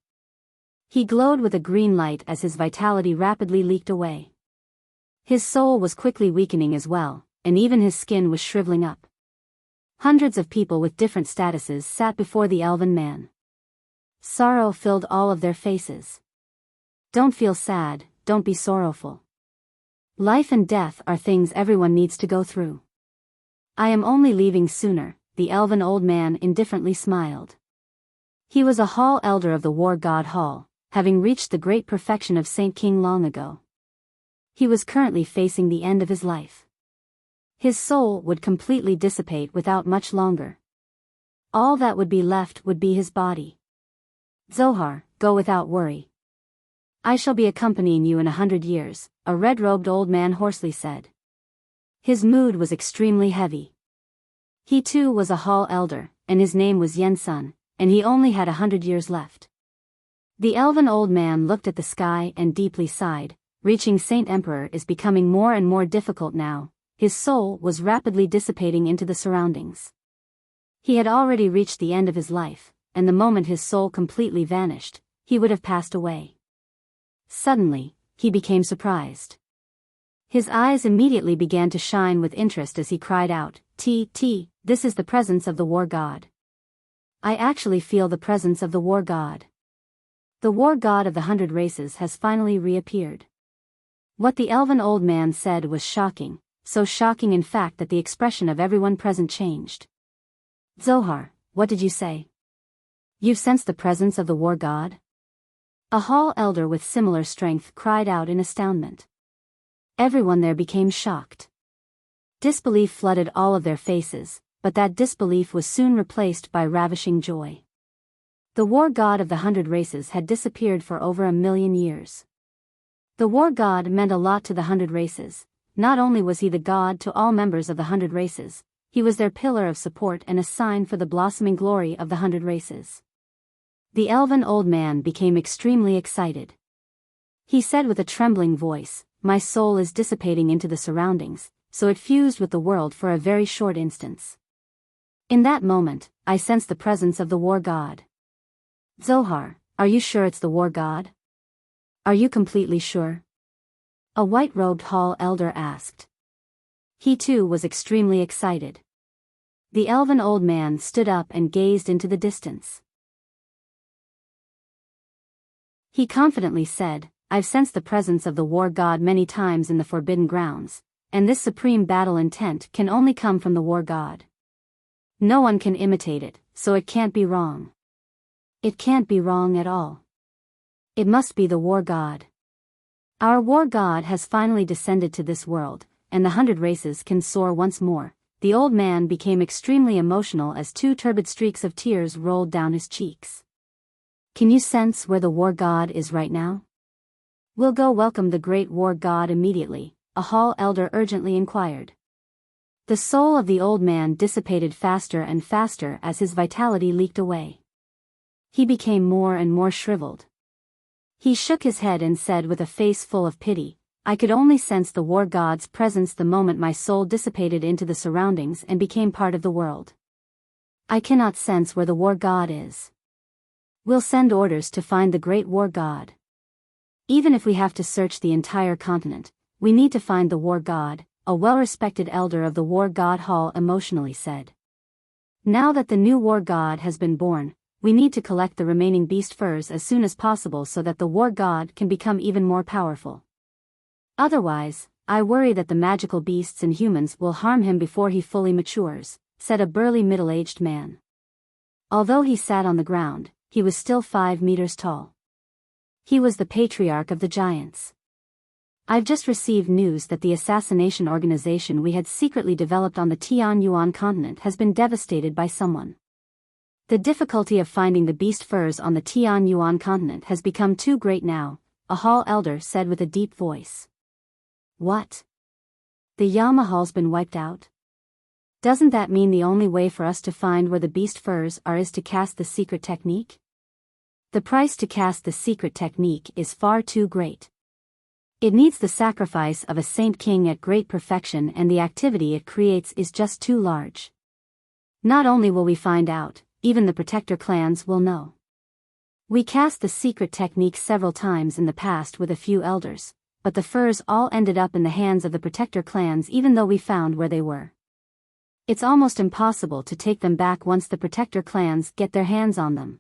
He glowed with a green light as his vitality rapidly leaked away. His soul was quickly weakening as well, and even his skin was shriveling up. Hundreds of people with different statuses sat before the elven man. Sorrow filled all of their faces. Don't feel sad, don't be sorrowful. Life and death are things everyone needs to go through. I am only leaving sooner, the elven old man indifferently smiled. He was a hall elder of the war god hall, having reached the great perfection of Saint King long ago. He was currently facing the end of his life. His soul would completely dissipate without much longer. All that would be left would be his body. Zohar, go without worry. I shall be accompanying you in 100 years, a red-robed old man hoarsely said. His mood was extremely heavy. He too was a hall elder, and his name was Yen Sun, and he only had 100 years left. The elven old man looked at the sky and deeply sighed. Reaching Saint Emperor is becoming more and more difficult now. His soul was rapidly dissipating into the surroundings. He had already reached the end of his life, and the moment his soul completely vanished, he would have passed away. Suddenly, he became surprised. His eyes immediately began to shine with interest as he cried out, This is the presence of the war god. I actually feel the presence of the war god. The war god of the 100 races has finally reappeared. What the elven old man said was shocking, so shocking in fact that the expression of everyone present changed. Zohar, what did you say? You've sensed the presence of the war god? A hall elder with similar strength cried out in astoundment. Everyone there became shocked. Disbelief flooded all of their faces, but that disbelief was soon replaced by ravishing joy. The war god of the 100 races had disappeared for over 1,000,000 years. The war god meant a lot to the 100 races. Not only was he the god to all members of the 100 races, he was their pillar of support and a sign for the blossoming glory of the 100 races. The elven old man became extremely excited. He said with a trembling voice, My soul is dissipating into the surroundings, so it fused with the world for a very short instance. In that moment, I sensed the presence of the war god. Zohar, are you sure it's the war god? Are you completely sure? A white-robed hall elder asked. He too was extremely excited. The elven old man stood up and gazed into the distance. He confidently said, I've sensed the presence of the war god many times in the Forbidden Grounds, and this supreme battle intent can only come from the war god. No one can imitate it, so it can't be wrong. It can't be wrong at all. It must be the war god. Our war god has finally descended to this world, and the 100 races can soar once more. The old man became extremely emotional as 2 turbid streaks of tears rolled down his cheeks. Can you sense where the war god is right now? We'll go welcome the great war god immediately, a hall elder urgently inquired. The soul of the old man dissipated faster and faster as his vitality leaked away. He became more and more shriveled. He shook his head and said with a face full of pity, I could only sense the war god's presence the moment my soul dissipated into the surroundings and became part of the world. I cannot sense where the war god is. We'll send orders to find the great war god. Even if we have to search the entire continent, we need to find the war god, a well-respected elder of the war god hall emotionally said. Now that the new war god has been born, we need to collect the remaining beast furs as soon as possible so that the war god can become even more powerful. Otherwise, I worry that the magical beasts and humans will harm him before he fully matures, said a burly middle-aged man. Although he sat on the ground, he was still 5 meters tall. He was the patriarch of the giants. I've just received news that the assassination organization we had secretly developed on the Tianyuan continent has been devastated by someone. The difficulty of finding the beast furs on the Tianyuan continent has become too great now, a hall elder said with a deep voice. What? The Yamahal's been wiped out? Doesn't that mean the only way for us to find where the beast furs are is to cast the secret technique? The price to cast the secret technique is far too great. It needs the sacrifice of a saint king at great perfection, and the activity it creates is just too large. Not only will we find out, even the protector clans will know. We cast the secret technique several times in the past with a few elders, but the furs all ended up in the hands of the protector clans even though we found where they were. It's almost impossible to take them back once the protector clans get their hands on them.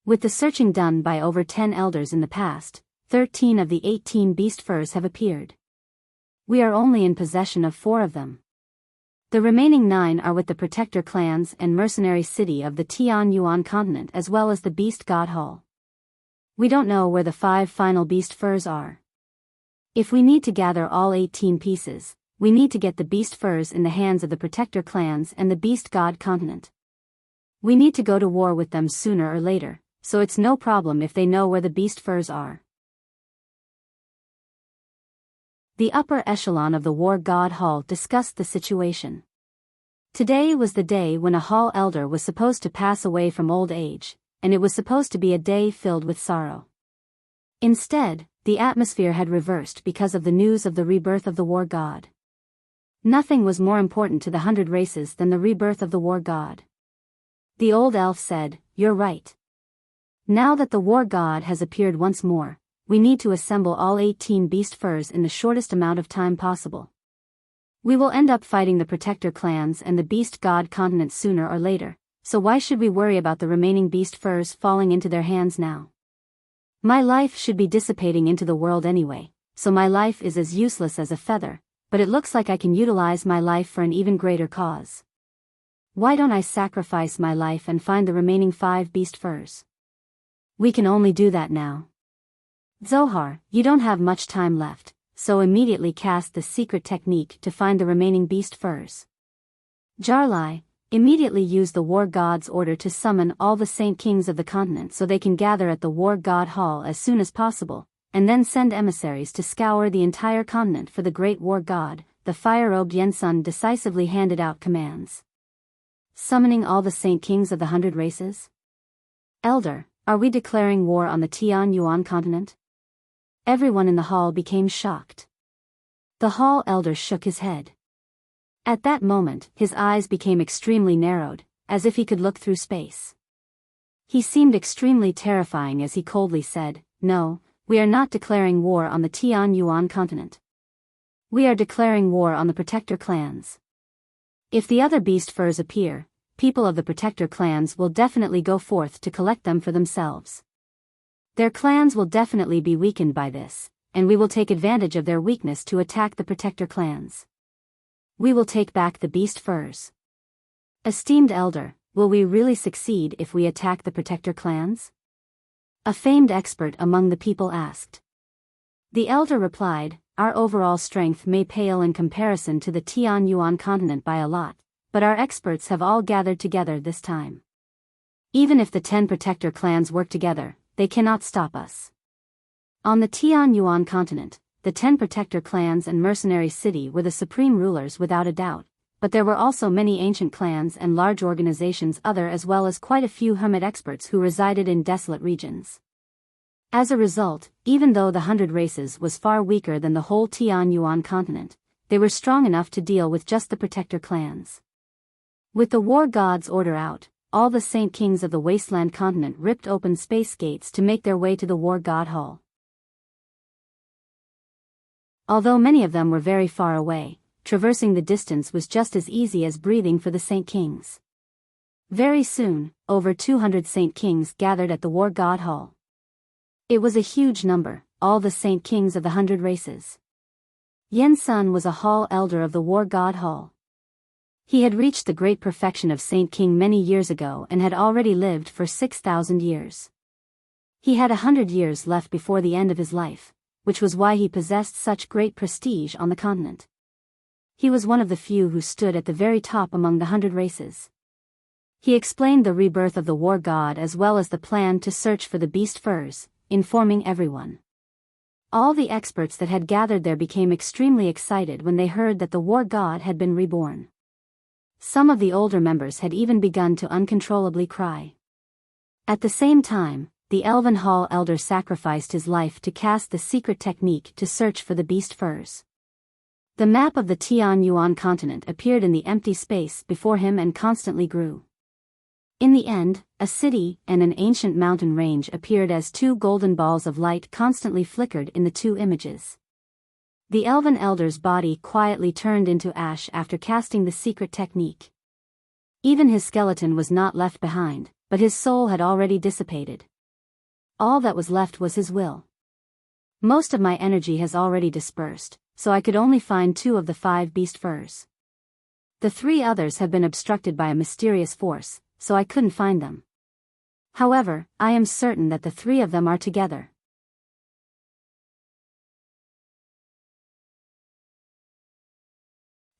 With the searching done by over 10 elders in the past, 13 of the 18 beast furs have appeared. We are only in possession of 4 of them. The remaining 9 are with the protector clans and mercenary city of the Tian Yuan continent as well as the beast god hall. We don't know where the 5 final beast furs are. If we need to gather all 18 pieces, we need to get the beast furs in the hands of the protector clans and the beast god continent. We need to go to war with them sooner or later, so it's no problem if they know where the beast furs are. The upper echelon of the War God Hall discussed the situation. Today was the day when a hall elder was supposed to pass away from old age, and it was supposed to be a day filled with sorrow. Instead, the atmosphere had reversed because of the news of the rebirth of the war god. Nothing was more important to the 100 races than the rebirth of the war god. The old elf said, "You're right. Now that the war god has appeared once more, we need to assemble all 18 beast furs in the shortest amount of time possible. We will end up fighting the protector clans and the beast god continent sooner or later, so why should we worry about the remaining beast furs falling into their hands now? My life should be dissipating into the world anyway, so my life is as useless as a feather, but it looks like I can utilize my life for an even greater cause. Why don't I sacrifice my life and find the remaining 5 beast furs? We can only do that now. Zohar, you don't have much time left, so immediately cast the secret technique to find the remaining beast furs. Jarlai, immediately use the war god's order to summon all the saint kings of the continent so they can gather at the war god hall as soon as possible, and then send emissaries to scour the entire continent for the great war god. The fire-robed Yensun decisively handed out commands. Summoning all the saint kings of the 100 races? Elder, are we declaring war on the Tian Yuan continent? Everyone in the hall became shocked. The hall elder shook his head. At that moment, his eyes became extremely narrowed, as if he could look through space. He seemed extremely terrifying as he coldly said, "No, we are not declaring war on the Tian Yuan continent. We are declaring war on the protector clans. If the other beast furs appear, people of the protector clans will definitely go forth to collect them for themselves. Their clans will definitely be weakened by this, and we will take advantage of their weakness to attack the protector clans. We will take back the beast furs. Esteemed elder, will we really succeed if we attack the protector clans?" A famed expert among the people asked. The elder replied, "Our overall strength may pale in comparison to the Tian Yuan continent by a lot, but our experts have all gathered together this time. Even if the 10 protector clans work together, they cannot stop us." On the Tian Yuan continent, the 10 protector clans and mercenary city were the supreme rulers without a doubt, but there were also many ancient clans and large organizations other as well as quite a few hermit experts who resided in desolate regions. As a result, even though the 100 races was far weaker than the whole Tian Yuan continent, they were strong enough to deal with just the protector clans. With the war god's order out, all the saint kings of the wasteland continent ripped open space gates to make their way to the war god hall. Although many of them were very far away, traversing the distance was just as easy as breathing for the saint kings. Very soon, over 200 saint kings gathered at the war god hall. It was a huge number, all the saint kings of the 100 races. Yensun was a hall elder of the war god hall. He had reached the great perfection of Saint King many years ago and had already lived for 6,000 years. He had 100 years left before the end of his life, which was why he possessed such great prestige on the continent. He was one of the few who stood at the very top among the 100 races. He explained the rebirth of the war god as well as the plan to search for the beast furs, informing everyone. All the experts that had gathered there became extremely excited when they heard that the war god had been reborn. Some of the older members had even begun to uncontrollably cry. At the same time, the Elven Hall elder sacrificed his life to cast the secret technique to search for the beast furs. The map of the Tian Yuan continent appeared in the empty space before him and constantly grew. In the end, a city and an ancient mountain range appeared as 2 golden balls of light constantly flickered in the 2 images. The elven elder's body quietly turned into ash after casting the secret technique. Even his skeleton was not left behind, but his soul had already dissipated. All that was left was his will. Most of my energy has already dispersed, so I could only find 2 of the 5 beast furs. The 3 others have been obstructed by a mysterious force, so I couldn't find them. However, I am certain that the 3 of them are together.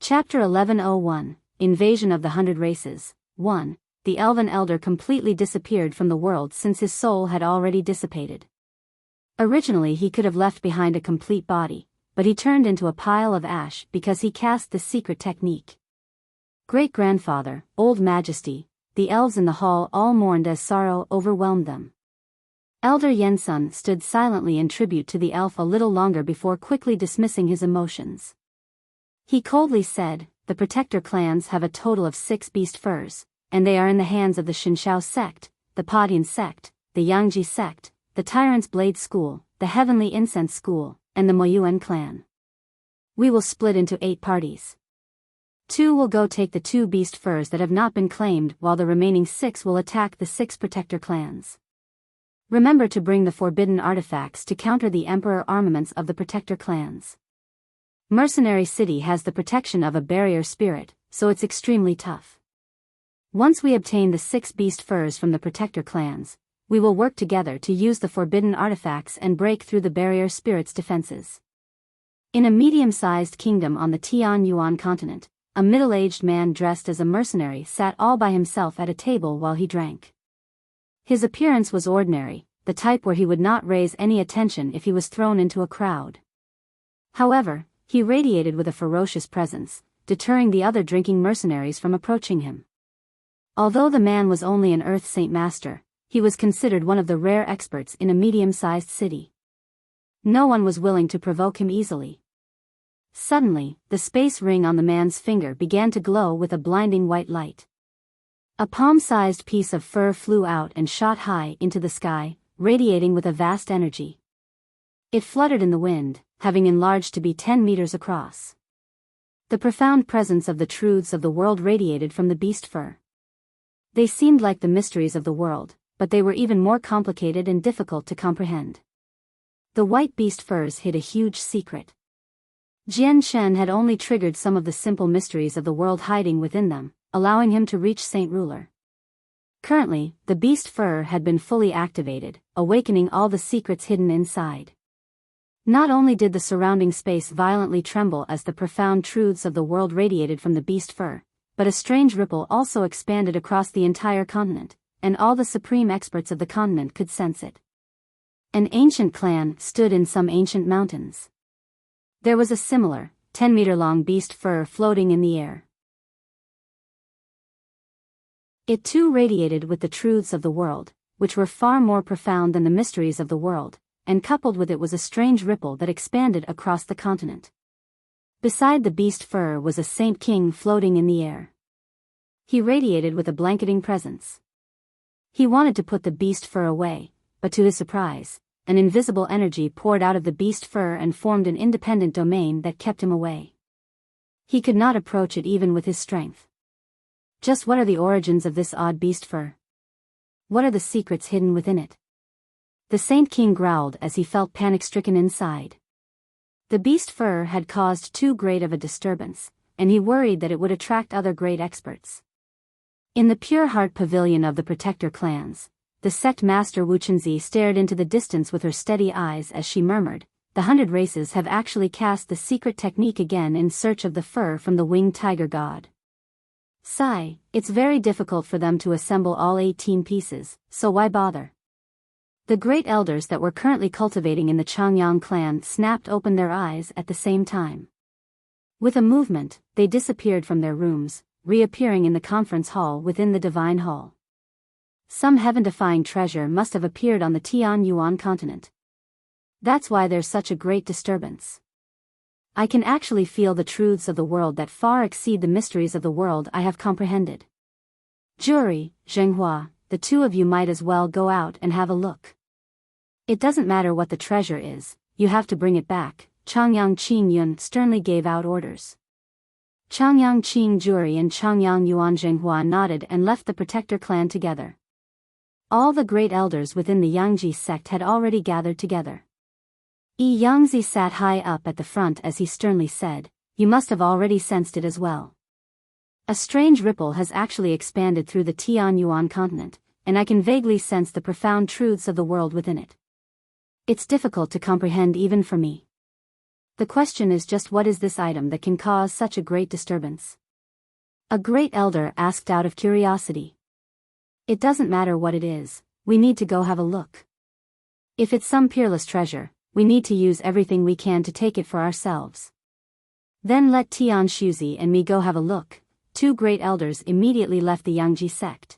Chapter 1101, Invasion of the 100 Races. 1. The elven elder completely disappeared from the world since his soul had already dissipated. Originally he could have left behind a complete body, but he turned into a pile of ash because he cast the secret technique. Great-grandfather, old majesty, the elves in the hall all mourned as sorrow overwhelmed them. Elder Yensun stood silently in tribute to the elf a little longer before quickly dismissing his emotions. He coldly said, "The Protector clans have a total of 6 beast furs, and they are in the hands of the Shinshao sect, the Padian sect, the Yangji sect, the Tyrant's Blade School, the Heavenly Incense School, and the Moyuan clan. We will split into 8 parties. 2 will go take the 2 beast furs that have not been claimed, while the remaining 6 will attack the 6 Protector clans. Remember to bring the forbidden artifacts to counter the Emperor armaments of the Protector clans. Mercenary City has the protection of a barrier spirit, so it's extremely tough. Once we obtain the 6 beast furs from the Protector clans, we will work together to use the forbidden artifacts and break through the barrier spirit's defenses." In a medium-sized kingdom on the Tianyuan continent, a middle-aged man dressed as a mercenary sat all by himself at a table while he drank. His appearance was ordinary, the type where he would not raise any attention if he was thrown into a crowd. However, he radiated with a ferocious presence, deterring the other drinking mercenaries from approaching him. Although the man was only an Earth Saint Master, he was considered one of the rare experts in a medium-sized city. No one was willing to provoke him easily. Suddenly, the space ring on the man's finger began to glow with a blinding white light. A palm-sized piece of fur flew out and shot high into the sky, radiating with a vast energy. It fluttered in the wind, having enlarged to be 10 meters across. The profound presence of the truths of the world radiated from the beast fur. They seemed like the mysteries of the world, but they were even more complicated and difficult to comprehend. The white beast furs hid a huge secret. Jian Shen had only triggered some of the simple mysteries of the world hiding within them, allowing him to reach Saint Ruler. Currently, the beast fur had been fully activated, awakening all the secrets hidden inside. Not only did the surrounding space violently tremble as the profound truths of the world radiated from the beast fur, but a strange ripple also expanded across the entire continent, and all the supreme experts of the continent could sense it. An ancient clan stood in some ancient mountains. There was a similar, 10-meter-long beast fur floating in the air. It too radiated with the truths of the world, which were far more profound than the mysteries of the world, and coupled with it was a strange ripple that expanded across the continent. Beside the beast fur was a Saint King floating in the air. He radiated with a blanketing presence. He wanted to put the beast fur away, but to his surprise, an invisible energy poured out of the beast fur and formed an independent domain that kept him away. He could not approach it even with his strength. Just what are the origins of this odd beast fur? What are the secrets hidden within it? The Saint King growled as he felt panic-stricken inside. The beast fur had caused too great of a disturbance, and he worried that it would attract other great experts. In the Pure Heart Pavilion of the Protector clans, the sect master Wuchenzi stared into the distance with her steady eyes as she murmured, "The 100 races have actually cast the secret technique again in search of the fur from the winged tiger god. Sigh, it's very difficult for them to assemble all 18 pieces, so why bother?" The great elders that were currently cultivating in the Changyang clan snapped open their eyes at the same time. With a movement, they disappeared from their rooms, reappearing in the conference hall within the Divine Hall. Some heaven-defying treasure must have appeared on the Tianyuan continent. That's why there's such a great disturbance. I can actually feel the truths of the world that far exceed the mysteries of the world I have comprehended. Jury, Zhenghua, the 2 of you might as well go out and have a look. It doesn't matter what the treasure is, you have to bring it back, Changyang Qingyun sternly gave out orders. Changyang Qingjuri and Changyang Yuanzhenghua nodded and left the protector clan together. All the great elders within the Yangji sect had already gathered together. Yangzi sat high up at the front as he sternly said, "You must have already sensed it as well. A strange ripple has actually expanded through the Tianyuan continent, and I can vaguely sense the profound truths of the world within it. It's difficult to comprehend even for me. The question is just what is this item that can cause such a great disturbance?" A great elder asked out of curiosity. "It doesn't matter what it is, we need to go have a look. If it's some peerless treasure, we need to use everything we can to take it for ourselves. Then let Tian Shuzi and me go have a look." Two great elders immediately left the Yangji sect.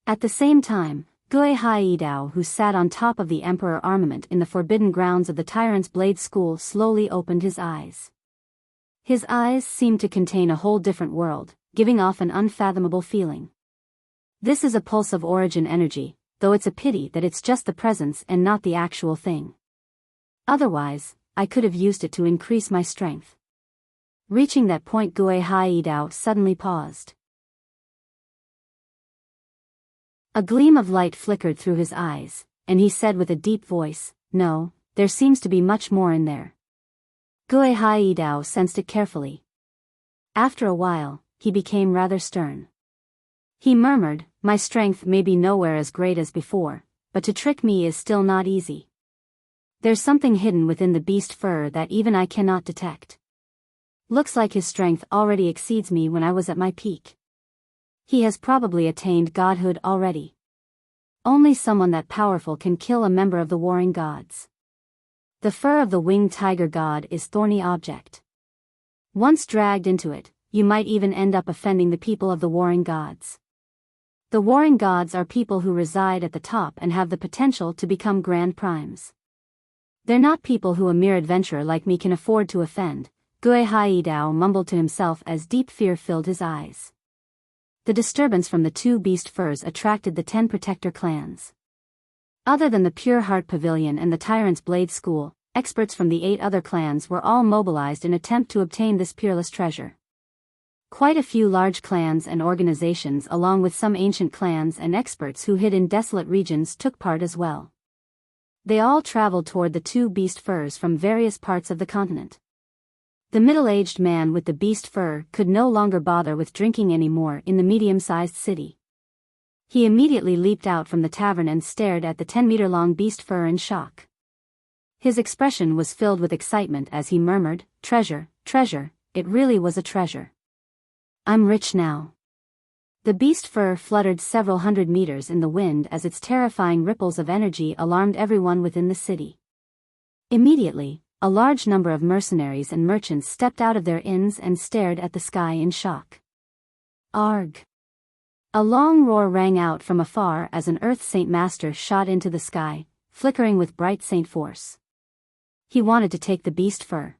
At the same time, Gui Haidao, who sat on top of the emperor armament in the forbidden grounds of the Tyrant's Blade School, slowly opened his eyes. His eyes seemed to contain a whole different world, giving off an unfathomable feeling. This is a pulse of origin energy, though it's a pity that it's just the presence and not the actual thing. Otherwise, I could have used it to increase my strength. Reaching that point, Gui Haidao suddenly paused. A gleam of light flickered through his eyes, and he said with a deep voice, "No, there seems to be much more in there." Gui Haidao sensed it carefully. After a while, he became rather stern. He murmured, "My strength may be nowhere as great as before, but to trick me is still not easy. There's something hidden within the beast fur that even I cannot detect. Looks like his strength already exceeds me when I was at my peak. He has probably attained godhood already. Only someone that powerful can kill a member of the warring gods. The fur of the winged tiger god is thorny object. Once dragged into it, you might even end up offending the people of the warring gods. The warring gods are people who reside at the top and have the potential to become grand primes. They're not people who a mere adventurer like me can afford to offend." Gui Haidao mumbled to himself as deep fear filled his eyes. The disturbance from the two beast furs attracted the 10 protector clans. Other than the Pure Heart Pavilion and the Tyrant's Blade School, experts from the 8 other clans were all mobilized in attempt to obtain this peerless treasure. Quite a few large clans and organizations along with some ancient clans and experts who hid in desolate regions took part as well. They all traveled toward the two beast furs from various parts of the continent. The middle-aged man with the beast fur could no longer bother with drinking anymore in the medium-sized city. He immediately leaped out from the tavern and stared at the 10-meter-long beast fur in shock. His expression was filled with excitement as he murmured, "Treasure, treasure, it really was a treasure. I'm rich now." The beast fur fluttered several hundred meters in the wind as its terrifying ripples of energy alarmed everyone within the city. Immediately, a large number of mercenaries and merchants stepped out of their inns and stared at the sky in shock. Arg! A long roar rang out from afar as an Earth Saint Master shot into the sky, flickering with bright saint force. He wanted to take the beast fur.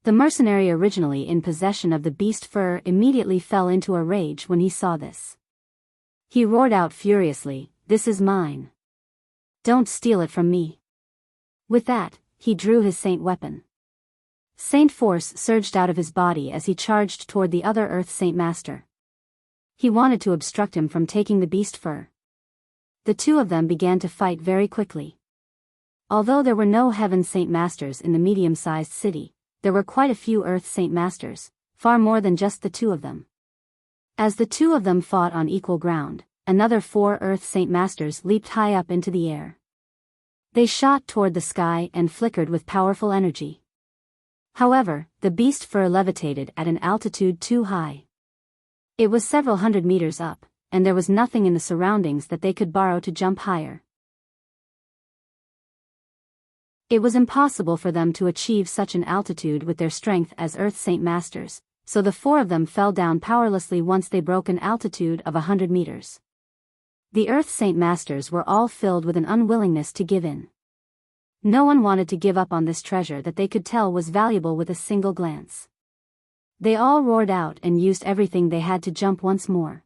The mercenary originally in possession of the beast fur immediately fell into a rage when he saw this. He roared out furiously, "This is mine. Don't steal it from me." With that, he drew his saint weapon. Saint force surged out of his body as he charged toward the other Earth Saint Master. He wanted to obstruct him from taking the beast fur. The two of them began to fight very quickly. Although there were no Heaven Saint Masters in the medium-sized city, there were quite a few Earth Saint Masters, far more than just the two of them. As the two of them fought on equal ground, another 4 Earth Saint Masters leaped high up into the air. They shot toward the sky and flickered with powerful energy. However, the beast fur levitated at an altitude too high. It was several hundred meters up, and there was nothing in the surroundings that they could borrow to jump higher. It was impossible for them to achieve such an altitude with their strength as Earth Saint Masters, so the 4 of them fell down powerlessly once they broke an altitude of 100 meters. The Earth Saint Masters were all filled with an unwillingness to give in. No one wanted to give up on this treasure that they could tell was valuable with a single glance. They all roared out and used everything they had to jump once more.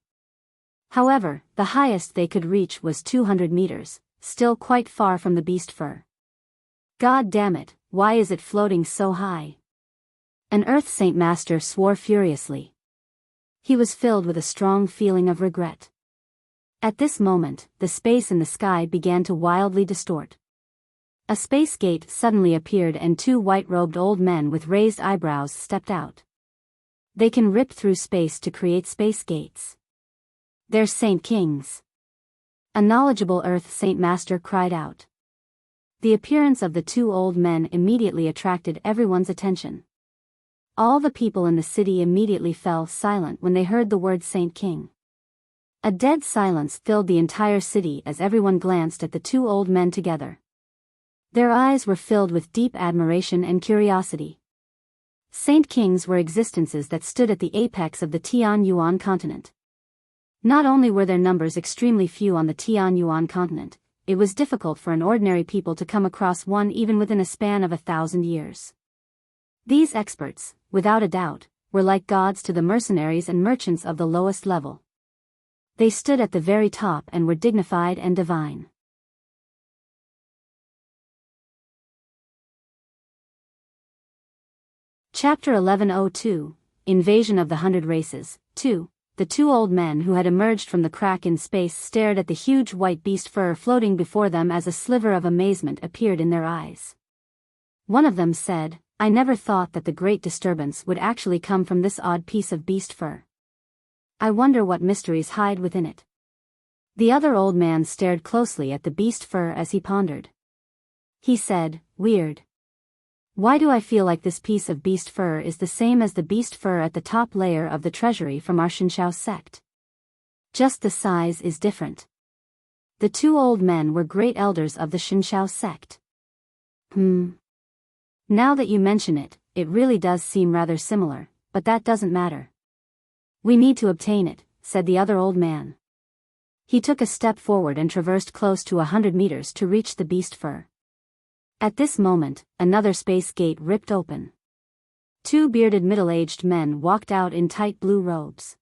However, the highest they could reach was 200 meters, still quite far from the beast fur. God damn it, why is it floating so high? An Earth Saint Master swore furiously. He was filled with a strong feeling of regret. At this moment, the space in the sky began to wildly distort. A space gate suddenly appeared and two white-robed old men with raised eyebrows stepped out. They can rip through space to create space gates. They're Saint Kings. A knowledgeable Earth Saint Master cried out. The appearance of the two old men immediately attracted everyone's attention. All the people in the city immediately fell silent when they heard the word Saint King. A dead silence filled the entire city as everyone glanced at the two old men together. Their eyes were filled with deep admiration and curiosity. Saint Kings were existences that stood at the apex of the Tianyuan continent. Not only were their numbers extremely few on the Tianyuan continent, it was difficult for an ordinary people to come across one even within a span of 1,000 years. These experts, without a doubt, were like gods to the mercenaries and merchants of the lowest level. They stood at the very top and were dignified and divine. Chapter 1102, Invasion of the 100 Races, 2. The two old men who had emerged from the crack in space stared at the huge white beast fur floating before them as a sliver of amazement appeared in their eyes. One of them said, "I never thought that the great disturbance would actually come from this odd piece of beast fur. I wonder what mysteries hide within it." The other old man stared closely at the beast fur as he pondered. He said, "Weird. Why do I feel like this piece of beast fur is the same as the beast fur at the top layer of the treasury from our Shinshao sect? Just the size is different." The two old men were great elders of the Shinshao sect. Now that you mention it, it really does seem rather similar, but that doesn't matter. "We need to obtain it," said the other old man. He took a step forward and traversed close to 100 meters to reach the beast fur. At this moment, another space gate ripped open. Two bearded middle-aged men walked out in tight blue robes.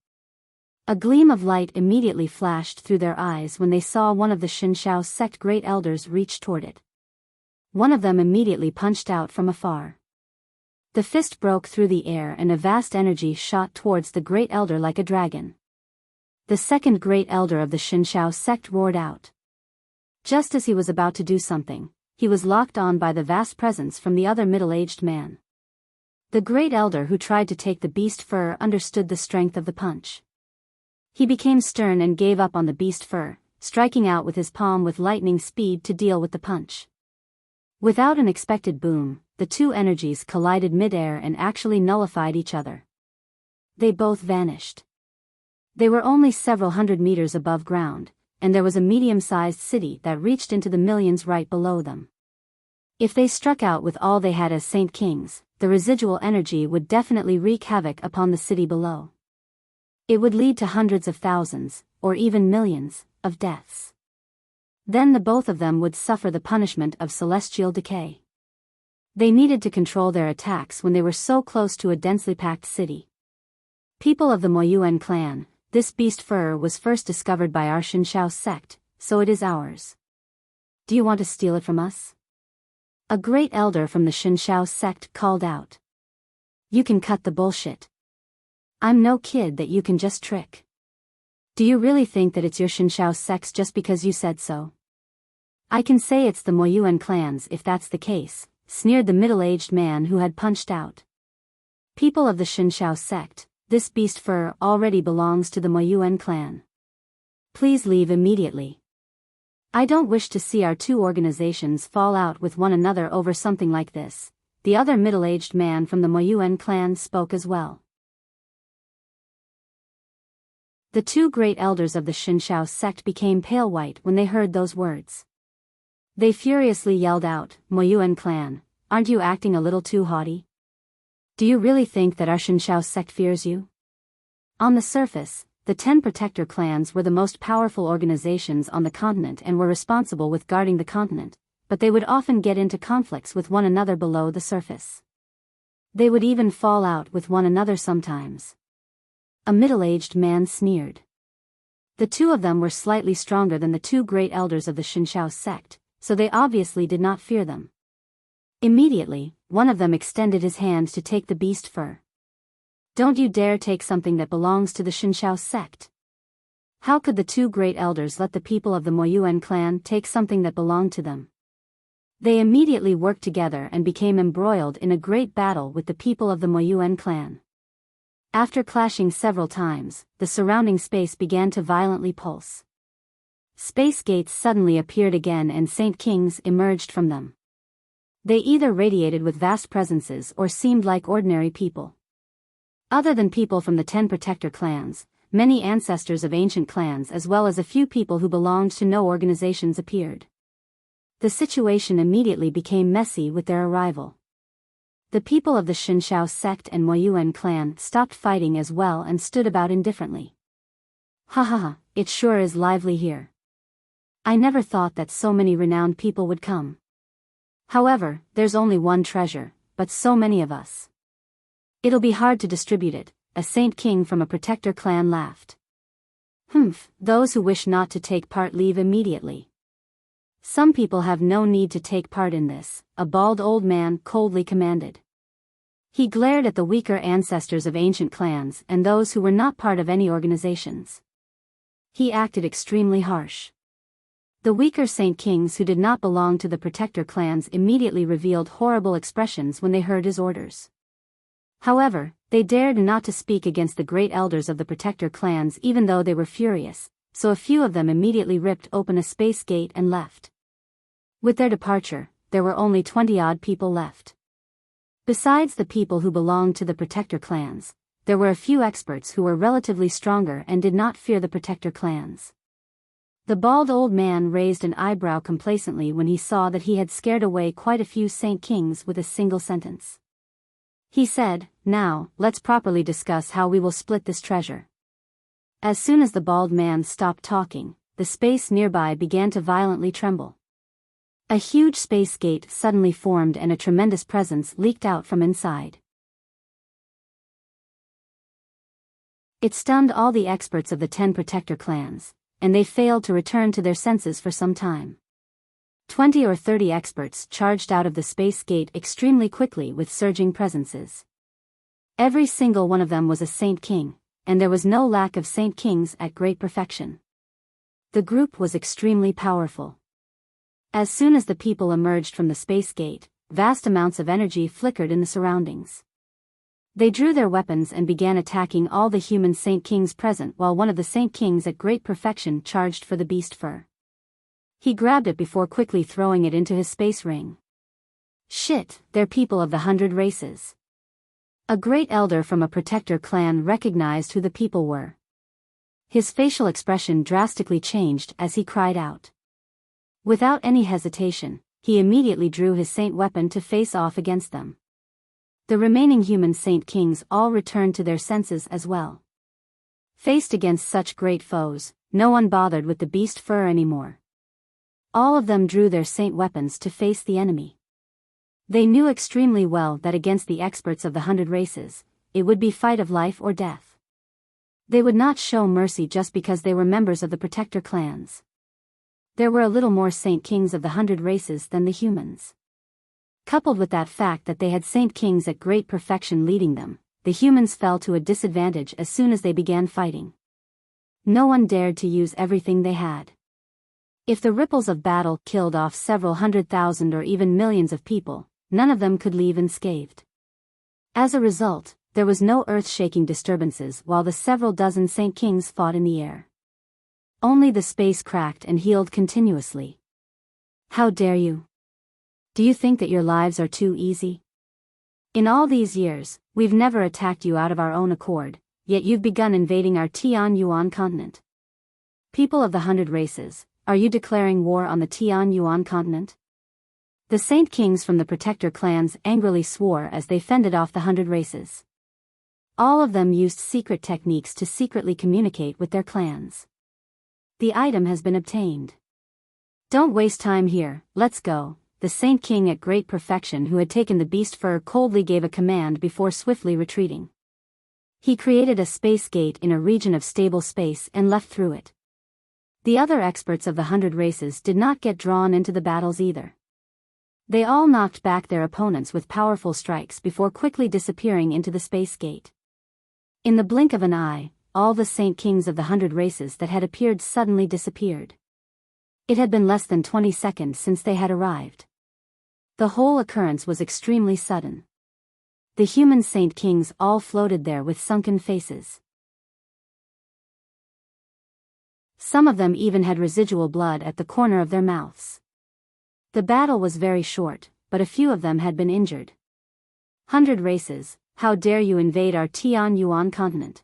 A gleam of light immediately flashed through their eyes when they saw one of the Shinshao sect great elders reach toward it. One of them immediately punched out from afar. The fist broke through the air and a vast energy shot towards the great elder like a dragon. The second great elder of the Shinshao sect roared out. Just as he was about to do something, he was locked on by the vast presence from the other middle-aged man. The great elder who tried to take the beast fur understood the strength of the punch. He became stern and gave up on the beast fur, striking out with his palm with lightning speed to deal with the punch. Without an expected boom, the two energies collided mid-air and actually nullified each other. They both vanished. They were only several hundred meters above ground, and there was a medium-sized city that reached into the millions right below them. If they struck out with all they had as Saint Kings, the residual energy would definitely wreak havoc upon the city below. It would lead to hundreds of thousands, or even millions, of deaths. Then the both of them would suffer the punishment of celestial decay. They needed to control their attacks when they were so close to a densely packed city. People of the Moyuan clan, this beast fur was first discovered by our Shinshao sect, so it is ours. Do you want to steal it from us? A great elder from the Shinshao sect called out. You can cut the bullshit. I'm no kid that you can just trick. Do you really think that it's your Shinshao sect just because you said so? I can say it's the Moyuan clans if that's the case, sneered the middle-aged man who had punched out. People of the Shinshao sect, this beast fur already belongs to the Moyuan clan. Please leave immediately. I don't wish to see our two organizations fall out with one another over something like this. The other middle-aged man from the Moyuan clan spoke as well. The two great elders of the Shinshao sect became pale white when they heard those words. They furiously yelled out, Moyuan clan, aren't you acting a little too haughty? Do you really think that our Shinshao sect fears you? On the surface, the 10 protector clans were the most powerful organizations on the continent and were responsible with guarding the continent, but they would often get into conflicts with one another below the surface. They would even fall out with one another sometimes. A middle-aged man sneered. The two of them were slightly stronger than the two great elders of the Shinshao sect, so they obviously did not fear them. Immediately, one of them extended his hand to take the beast fur. Don't you dare take something that belongs to the Shinshao sect. How could the two great elders let the people of the Moyuan clan take something that belonged to them? They immediately worked together and became embroiled in a great battle with the people of the Moyuan clan. After clashing several times, the surrounding space began to violently pulse. Space gates suddenly appeared again and Saint Kings emerged from them. They either radiated with vast presences or seemed like ordinary people. Other than people from the 10 protector clans, many ancestors of ancient clans as well as a few people who belonged to no organizations appeared. The situation immediately became messy with their arrival. The people of the Shinshao sect and Moyuan clan stopped fighting as well and stood about indifferently. Ha ha ha, it sure is lively here. I never thought that so many renowned people would come. However, there's only one treasure, but so many of us. It'll be hard to distribute it, a Saint King from a protector clan laughed. Those who wish not to take part leave immediately. Some people have no need to take part in this, a bald old man coldly commanded. He glared at the weaker ancestors of ancient clans and those who were not part of any organizations. He acted extremely harsh. The weaker Saint Kings who did not belong to the protector clans immediately revealed horrible expressions when they heard his orders. However, they dared not to speak against the great elders of the protector clans even though they were furious, so a few of them immediately ripped open a space gate and left. With their departure, there were only 20-odd people left. Besides the people who belonged to the protector clans, there were a few experts who were relatively stronger and did not fear the protector clans. The bald old man raised an eyebrow complacently when he saw that he had scared away quite a few Saint Kings with a single sentence. He said, "Now, let's properly discuss how we will split this treasure." As soon as the bald man stopped talking, the space nearby began to violently tremble. A huge space gate suddenly formed and a tremendous presence leaked out from inside. It stunned all the experts of the 10 protector clans, and they failed to return to their senses for some time. 20 or 30 experts charged out of the space gate extremely quickly with surging presences. Every single one of them was a Saint King, and there was no lack of Saint Kings at great perfection. The group was extremely powerful. As soon as the people emerged from the space gate, vast amounts of energy flickered in the surroundings. They drew their weapons and began attacking all the human Saint Kings present while one of the Saint Kings at great perfection charged for the beast fur. He grabbed it before quickly throwing it into his space ring. Shit, they're people of the 100 races. A great elder from a protector clan recognized who the people were. His facial expression drastically changed as he cried out. Without any hesitation, he immediately drew his saint weapon to face off against them. The remaining human Saint Kings all returned to their senses as well. Faced against such great foes, no one bothered with the beast fur anymore. All of them drew their saint weapons to face the enemy. They knew extremely well that against the experts of the 100 races, it would be fight of life or death. They would not show mercy just because they were members of the protector clans. There were a little more Saint Kings of the 100 races than the humans. Coupled with that fact that they had Saint Kings at great perfection leading them, the humans fell to a disadvantage as soon as they began fighting. No one dared to use everything they had. If the ripples of battle killed off several 100,000 or even millions of people, none of them could leave unscathed. As a result, there was no earth-shaking disturbances while the several dozen Saint Kings fought in the air. Only the space cracked and healed continuously. How dare you? Do you think that your lives are too easy? In all these years, we've never attacked you out of our own accord, yet you've begun invading our Tian Yuan continent. People of the 100 races, are you declaring war on the Tian Yuan continent? The Saint Kings from the protector clans angrily swore as they fended off the 100 races. All of them used secret techniques to secretly communicate with their clans. The item has been obtained. Don't waste time here, let's go. The Saint King at great perfection who had taken the beast fur coldly gave a command before swiftly retreating. He created a space gate in a region of stable space and left through it. The other experts of the 100 races did not get drawn into the battles either. They all knocked back their opponents with powerful strikes before quickly disappearing into the space gate. In the blink of an eye, all the Saint Kings of the 100 races that had appeared suddenly disappeared. It had been less than 20 seconds since they had arrived. The whole occurrence was extremely sudden. The human Saint Kings all floated there with sunken faces. Some of them even had residual blood at the corner of their mouths. The battle was very short, but a few of them had been injured. 100 races, how dare you invade our Tian Yuan continent?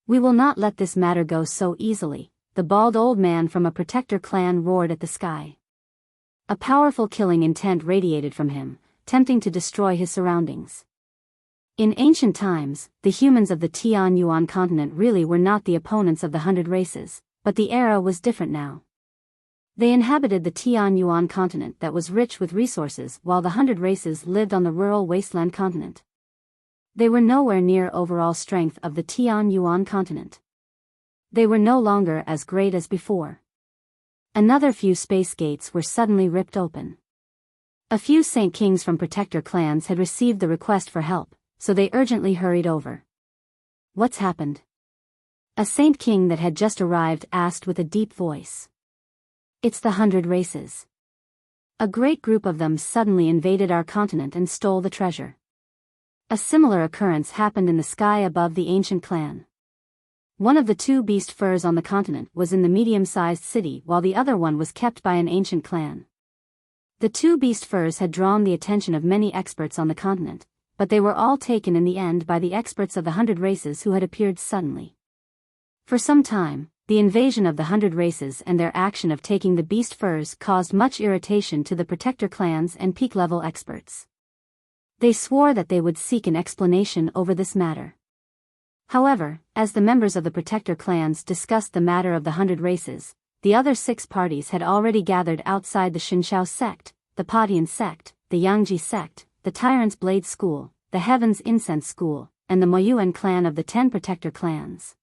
We will not let this matter go so easily, the bald old man from a protector clan roared at the sky. A powerful killing intent radiated from him, tempting to destroy his surroundings. In ancient times, the humans of the Tian Yuan continent really were not the opponents of the 100 races, but the era was different now. They inhabited the Tian Yuan continent that was rich with resources while the 100 races lived on the rural wasteland continent. They were nowhere near overall strength of the Tian Yuan continent. They were no longer as great as before. Another few space gates were suddenly ripped open. A few Saint Kings from protector clans had received the request for help, so they urgently hurried over. What's happened? A Saint King that had just arrived asked with a deep voice. It's the 100 races. A great group of them suddenly invaded our continent and stole the treasure. A similar occurrence happened in the sky above the ancient clan. One of the two beast furs on the continent was in the medium-sized city while the other one was kept by an ancient clan. The two beast furs had drawn the attention of many experts on the continent, but they were all taken in the end by the experts of the 100 races who had appeared suddenly. For some time, the invasion of the 100 races and their action of taking the beast furs caused much irritation to the protector clans and peak-level experts. They swore that they would seek an explanation over this matter. However, as the members of the protector clans discussed the matter of the 100 races, the other 6 parties had already gathered outside the Shinshao sect, the Padian sect, the Yangji sect, the Tyrant's Blade School, the Heaven's Incense School, and the Moyuan clan of the 10 protector clans.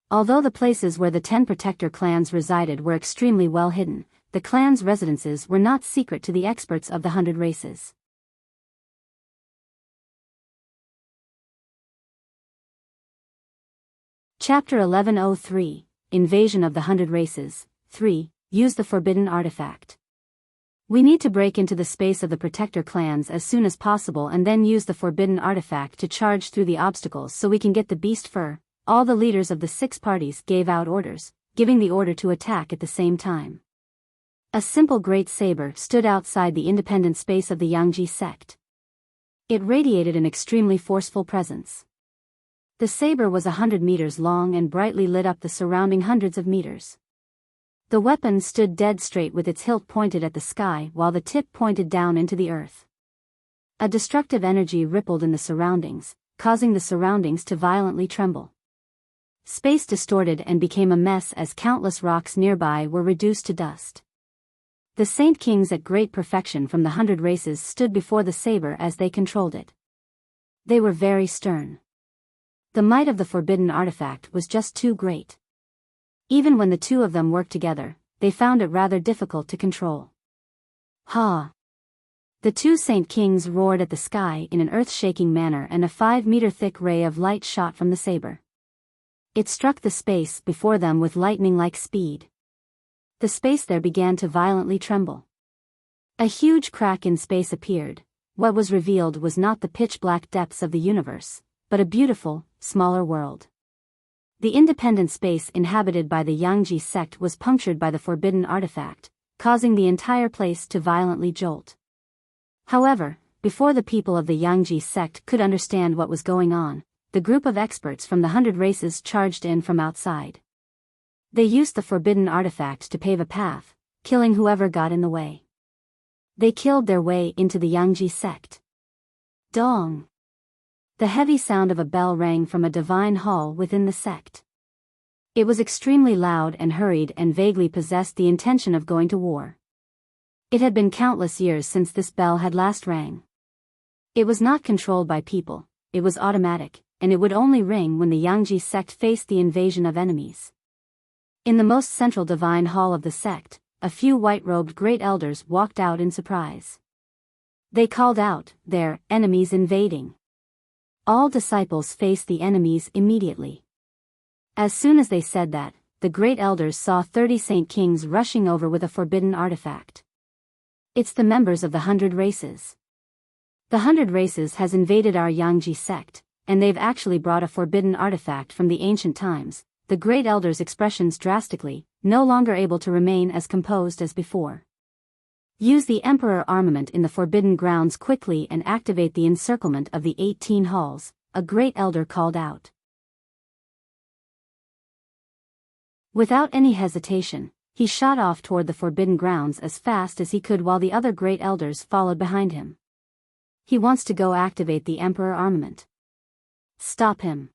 Although the places where the 10 protector clans resided were extremely well hidden, the clans' residences were not secret to the experts of the 100 races. Chapter 1103, Invasion of the 100 Races, 3, Use the Forbidden Artifact. We need to break into the space of the protector clans as soon as possible and then use the forbidden artifact to charge through the obstacles so we can get the beast fur. All the leaders of the 6 parties gave out orders, giving the order to attack at the same time. A simple great saber stood outside the independent space of the Yangji sect. It radiated an extremely forceful presence. The saber was 100 meters long and brightly lit up the surrounding hundreds of meters. The weapon stood dead straight with its hilt pointed at the sky while the tip pointed down into the earth. A destructive energy rippled in the surroundings, causing the surroundings to violently tremble. Space distorted and became a mess as countless rocks nearby were reduced to dust. The Saint Kings at great perfection from the 100 races stood before the saber as they controlled it. They were very stern. The might of the forbidden artifact was just too great. Even when the two of them worked together, they found it rather difficult to control. Ha! The two Saint Kings roared at the sky in an earth-shaking manner and a 5-meter-thick ray of light shot from the saber. It struck the space before them with lightning-like speed. The space there began to violently tremble. A huge crack in space appeared. What was revealed was not the pitch-black depths of the universe, but a beautiful, smaller world. The independent space inhabited by the Yangji sect was punctured by the forbidden artifact, causing the entire place to violently jolt. However, before the people of the Yangji sect could understand what was going on, the group of experts from the 100 races charged in from outside. They used the forbidden artifact to pave a path, killing whoever got in the way. They killed their way into the Yangji sect. Dong! The heavy sound of a bell rang from a divine hall within the sect. It was extremely loud and hurried and vaguely possessed the intention of going to war. It had been countless years since this bell had last rang. It was not controlled by people, it was automatic, and it would only ring when the Yangji sect faced the invasion of enemies. In the most central divine hall of the sect, a few white-robed great elders walked out in surprise. They called out, "There, enemies invading." All disciples faced the enemies immediately. As soon as they said that, the great elders saw 30 saint kings rushing over with a forbidden artifact. It's the members of the 100 races. The 100 races has invaded our Yangji sect, and they've actually brought a forbidden artifact from the ancient times. The great elders' expressions drastically, no longer able to remain as composed as before. Use the Emperor armament in the forbidden grounds quickly and activate the encirclement of the 18 halls, a great elder called out. Without any hesitation, he shot off toward the forbidden grounds as fast as he could while the other great elders followed behind him. He wants to go activate the Emperor armament. Stop him.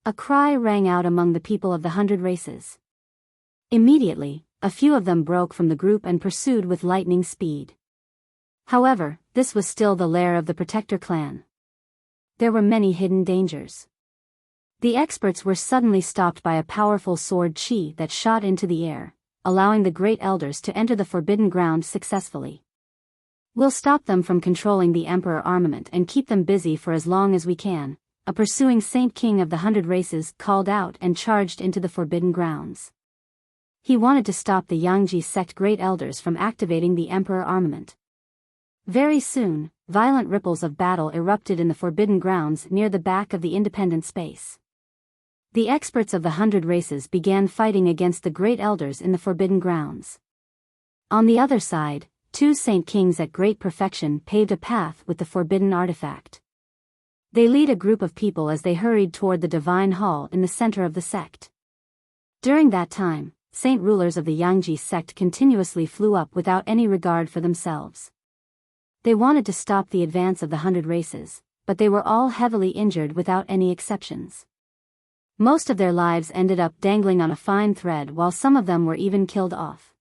A cry rang out among the people of the 100 races. Immediately, a few of them broke from the group and pursued with lightning speed. However, this was still the lair of the Protector clan. There were many hidden dangers. The experts were suddenly stopped by a powerful sword chi that shot into the air, allowing the great elders to enter the forbidden ground successfully. We'll stop them from controlling the Emperor armament and keep them busy for as long as we can, a pursuing Saint King of the 100 races called out and charged into the forbidden grounds. He wanted to stop the Yangji sect great elders from activating the Emperor armament. Very soon, violent ripples of battle erupted in the forbidden grounds near the back of the independent space. The experts of the 100 races began fighting against the great elders in the forbidden grounds. On the other side, 2 Saint Kings at great perfection paved a path with the forbidden artifact. They lead a group of people as they hurried toward the divine hall in the center of the sect. During that time, saint rulers of the Yangji sect continuously flew up without any regard for themselves. They wanted to stop the advance of the 100 races, but they were all heavily injured without any exceptions. Most of their lives ended up dangling on a fine thread while some of them were even killed off.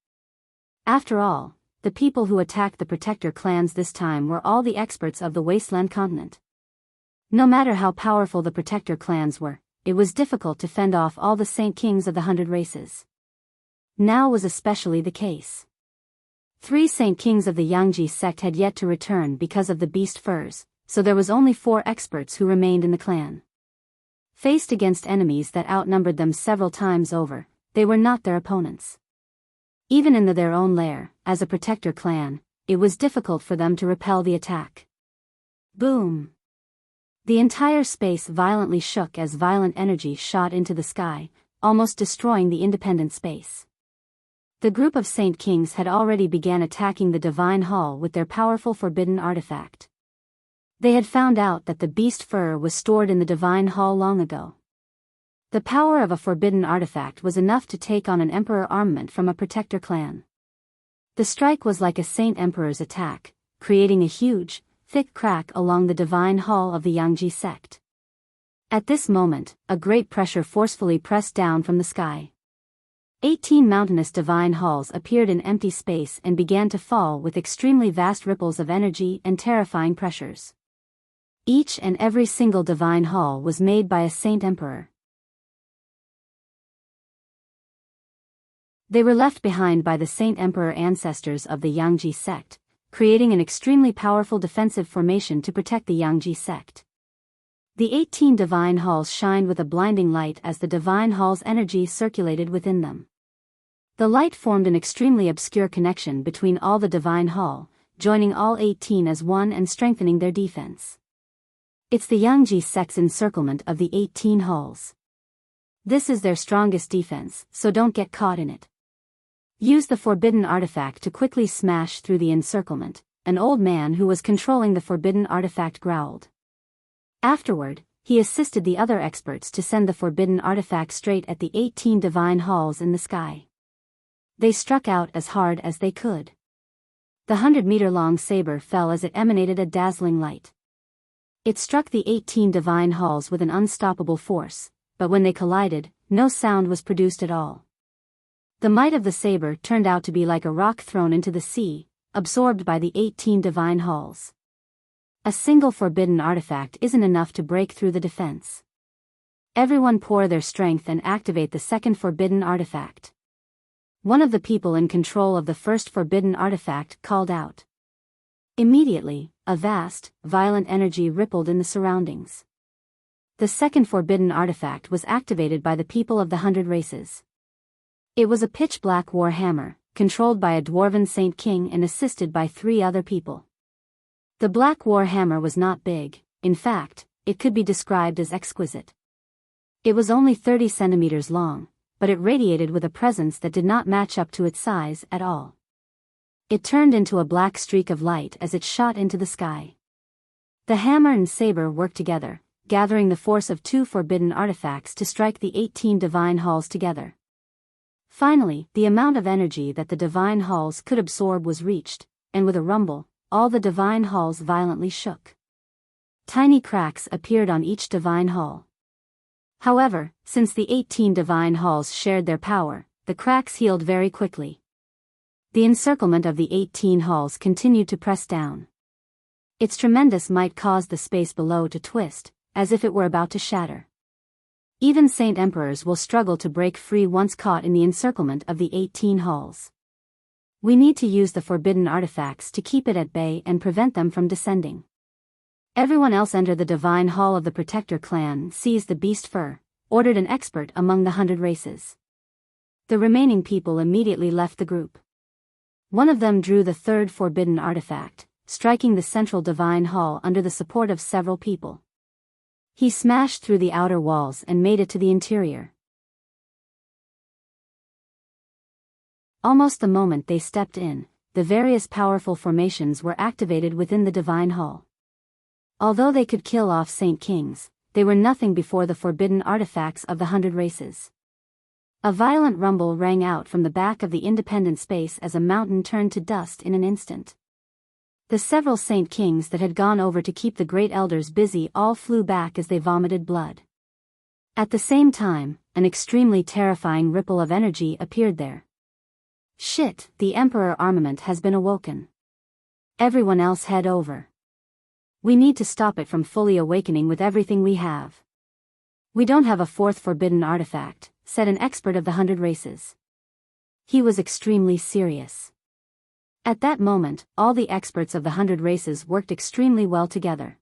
After all, the people who attacked the Protector clans this time were all the experts of the Wasteland continent. No matter how powerful the Protector clans were, it was difficult to fend off all the Saint Kings of the 100 races. Now was especially the case. 3 Saint Kings of the Yangji sect had yet to return because of the beast furs, so there was only 4 experts who remained in the clan. Faced against enemies that outnumbered them several times over, they were not their opponents. Even in their own lair, as a Protector clan, it was difficult for them to repel the attack. Boom! The entire space violently shook as violent energy shot into the sky, almost destroying the independent space. The group of Saint Kings had already began attacking the Divine Hall with their powerful forbidden artifact. They had found out that the beast fur was stored in the Divine Hall long ago. The power of a forbidden artifact was enough to take on an Emperor armament from a Protector clan. The strike was like a Saint Emperor's attack, creating a huge, thick crack along the Divine Hall of the Yangji sect. At this moment, a great pressure forcefully pressed down from the sky. 18 mountainous divine halls appeared in empty space and began to fall with extremely vast ripples of energy and terrifying pressures. Each and every single divine hall was made by a Saint Emperor. They were left behind by the Saint Emperor ancestors of the Yangji sect, creating an extremely powerful defensive formation to protect the Yangji sect. The 18 divine halls shined with a blinding light as the divine hall's energy circulated within them. The light formed an extremely obscure connection between all the divine hall, joining all 18 as one and strengthening their defense. It's the Yangji sect's encirclement of the 18 halls. This is their strongest defense, so don't get caught in it. Use the forbidden artifact to quickly smash through the encirclement, an old man who was controlling the forbidden artifact growled. Afterward, he assisted the other experts to send the forbidden artifact straight at the 18 divine halls in the sky. They struck out as hard as they could. The 100-meter-long saber fell as it emanated a dazzling light. It struck the 18 divine halls with an unstoppable force, but when they collided, no sound was produced at all. The might of the saber turned out to be like a rock thrown into the sea, absorbed by the 18 divine halls. A single forbidden artifact isn't enough to break through the defense. Everyone pour their strength and activate the second forbidden artifact. One of the people in control of the first forbidden artifact called out. Immediately, a vast, violent energy rippled in the surroundings. The second forbidden artifact was activated by the people of the 100 Races. It was a pitch-black war hammer, controlled by a dwarven Saint King and assisted by 3 other people. The black war hammer was not big, in fact, it could be described as exquisite. It was only 30 centimeters long, but it radiated with a presence that did not match up to its size at all. It turned into a black streak of light as it shot into the sky. The hammer and saber worked together, gathering the force of 2 forbidden artifacts to strike the 18 divine halls together. Finally, the amount of energy that the divine halls could absorb was reached, and with a rumble, all the divine halls violently shook. Tiny cracks appeared on each divine hall. However, since the 18 divine halls shared their power, the cracks healed very quickly. The encirclement of the 18 halls continued to press down. Its tremendous might caused the space below to twist, as if it were about to shatter. Even Saint Emperors will struggle to break free once caught in the encirclement of the 18 halls. We need to use the forbidden artifacts to keep it at bay and prevent them from descending. Everyone else enter the divine hall of the Protector clan, seized the beast fur, ordered an expert among the 100 Races. The remaining people immediately left the group. One of them drew the third forbidden artifact, striking the central divine hall under the support of several people. He smashed through the outer walls and made it to the interior. Almost the moment they stepped in, the various powerful formations were activated within the divine hall. Although they could kill off Saint Kings, they were nothing before the forbidden artifacts of the 100 Races. A violent rumble rang out from the back of the independent space as a mountain turned to dust in an instant. The several Saint Kings that had gone over to keep the Great Elders busy all flew back as they vomited blood. At the same time, an extremely terrifying ripple of energy appeared there. Shit, the Emperor armament has been awoken. Everyone else head over. We need to stop it from fully awakening with everything we have. We don't have a 4th forbidden artifact, said an expert of the 100 Races. He was extremely serious. At that moment, all the experts of the 100 Races worked extremely well together.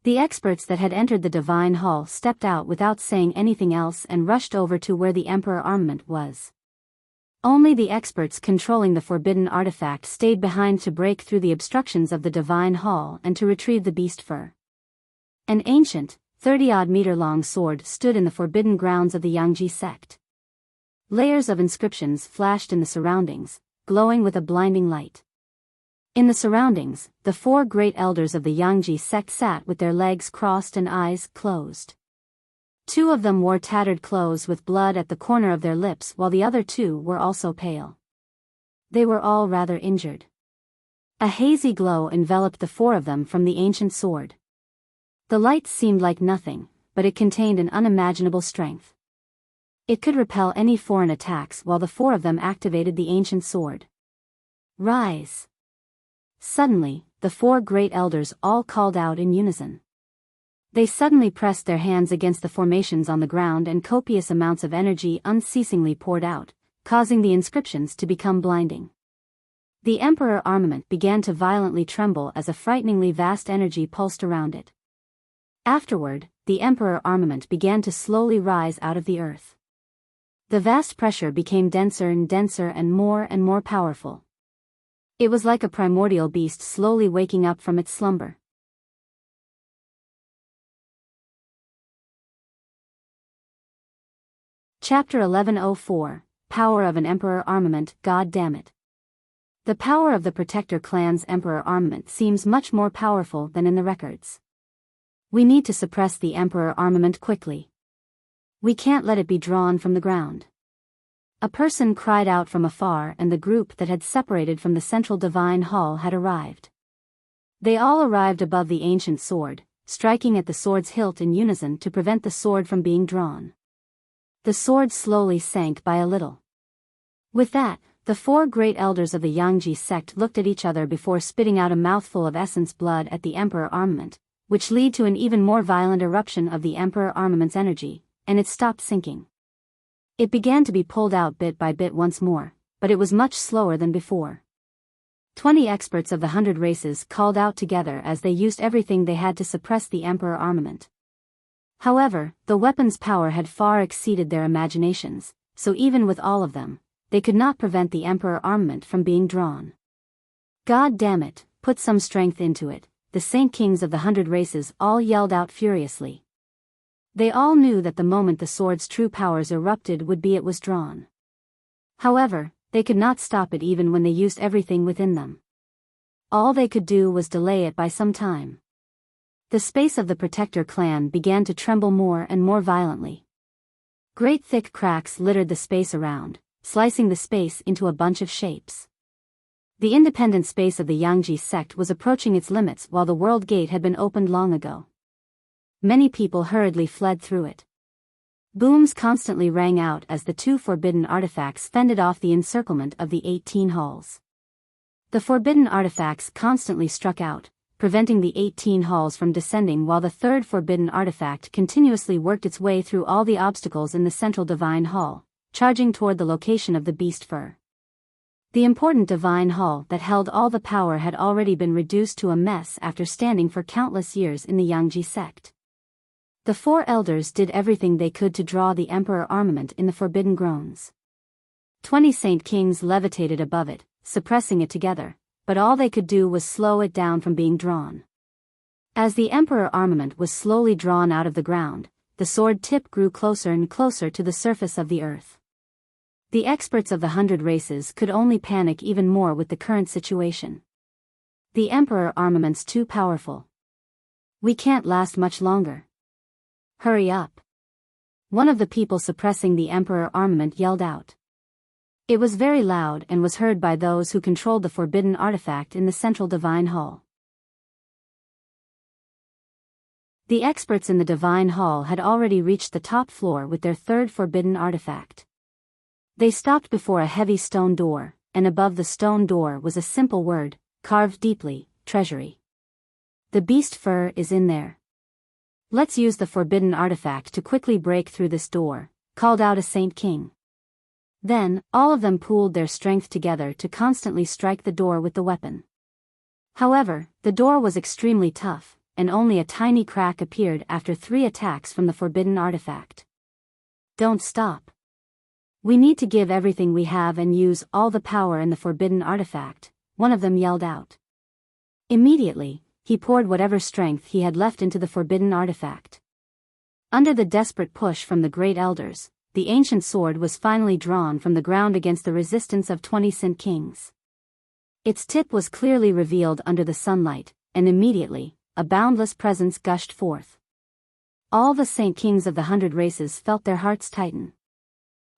The experts that had entered the divine hall stepped out without saying anything else and rushed over to where the Emperor armament was. Only the experts controlling the forbidden artifact stayed behind to break through the obstructions of the divine hall and to retrieve the beast fur. An ancient, 30-odd meter long sword stood in the forbidden grounds of the Yangji sect. Layers of inscriptions flashed in the surroundings, glowing with a blinding light. In the surroundings, the 4 great elders of the Yangji sect sat with their legs crossed and eyes closed. 2 of them wore tattered clothes with blood at the corner of their lips, while the other 2 were also pale. They were all rather injured. A hazy glow enveloped the 4 of them from the ancient sword. The light seemed like nothing, but it contained an unimaginable strength. It could repel any foreign attacks while the 4 of them activated the ancient sword. Rise! Suddenly, the 4 great elders all called out in unison. They suddenly pressed their hands against the formations on the ground and copious amounts of energy unceasingly poured out, causing the inscriptions to become blinding. The Emperor armament began to violently tremble as a frighteningly vast energy pulsed around it. Afterward, the Emperor armament began to slowly rise out of the earth. The vast pressure became denser and more powerful. It was like a primordial beast slowly waking up from its slumber. Chapter 1104, Power of an Emperor Armament. God damn it. The power of the Protector clan's Emperor armament seems much more powerful than in the records. We need to suppress the Emperor armament quickly. We can't let it be drawn from the ground. A person cried out from afar, and the group that had separated from the central divine hall had arrived. They all arrived above the ancient sword, striking at the sword's hilt in unison to prevent the sword from being drawn. The sword slowly sank by a little. With that, the 4 great elders of the Yangji sect looked at each other before spitting out a mouthful of essence blood at the Emperor armament, which led to an even more violent eruption of the Emperor armament's energy, and it stopped sinking. It began to be pulled out bit by bit once more, but it was much slower than before. 20 experts of the 100 races called out together as they used everything they had to suppress the Emperor armament. However, the weapon's power had far exceeded their imaginations, so even with all of them, they could not prevent the Emperor armament from being drawn. God damn it, put some strength into it, the Saint Kings of the 100 races all yelled out furiously. They all knew that the moment the sword's true powers erupted would be it was drawn. However, they could not stop it even when they used everything within them. All they could do was delay it by some time. The space of the Protector clan began to tremble more and more violently. Great thick cracks littered the space around, slicing the space into a bunch of shapes. The independent space of the Yangji sect was approaching its limits while the World Gate had been opened long ago. Many people hurriedly fled through it. Booms constantly rang out as the 2 forbidden artifacts fended off the encirclement of the 18 halls. The forbidden artifacts constantly struck out, preventing the 18 halls from descending, while the 3rd forbidden artifact continuously worked its way through all the obstacles in the central divine hall, charging toward the location of the beast fur. The important divine hall that held all the power had already been reduced to a mess after standing for countless years in the Yangji sect. The 4 elders did everything they could to draw the Emperor armament in the forbidden groans. 20 Saint Kings levitated above it, suppressing it together, but all they could do was slow it down from being drawn. As the Emperor armament was slowly drawn out of the ground, the sword tip grew closer and closer to the surface of the earth. The experts of the 100 races could only panic even more with the current situation. The Emperor armament's too powerful. We can't last much longer. Hurry up. One of the people suppressing the Emperor armament yelled out. It was very loud and was heard by those who controlled the forbidden artifact in the central divine hall. The experts in the divine hall had already reached the top floor with their 3rd forbidden artifact. They stopped before a heavy stone door, and above the stone door was a simple word, carved deeply, treasury. The beast fur is in there. Let's use the forbidden artifact to quickly break through this door, called out a Saint King. Then, all of them pooled their strength together to constantly strike the door with the weapon. However, the door was extremely tough, and only a tiny crack appeared after 3 attacks from the forbidden artifact. Don't stop. We need to give everything we have and use all the power in the forbidden artifact, one of them yelled out. Immediately, he poured whatever strength he had left into the forbidden artifact. Under the desperate push from the great elders, the ancient sword was finally drawn from the ground against the resistance of 20 Saint Kings. Its tip was clearly revealed under the sunlight, and immediately, a boundless presence gushed forth. All the Saint Kings of the 100 races felt their hearts tighten.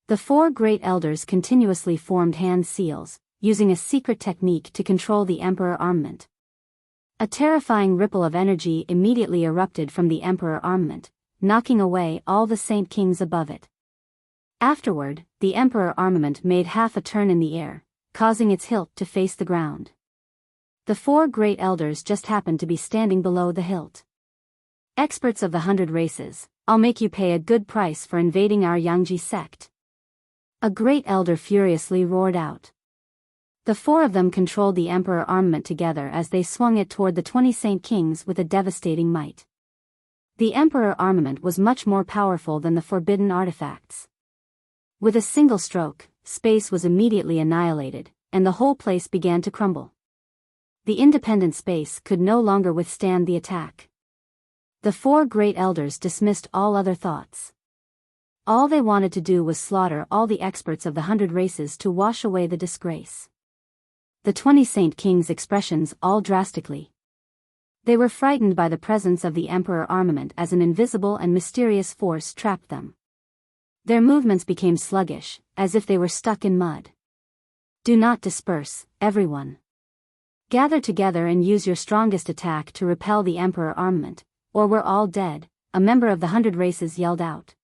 The 4 great elders continuously formed hand seals, using a secret technique to control the Emperor armament. A terrifying ripple of energy immediately erupted from the Emperor armament, knocking away all the Saint Kings above it. Afterward, the Emperor armament made half a turn in the air, causing its hilt to face the ground. The 4 great elders just happened to be standing below the hilt. Experts of the 100 races, I'll make you pay a good price for invading our Yangji sect. A great elder furiously roared out. The 4 of them controlled the Emperor armament together as they swung it toward the 20 Saint Kings with a devastating might. The Emperor armament was much more powerful than the forbidden artifacts. With a single stroke, space was immediately annihilated, and the whole place began to crumble. The independent space could no longer withstand the attack. The 4 great elders dismissed all other thoughts. All they wanted to do was slaughter all the experts of the 100 races to wash away the disgrace. The 20 Saint Kings' expressions all drastically. They were frightened by the presence of the Emperor armament as an invisible and mysterious force trapped them. Their movements became sluggish, as if they were stuck in mud. Do not disperse, everyone. Gather together and use your strongest attack to repel the Emperor armament, or we're all dead, a member of the 100 races yelled out.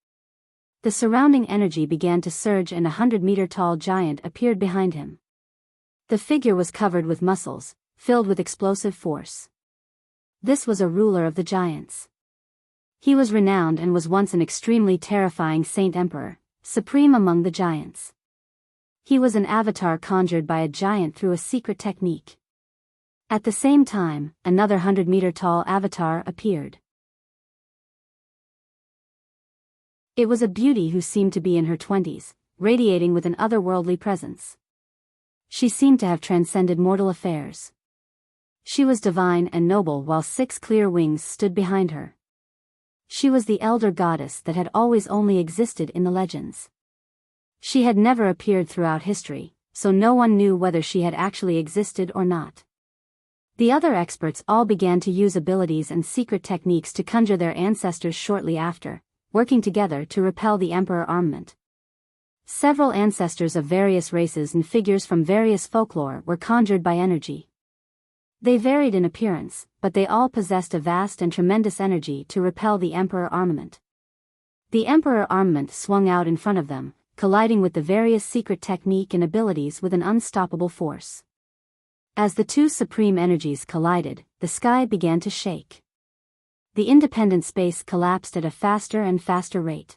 The surrounding energy began to surge and a 100-meter-tall giant appeared behind him. The figure was covered with muscles, filled with explosive force. This was a ruler of the giants. He was renowned and was once an extremely terrifying Saint Emperor, supreme among the giants. He was an avatar conjured by a giant through a secret technique. At the same time, another 100-meter-tall avatar appeared. It was a beauty who seemed to be in her 20s, radiating with an otherworldly presence. She seemed to have transcended mortal affairs. She was divine and noble while 6 clear wings stood behind her. She was the elder goddess that had always only existed in the legends. She had never appeared throughout history, so no one knew whether she had actually existed or not. The other experts all began to use abilities and secret techniques to conjure their ancestors shortly after, working together to repel the Emperor armament. Several ancestors of various races and figures from various folklore were conjured by energy. They varied in appearance, but they all possessed a vast and tremendous energy to repel the Emperor armament. The Emperor armament swung out in front of them, colliding with the various secret technique and abilities with an unstoppable force. As the two supreme energies collided, the sky began to shake. The independent space collapsed at a faster and faster rate.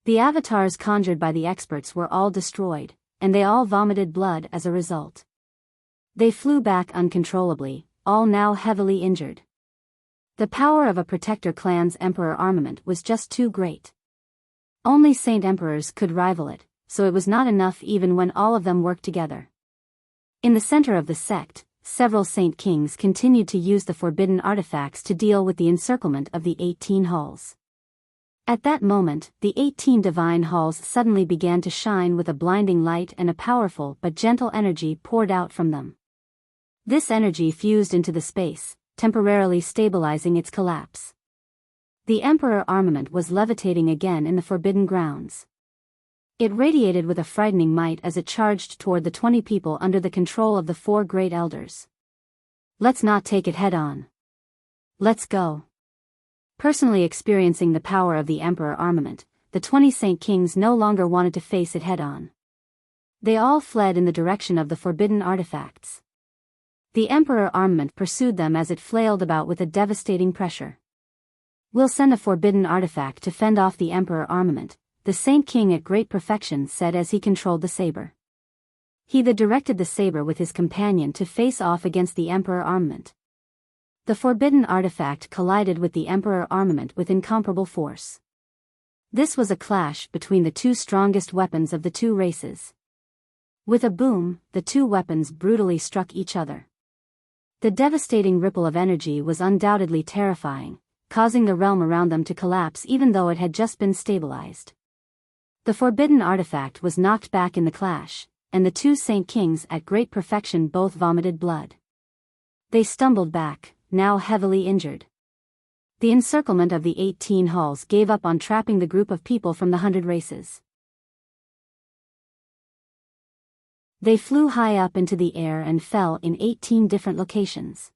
The avatars conjured by the experts were all destroyed, and they all vomited blood as a result. They flew back uncontrollably, all now heavily injured. The power of a protector clan's emperor armament was just too great. Only saint emperors could rival it, so it was not enough even when all of them worked together. In the center of the sect, several saint kings continued to use the forbidden artifacts to deal with the encirclement of the 18 halls. At that moment, the 18 divine halls suddenly began to shine with a blinding light, and a powerful but gentle energy poured out from them. This energy fused into the space, temporarily stabilizing its collapse. The Emperor armament was levitating again in the forbidden grounds. It radiated with a frightening might as it charged toward the 20 people under the control of the 4 great elders. Let's not take it head-on. Let's go. Personally experiencing the power of the Emperor armament, the 20 Saint Kings no longer wanted to face it head-on. They all fled in the direction of the forbidden artifacts. The Emperor armament pursued them as it flailed about with a devastating pressure. "We'll send a forbidden artifact to fend off the Emperor armament," the Saint King at great perfection said as he controlled the saber. He directed the saber with his companion to face off against the Emperor armament. The forbidden artifact collided with the Emperor armament with incomparable force. This was a clash between the two strongest weapons of the two races. With a boom, the two weapons brutally struck each other. The devastating ripple of energy was undoubtedly terrifying, causing the realm around them to collapse even though it had just been stabilized. The forbidden artifact was knocked back in the clash, and the two Saint Kings at great perfection both vomited blood. They stumbled back, now heavily injured. The encirclement of the 18 halls gave up on trapping the group of people from the 100 races. They flew high up into the air and fell in 18 different locations.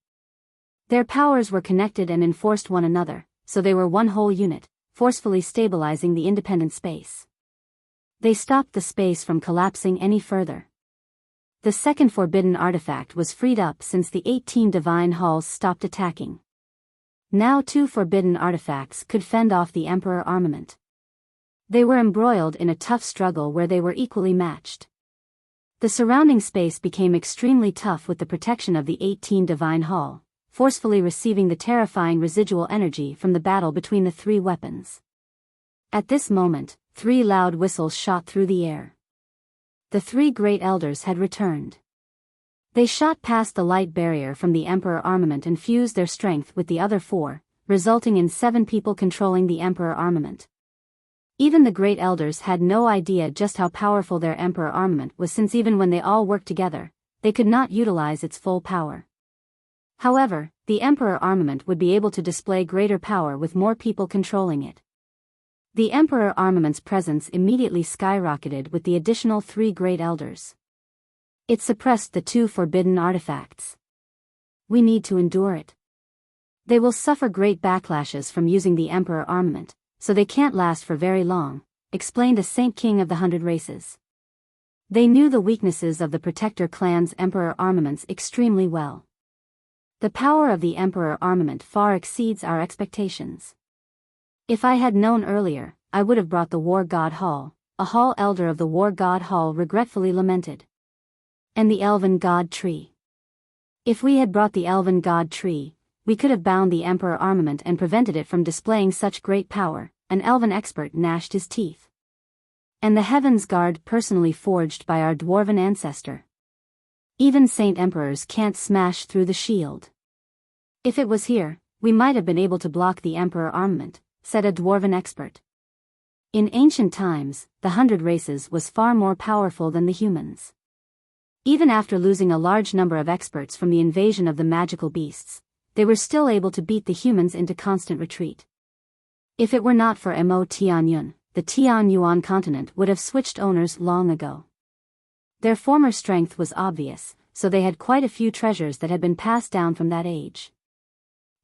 Their powers were connected and enforced one another, so they were one whole unit, forcefully stabilizing the independent space. They stopped the space from collapsing any further. The second forbidden artifact was freed up since the 18 divine halls stopped attacking. Now 2 forbidden artifacts could fend off the Emperor armament. They were embroiled in a tough struggle where they were equally matched. The surrounding space became extremely tough with the protection of the 18 divine hall, forcefully receiving the terrifying residual energy from the battle between the 3 weapons. At this moment, 3 loud whistles shot through the air. The 3 great elders had returned. They shot past the light barrier from the Emperor armament and fused their strength with the other 4, resulting in 7 people controlling the Emperor armament. Even the great elders had no idea just how powerful their Emperor armament was, since even when they all worked together, they could not utilize its full power. However, the Emperor armament would be able to display greater power with more people controlling it. The Emperor armament's presence immediately skyrocketed with the additional 3 great elders. It suppressed the 2 forbidden artifacts. We need to endure it. They will suffer great backlashes from using the Emperor armament, so they can't last for very long, explained a Saint King of the 100 races. They knew the weaknesses of the Protector clan's Emperor armaments extremely well. The power of the Emperor armament far exceeds our expectations. If I had known earlier, I would have brought the War God Hall, a hall elder of the War God Hall regretfully lamented. And the Elven God Tree. If we had brought the elven god tree, we could have bound the emperor armament and prevented it from displaying such great power, an elven expert gnashed his teeth. And the heavens guard personally forged by our dwarven ancestor. Even saint emperors can't smash through the shield. If it was here, we might have been able to block the emperor armament, said a dwarven expert. In ancient times, the 100 races was far more powerful than the humans. Even after losing a large number of experts from the invasion of the magical beasts, they were still able to beat the humans into constant retreat. If it were not for Mo Tianyun, the Tianyuan continent would have switched owners long ago. Their former strength was obvious, so they had quite a few treasures that had been passed down from that age.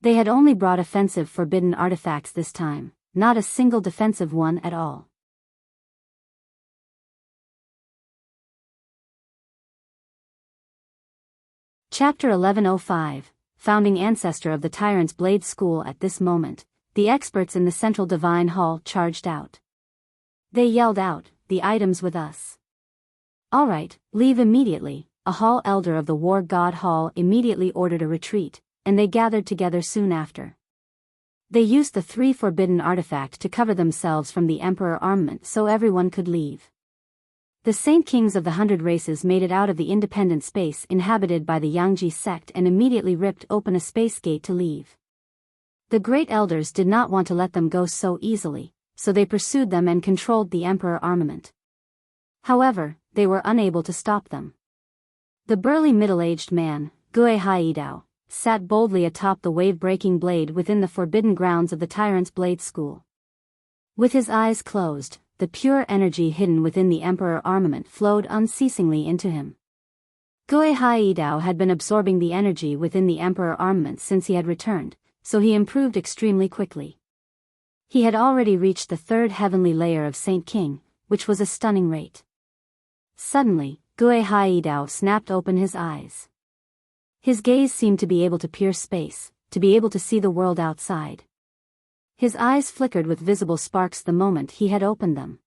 They had only brought offensive forbidden artifacts this time, not a single defensive one at all. Chapter 1105, Founding Ancestor of the Tyrant's Blade School. At this moment, the experts in the central divine hall charged out. They yelled out, "The items with us." "All right, leave immediately." A hall elder of the war god hall immediately ordered a retreat, and they gathered together soon after. They used the 3 forbidden artifact to cover themselves from the emperor armament so everyone could leave. The Saint Kings of the 100 races made it out of the independent space inhabited by the Yangji sect and immediately ripped open a space gate to leave. The great elders did not want to let them go so easily, so they pursued them and controlled the emperor armament. However, they were unable to stop them. The burly middle-aged man, Gue Haidao, sat boldly atop the wave-breaking blade within the forbidden grounds of the Tyrant's Blade School. With his eyes closed, the pure energy hidden within the emperor armament flowed unceasingly into him. Gue Haidao had been absorbing the energy within the emperor armament since he had returned, so he improved extremely quickly. He had already reached the 3rd heavenly layer of Saint King, which was a stunning rate. Suddenly, Gue Haidao snapped open his eyes. His gaze seemed to be able to pierce space, to be able to see the world outside. His eyes flickered with visible sparks the moment he had opened them.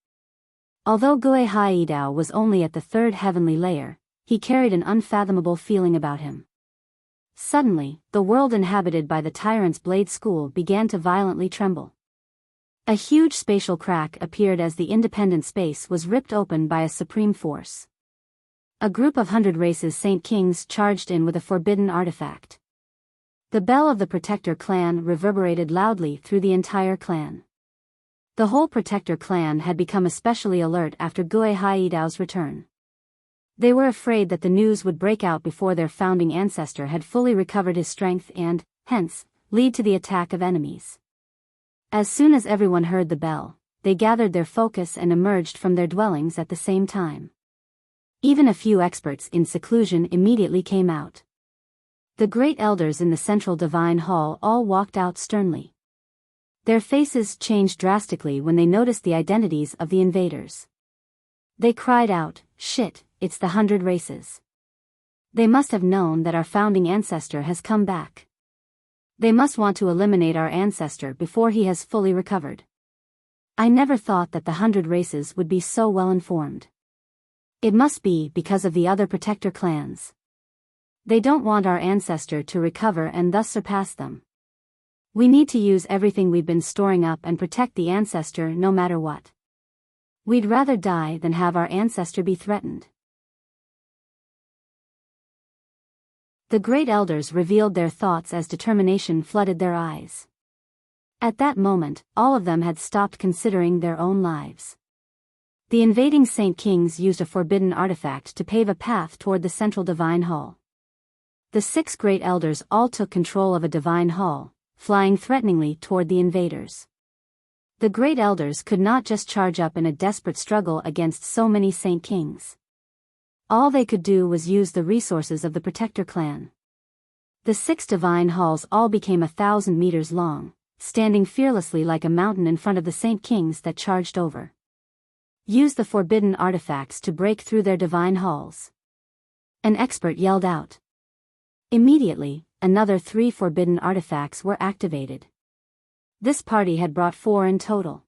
Although Gue Haidao was only at the 3rd heavenly layer, he carried an unfathomable feeling about him. Suddenly, the world inhabited by the Tyrant's Blade School began to violently tremble. A huge spatial crack appeared as the independent space was ripped open by a supreme force. A group of 100 races Saint Kings charged in with a forbidden artifact. The bell of the Protector clan reverberated loudly through the entire clan. The whole Protector clan had become especially alert after Gue Haidao's return. They were afraid that the news would break out before their founding ancestor had fully recovered his strength and, hence, lead to the attack of enemies. As soon as everyone heard the bell, they gathered their focus and emerged from their dwellings at the same time. Even a few experts in seclusion immediately came out. The great elders in the central divine hall all walked out sternly. Their faces changed drastically when they noticed the identities of the invaders. They cried out, "Shit, it's the 100 races. They must have known that our founding ancestor has come back. They must want to eliminate our ancestor before he has fully recovered. I never thought that the 100 races would be so well informed. It must be because of the other Protector clans. They don't want our ancestor to recover and thus surpass them. We need to use everything we've been storing up and protect the ancestor no matter what. We'd rather die than have our ancestor be threatened." The great elders revealed their thoughts as determination flooded their eyes. At that moment, all of them had stopped considering their own lives. The invading Saint Kings used a forbidden artifact to pave a path toward the central divine hall. The 6 great elders all took control of a divine hall, flying threateningly toward the invaders. The great elders could not just charge up in a desperate struggle against so many Saint Kings. All they could do was use the resources of the Protector clan. The 6 divine halls all became 1,000 meters long, standing fearlessly like a mountain in front of the Saint Kings that charged over. Use the forbidden artifacts to break through their divine halls. An expert yelled out. Immediately, another 3 forbidden artifacts were activated. This party had brought 4 in total.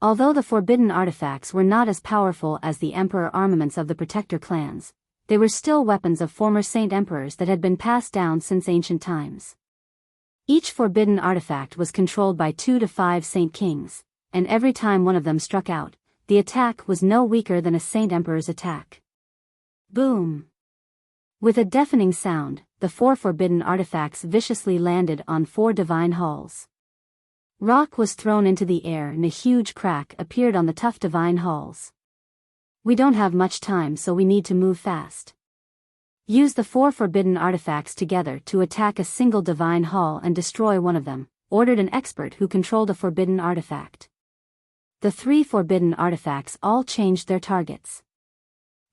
Although the forbidden artifacts were not as powerful as the emperor armaments of the Protector clans, they were still weapons of former Saint Emperors that had been passed down since ancient times. Each forbidden artifact was controlled by 2 to 5 Saint Kings, and every time one of them struck out, the attack was no weaker than a Saint Emperor's attack. Boom! With a deafening sound, the 4 forbidden artifacts viciously landed on 4 divine halls. Rock was thrown into the air and a huge crack appeared on the tough divine halls. We don't have much time, so we need to move fast. Use the 4 forbidden artifacts together to attack a single divine hall and destroy one of them, ordered an expert who controlled a forbidden artifact. The 3 forbidden artifacts all changed their targets.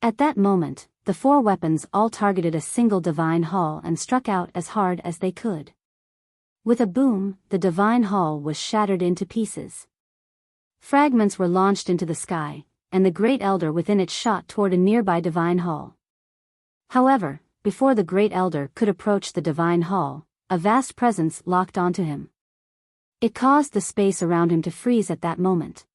At that moment, the 4 weapons all targeted a single divine hall and struck out as hard as they could. With a boom, the divine hall was shattered into pieces. Fragments were launched into the sky, and the Great Elder within it shot toward a nearby divine hall. However, before the Great Elder could approach the divine hall, a vast presence locked onto him. It caused the space around him to freeze at that moment.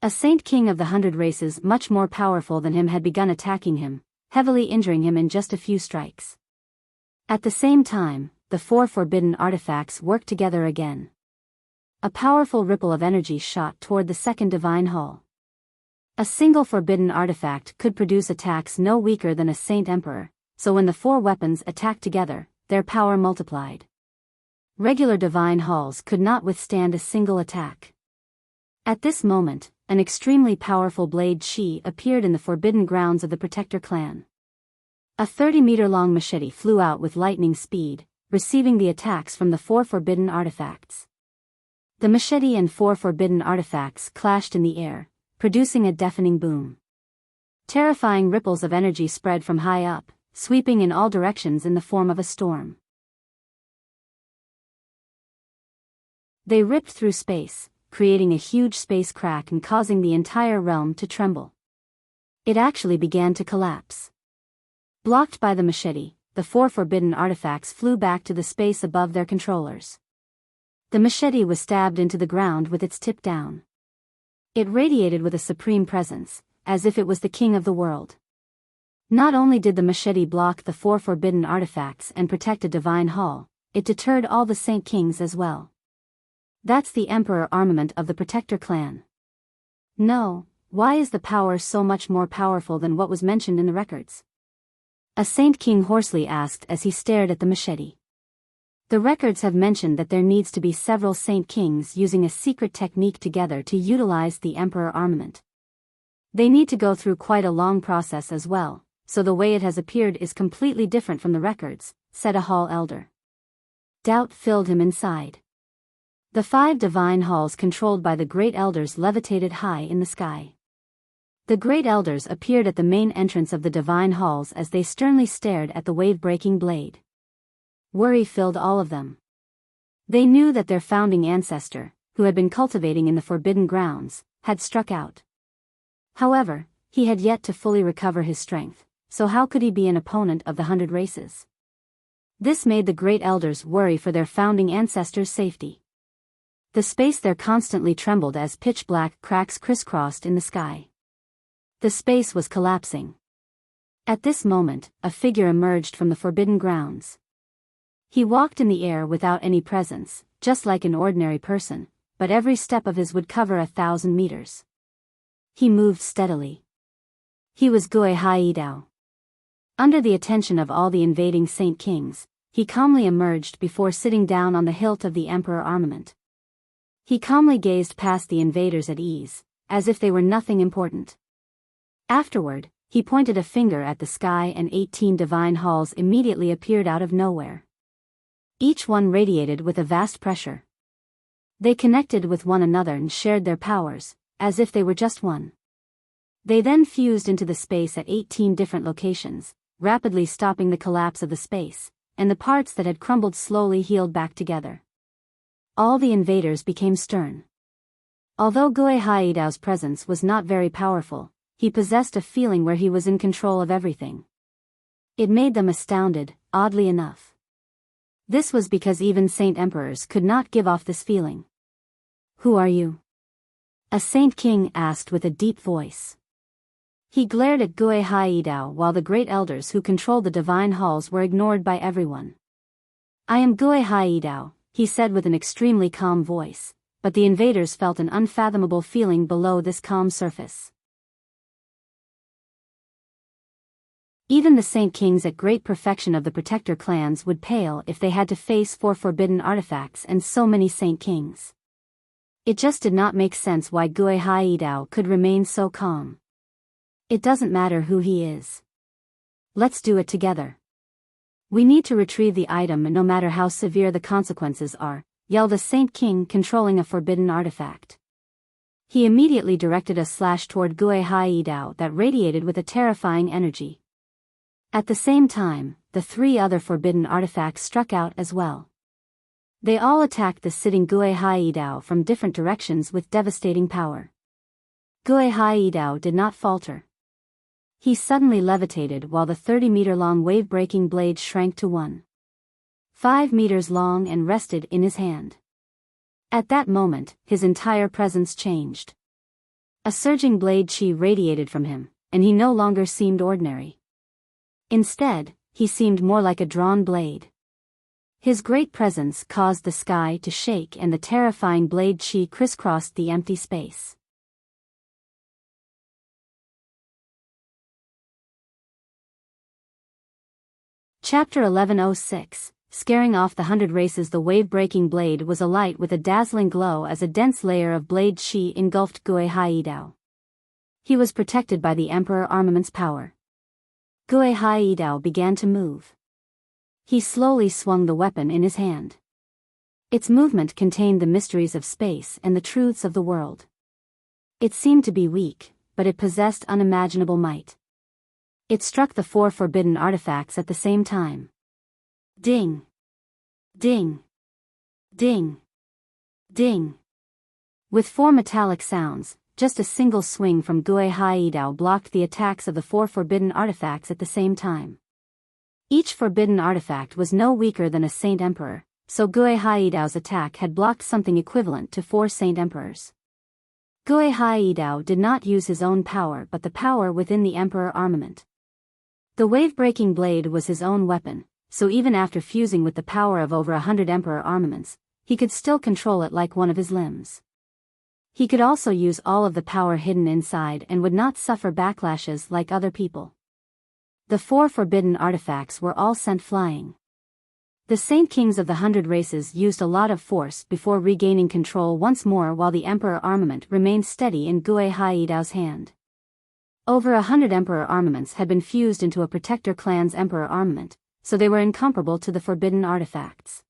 A Saint King of the 100 races much more powerful than him had begun attacking him, heavily injuring him in just a few strikes. At the same time, the 4 forbidden artifacts worked together again. A powerful ripple of energy shot toward the second divine hall. A single forbidden artifact could produce attacks no weaker than a Saint Emperor, so when the 4 weapons attacked together, their power multiplied. Regular divine halls could not withstand a single attack. At this moment, an extremely powerful blade Shi appeared in the forbidden grounds of the Protector clan. A 30-meter-long machete flew out with lightning speed, receiving the attacks from the 4 forbidden artifacts. The machete and 4 forbidden artifacts clashed in the air, producing a deafening boom. Terrifying ripples of energy spread from high up, sweeping in all directions in the form of a storm. They ripped through space, creating a huge space crack and causing the entire realm to tremble. It actually began to collapse. Blocked by the machete, the 4 forbidden artifacts flew back to the space above their controllers. The machete was stabbed into the ground with its tip down. It radiated with a supreme presence, as if it was the king of the world. Not only did the machete block the 4 forbidden artifacts and protect a divine hall, it deterred all the Saint Kings as well. That's the Emperor armament of the Protector clan. No, why is the power so much more powerful than what was mentioned in the records? A Saint King hoarsely asked as he stared at the machete. The records have mentioned that there needs to be several Saint Kings using a secret technique together to utilize the Emperor armament. They need to go through quite a long process as well, so the way it has appeared is completely different from the records, said a hall elder. Doubt filled him inside. The 5 divine halls controlled by the Great Elders levitated high in the sky. The Great Elders appeared at the main entrance of the divine halls as they sternly stared at the wave-breaking blade. Worry filled all of them. They knew that their founding ancestor, who had been cultivating in the forbidden grounds, had struck out. However, he had yet to fully recover his strength, so how could he be an opponent of the 100 races? This made the Great Elders worry for their founding ancestors' safety. The space there constantly trembled as pitch-black cracks crisscrossed in the sky. The space was collapsing. At this moment, a figure emerged from the forbidden grounds. He walked in the air without any presence, just like an ordinary person, but every step of his would cover 1,000 meters. He moved steadily. He was Gui Haidao. Under the attention of all the invading Saint Kings, he calmly emerged before sitting down on the hilt of the Emperor armament. He calmly gazed past the invaders at ease, as if they were nothing important. Afterward, he pointed a finger at the sky and 18 divine halls immediately appeared out of nowhere. Each one radiated with a vast pressure. They connected with one another and shared their powers, as if they were just one. They then fused into the space at 18 different locations, rapidly stopping the collapse of the space, and the parts that had crumbled slowly healed back together. All the invaders became stern. Although Gui Haidao's presence was not very powerful, he possessed a feeling where he was in control of everything. It made them astounded, oddly enough. This was because even Saint Emperors could not give off this feeling. "Who are you?" a Saint King asked with a deep voice. He glared at Gui Haidao while the great elders who controlled the divine halls were ignored by everyone. "I am Gui Haidao," he said with an extremely calm voice, but the invaders felt an unfathomable feeling below this calm surface. Even the Saint Kings at great perfection of the Protector clans would pale if they had to face 4 forbidden artifacts and so many Saint Kings. It just did not make sense why Gui Haidao could remain so calm. "It doesn't matter who he is. Let's do it together. We need to retrieve the item no matter how severe the consequences are," yelled a Saint King controlling a forbidden artifact. He immediately directed a slash toward Gui Haidao that radiated with a terrifying energy. At the same time, the 3 other forbidden artifacts struck out as well. They all attacked the sitting Gui Haidao from different directions with devastating power. Gui Haidao did not falter. He suddenly levitated while the 30-meter-long wave-breaking blade shrank to 1.5 meters long and rested in his hand. At that moment, his entire presence changed. A surging blade chi radiated from him, and he no longer seemed ordinary. Instead, he seemed more like a drawn blade. His great presence caused the sky to shake and the terrifying blade chi crisscrossed the empty space. Chapter 1106, Scaring Off the 100 Races. The wave-breaking blade was alight with a dazzling glow as a dense layer of blade chi engulfed Gui Haidao. He was protected by the Emperor Armament's power. Gui Haidao began to move. He slowly swung the weapon in his hand. Its movement contained the mysteries of space and the truths of the world. It seemed to be weak, but it possessed unimaginable might. It struck the 4 forbidden artifacts at the same time. Ding! Ding! Ding! Ding! With 4 metallic sounds, just a single swing from Gui Haidao blocked the attacks of the 4 forbidden artifacts at the same time. Each forbidden artifact was no weaker than a Saint Emperor, so Gui Haidao's attack had blocked something equivalent to 4 Saint Emperors. Gui Haidao did not use his own power but the power within the Emperor armament. The wave-breaking blade was his own weapon, so even after fusing with the power of over 100 Emperor armaments, he could still control it like one of his limbs. He could also use all of the power hidden inside and would not suffer backlashes like other people. The 4 forbidden artifacts were all sent flying. The Saint Kings of the 100 Races used a lot of force before regaining control once more while the Emperor armament remained steady in Gui Haidao's hand. Over 100 Emperor armaments had been fused into a Protector clan's Emperor armament, so they were incomparable to the forbidden artifacts.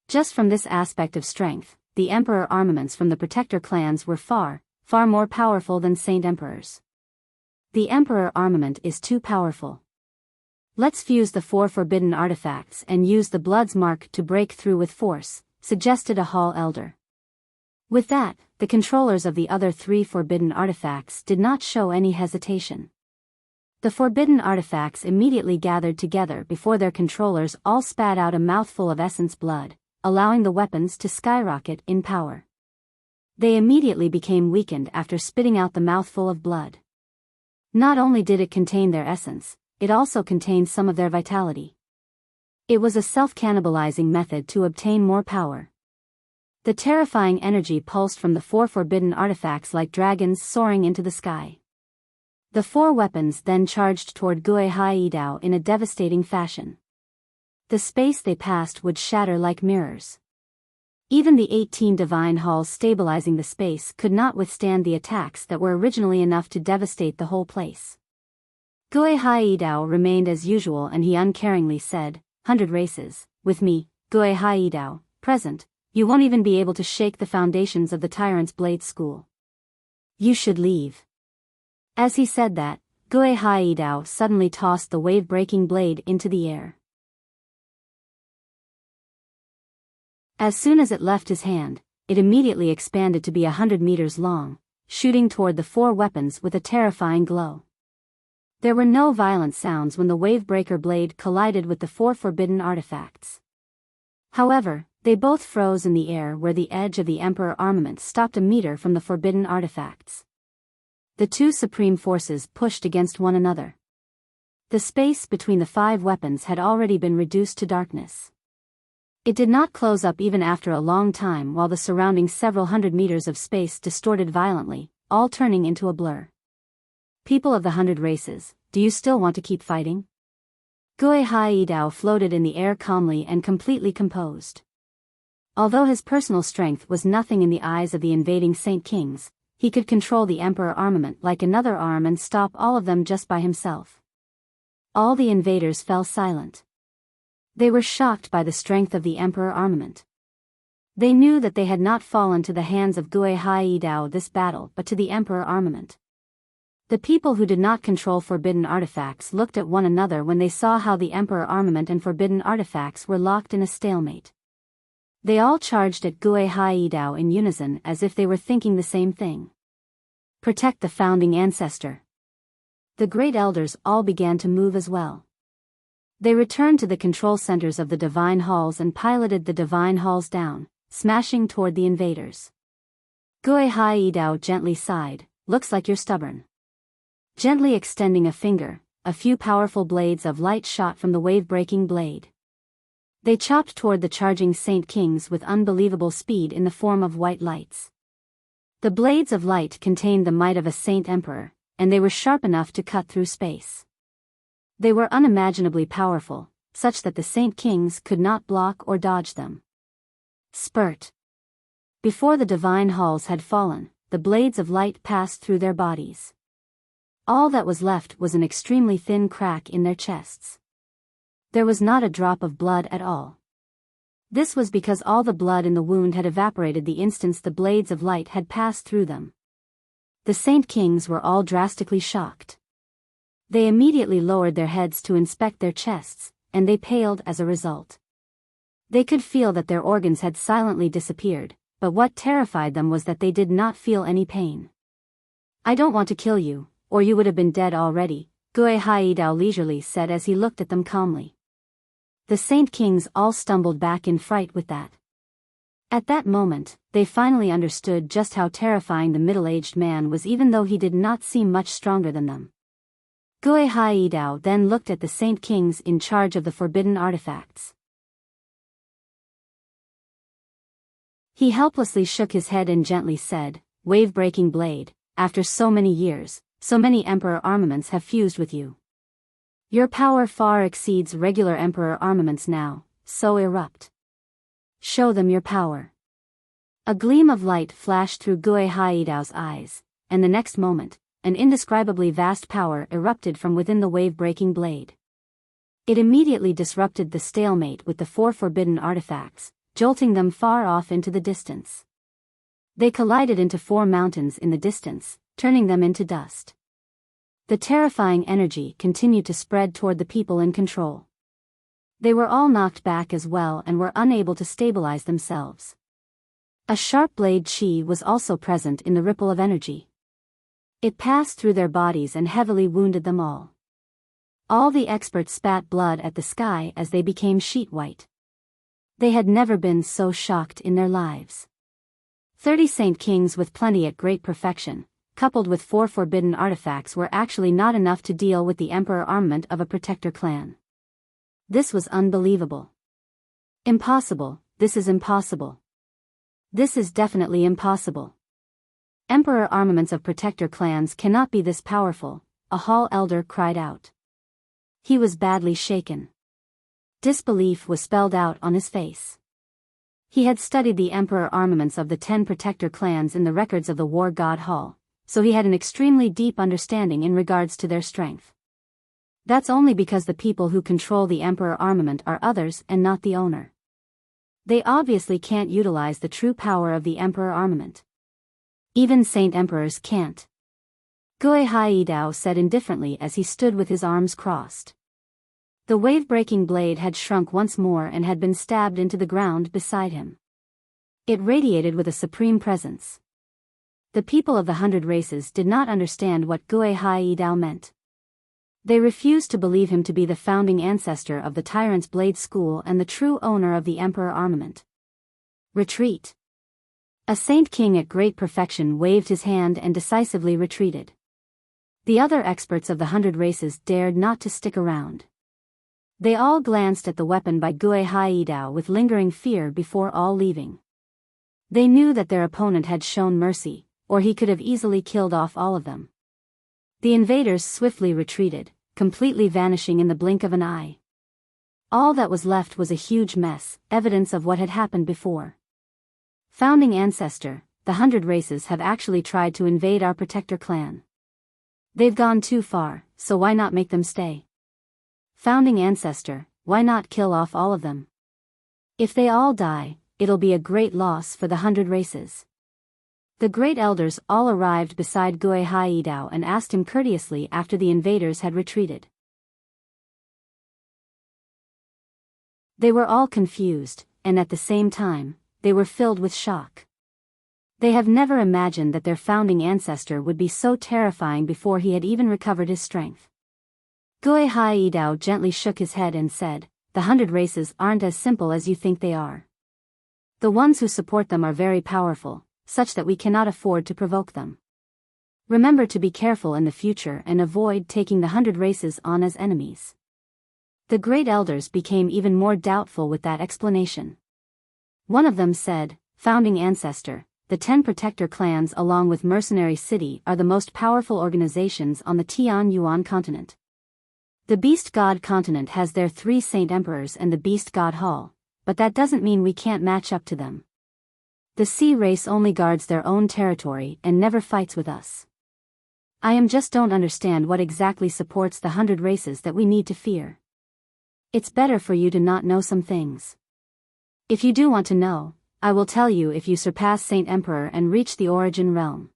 Just from this aspect of strength, the Emperor armaments from the Protector clans were far, far more powerful than Saint Emperors. The Emperor armament is too powerful. Let's fuse the 4 forbidden artifacts and use the Blood's Mark to break through with force, suggested a hall elder. With that, the controllers of the other 3 forbidden artifacts did not show any hesitation. The forbidden artifacts immediately gathered together before their controllers all spat out a mouthful of essence blood, allowing the weapons to skyrocket in power. They immediately became weakened after spitting out the mouthful of blood. Not only did it contain their essence, it also contained some of their vitality. It was a self-cannibalizing method to obtain more power. The terrifying energy pulsed from the 4 forbidden artifacts like dragons soaring into the sky. The 4 weapons then charged toward Gui Haidao in a devastating fashion. The space they passed would shatter like mirrors. Even the 18 divine halls stabilizing the space could not withstand the attacks that were originally enough to devastate the whole place. Gui Haidao remained as usual and he uncaringly said, "100 races, with me, Gui Haidao, present, you won't even be able to shake the foundations of the Tyrant's Blade School. You should leave." As he said that, Gui Haidao suddenly tossed the wave-breaking blade into the air. As soon as it left his hand, it immediately expanded to be 100 meters long, shooting toward the 4 weapons with a terrifying glow. There were no violent sounds when the wave-breaker blade collided with the 4 forbidden artifacts. However, they both froze in the air where the edge of the Emperor armament stopped a meter from the forbidden artifacts. The two supreme forces pushed against one another. The space between the 5 weapons had already been reduced to darkness. It did not close up even after a long time, while the surrounding several hundred meters of space distorted violently, all turning into a blur. People of the 100 races, do you still want to keep fighting? Gui Haidao floated in the air calmly and completely composed. Although his personal strength was nothing in the eyes of the invading Saint Kings, he could control the Emperor armament like another arm and stop all of them just by himself. All the invaders fell silent. They were shocked by the strength of the Emperor armament. They knew that they had not fallen to the hands of Gui Haidao this battle but to the Emperor armament. The people who did not control forbidden artifacts looked at one another when they saw how the Emperor armament and forbidden artifacts were locked in a stalemate. They all charged at Gui Haidao in unison as if they were thinking the same thing. Protect the founding ancestor. The great elders all began to move as well. They returned to the control centers of the divine halls and piloted the divine halls down, smashing toward the invaders. Gui Haidao gently sighed, looks like you're stubborn. Gently extending a finger, a few powerful blades of light shot from the wave-breaking blade. They chopped toward the charging Saint Kings with unbelievable speed in the form of white lights. The blades of light contained the might of a Saint Emperor, and they were sharp enough to cut through space. They were unimaginably powerful, such that the Saint Kings could not block or dodge them. Spurt. Before the divine halls had fallen, the blades of light passed through their bodies. All that was left was an extremely thin crack in their chests. There was not a drop of blood at all. This was because all the blood in the wound had evaporated the instant the blades of light had passed through them. The Saint Kings were all drastically shocked. They immediately lowered their heads to inspect their chests, and they paled as a result. They could feel that their organs had silently disappeared, but what terrified them was that they did not feel any pain. I don't want to kill you, or you would have been dead already, Gui Haidao leisurely said as he looked at them calmly. The Saint Kings all stumbled back in fright with that. At that moment, they finally understood just how terrifying the middle-aged man was, even though he did not seem much stronger than them. Gui Haidao then looked at the Saint Kings in charge of the forbidden artifacts. He helplessly shook his head and gently said, "Wave-breaking blade, after so many years, so many Emperor armaments have fused with you. Your power far exceeds regular Emperor armaments now, so erupt. Show them your power." A gleam of light flashed through Gui Haidao's eyes, and the next moment, an indescribably vast power erupted from within the wave-breaking blade. It immediately disrupted the stalemate with the 4 forbidden artifacts, jolting them far off into the distance. They collided into 4 mountains in the distance, turning them into dust. The terrifying energy continued to spread toward the people in control. They were all knocked back as well and were unable to stabilize themselves. A sharp blade chi was also present in the ripple of energy. It passed through their bodies and heavily wounded them all. All the experts spat blood at the sky as they became sheet white. They had never been so shocked in their lives. 30 Saint Kings with plenty at great perfection, coupled with 4 forbidden artifacts, were actually not enough to deal with the Emperor armament of a protector clan. This was unbelievable. Impossible, this is impossible. This is definitely impossible. Emperor armaments of protector clans cannot be this powerful, a hall elder cried out. He was badly shaken. Disbelief was spelled out on his face. He had studied the Emperor armaments of the 10 protector clans in the records of the War God Hall, so he had an extremely deep understanding in regards to their strength. That's only because the people who control the Emperor armament are others and not the owner. They obviously can't utilize the true power of the Emperor armament. Even Saint Emperors can't. Gui Haidao said indifferently as he stood with his arms crossed. The wave-breaking blade had shrunk once more and had been stabbed into the ground beside him. It radiated with a supreme presence. The people of the 100 races did not understand what Gui Haidao meant. They refused to believe him to be the founding ancestor of the Tyrant's Blade School and the true owner of the Emperor armament. Retreat. A Saint King at great perfection waved his hand and decisively retreated. The other experts of the 100 Races dared not to stick around. They all glanced at the weapon by Gui Haidao with lingering fear before all leaving. They knew that their opponent had shown mercy, or he could have easily killed off all of them. The invaders swiftly retreated, completely vanishing in the blink of an eye. All that was left was a huge mess, evidence of what had happened before. Founding Ancestor, the 100 Races have actually tried to invade our protector clan. They've gone too far, so why not make them stay? Founding Ancestor, why not kill off all of them? If they all die, it'll be a great loss for the 100 Races. The great elders all arrived beside Gui Haidao and asked him courteously after the invaders had retreated. They were all confused, and at the same time, they were filled with shock. They have never imagined that their founding ancestor would be so terrifying before he had even recovered his strength. Gui Haidao gently shook his head and said, "The 100 Races aren't as simple as you think they are. The ones who support them are very powerful, such that we cannot afford to provoke them. Remember to be careful in the future and avoid taking the 100 Races on as enemies." The great elders became even more doubtful with that explanation. One of them said, "Founding Ancestor, the 10 protector clans along with Mercenary City are the most powerful organizations on the Tian Yuan continent. The Beast God continent has their 3 Saint Emperors and the Beast God Hall, but that doesn't mean we can't match up to them. The Sea race only guards their own territory and never fights with us. Just don't understand what exactly supports the 100 Races that we need to fear. It's better for you to not know some things. If you do want to know, I will tell you if you surpass Saint Emperor and reach the Origin Realm."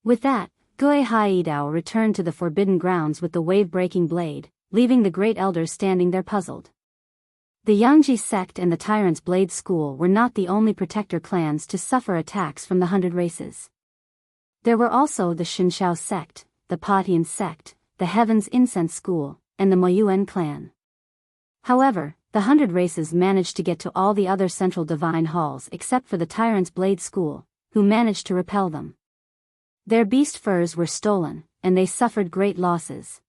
With that, Gui Haidao returned to the Forbidden Grounds with the wave-breaking blade, leaving the great elders standing there puzzled. The Yangji sect and the Tyrant's Blade School were not the only protector clans to suffer attacks from the 100 Races. There were also the Shinshao sect, the Patian sect, the Heaven's Incense School, and the Moyuan clan. However, the 100 Races managed to get to all the other central divine halls except for the Tyrant's Blade School, who managed to repel them. Their beast furs were stolen, and they suffered great losses.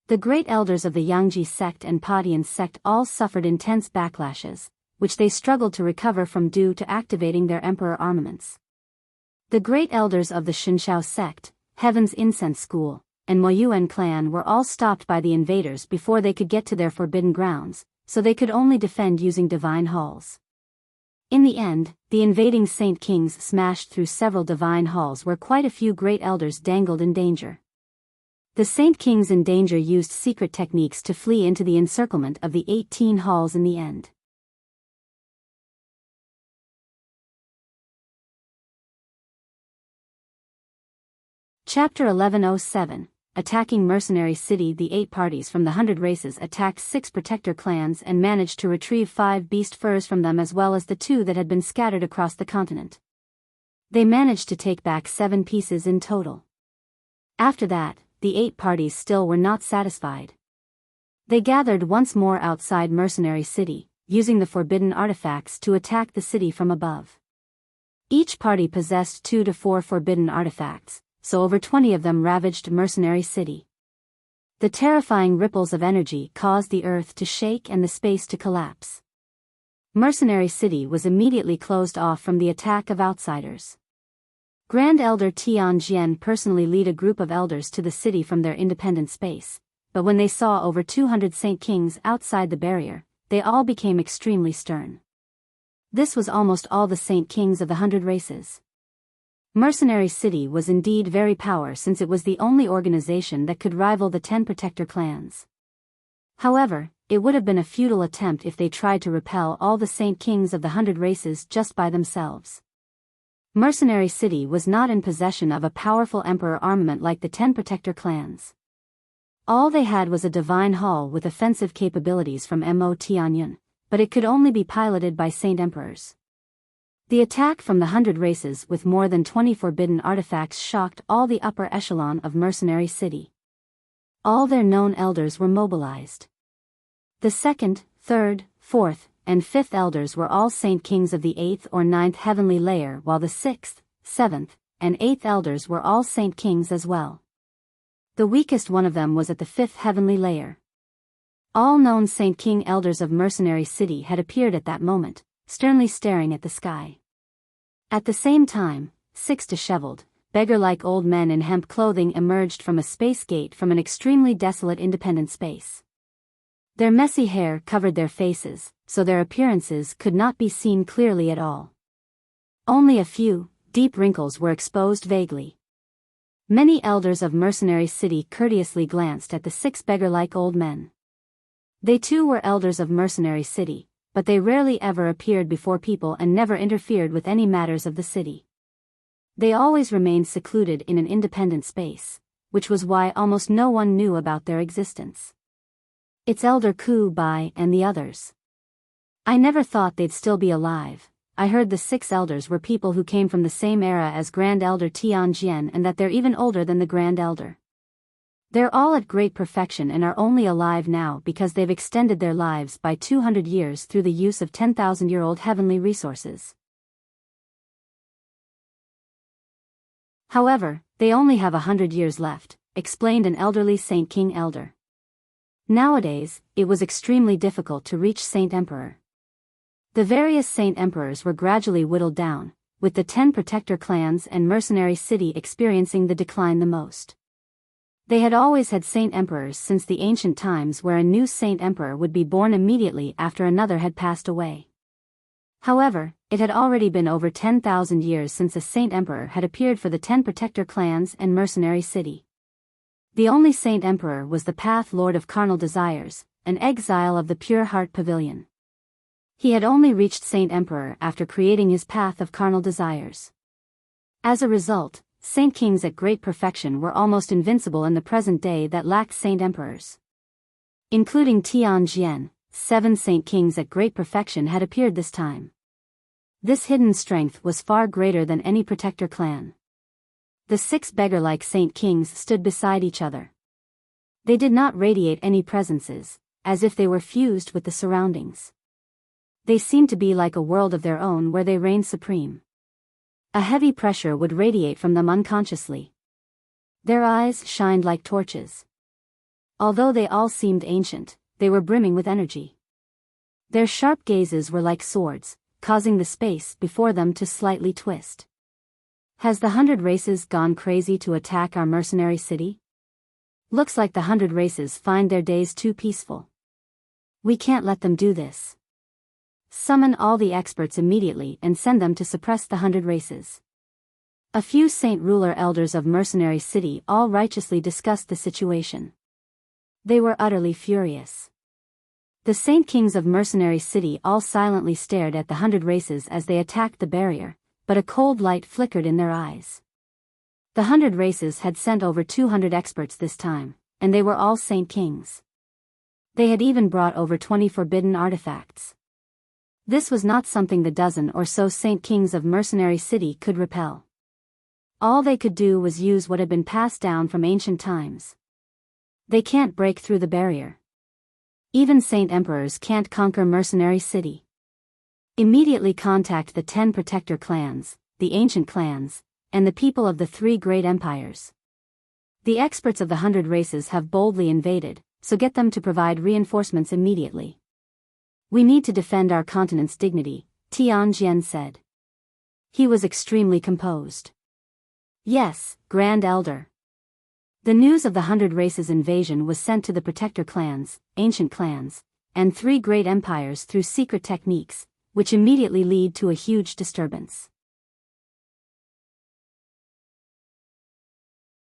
The great elders of the Yangji sect and Patian sect all suffered intense backlashes, which they struggled to recover from due to activating their emperor armaments. The great elders of the Shinshao sect, Heaven's Incense School, and Moyuan clan were all stopped by the invaders before they could get to their forbidden grounds, so they could only defend using divine halls. In the end, the invading Saint Kings smashed through several divine halls where quite a few great elders dangled in danger. The Saint Kings in danger used secret techniques to flee into the encirclement of the 18 halls in the end. Chapter 1107, Attacking Mercenary City. The 8 parties from the 100 Races attacked 6 protector clans and managed to retrieve 5 beast furs from them as well as the 2 that had been scattered across the continent. They managed to take back 7 pieces in total. After that, the 8 parties still were not satisfied. They gathered once more outside Mercenary City, using the forbidden artifacts to attack the city from above. Each party possessed 2 to 4 forbidden artifacts, so over 20 of them ravaged Mercenary City. The terrifying ripples of energy caused the earth to shake and the space to collapse. Mercenary City was immediately closed off from the attack of outsiders. Grand Elder Tian Jian personally led a group of elders to the city from their independent space, but when they saw over 200 Saint Kings outside the barrier, they all became extremely stern. This was almost all the Saint Kings of the 100 Races. Mercenary City was indeed very powerful since it was the only organization that could rival the 10 protector clans. However, it would have been a futile attempt if they tried to repel all the Saint Kings of the 100 Races just by themselves. Mercenary City was not in possession of a powerful emperor armament like the 10 protector clans. All they had was a divine hall with offensive capabilities from Mo Tianyun, but it could only be piloted by Saint Emperors. The attack from the 100 Races with more than 20 forbidden artifacts shocked all the upper echelon of Mercenary City. All their known elders were mobilized. The 2nd, 3rd, 4th, and 5th elders were all Saint Kings of the 8th or 9th heavenly layer, while the 6th, 7th, and 8th elders were all Saint Kings as well. The weakest one of them was at the fifth heavenly layer. All known Saint King elders of Mercenary City had appeared at that moment, sternly staring at the sky. At the same time, 6 disheveled, beggar-like old men in hemp clothing emerged from a space gate from an extremely desolate independent space. Their messy hair covered their faces, so their appearances could not be seen clearly at all. Only a few, deep wrinkles were exposed vaguely. Many elders of Mercenary City courteously glanced at the 6 beggar-like old men. They too were elders of Mercenary City, but they rarely ever appeared before people and never interfered with any matters of the city. They always remained secluded in an independent space, which was why almost no one knew about their existence. It's Elder Ku Bai and the others. I never thought they'd still be alive. I heard the 6 elders were people who came from the same era as Grand Elder Tianjian and that they're even older than the Grand Elder. They're all at great perfection and are only alive now because they've extended their lives by 200 years through the use of 10,000-year-old heavenly resources. However, they only have 100 years left, explained an elderly Saint King elder. Nowadays, it was extremely difficult to reach Saint Emperor. The various Saint Emperors were gradually whittled down, with the 10 Protector clans and Mercenary City experiencing the decline the most. They had always had Saint Emperors since the ancient times where a new Saint Emperor would be born immediately after another had passed away. However, it had already been over 10,000 years since a Saint Emperor had appeared for the 10 Protector clans and Mercenary City. The only Saint Emperor was the Path Lord of Carnal Desires, an exile of the Pure Heart Pavilion. He had only reached Saint Emperor after creating his Path of Carnal Desires. As a result, Saint Kings at great perfection were almost invincible in the present day that lacked Saint Emperors. Including Tianjian, 7 Saint Kings at great perfection had appeared this time. This hidden strength was far greater than any Protector clan. The 6 beggar-like Saint Kings stood beside each other. They did not radiate any presences, as if they were fused with the surroundings. They seemed to be like a world of their own where they reigned supreme. A heavy pressure would radiate from them unconsciously. Their eyes shined like torches. Although they all seemed ancient, they were brimming with energy. Their sharp gazes were like swords, causing the space before them to slightly twist. Has the 100 races gone crazy to attack our mercenary city? Looks like the 100 races find their days too peaceful. We can't let them do this. Summon all the experts immediately and send them to suppress the 100 races. A few Saint Ruler elders of Mercenary City all righteously discussed the situation. They were utterly furious. The Saint Kings of Mercenary City all silently stared at the 100 races as they attacked the barrier, but a cold light flickered in their eyes. The 100 races had sent over 200 experts this time, and they were all Saint Kings. They had even brought over 20 forbidden artifacts. This was not something the dozen or so Saint Kings of Mercenary City could repel. All they could do was use what had been passed down from ancient times. They can't break through the barrier. Even Saint Emperors can't conquer Mercenary City. Immediately contact the 10 Protector clans, the ancient clans, and the people of the 3 great empires. The experts of the 100 races have boldly invaded, so get them to provide reinforcements immediately. We need to defend our continent's dignity, Tianjian said. He was extremely composed. Yes, Grand Elder. The news of the 100 races invasion was sent to the Protector clans, ancient clans, and 3 great empires through secret techniques, which immediately lead to a huge disturbance.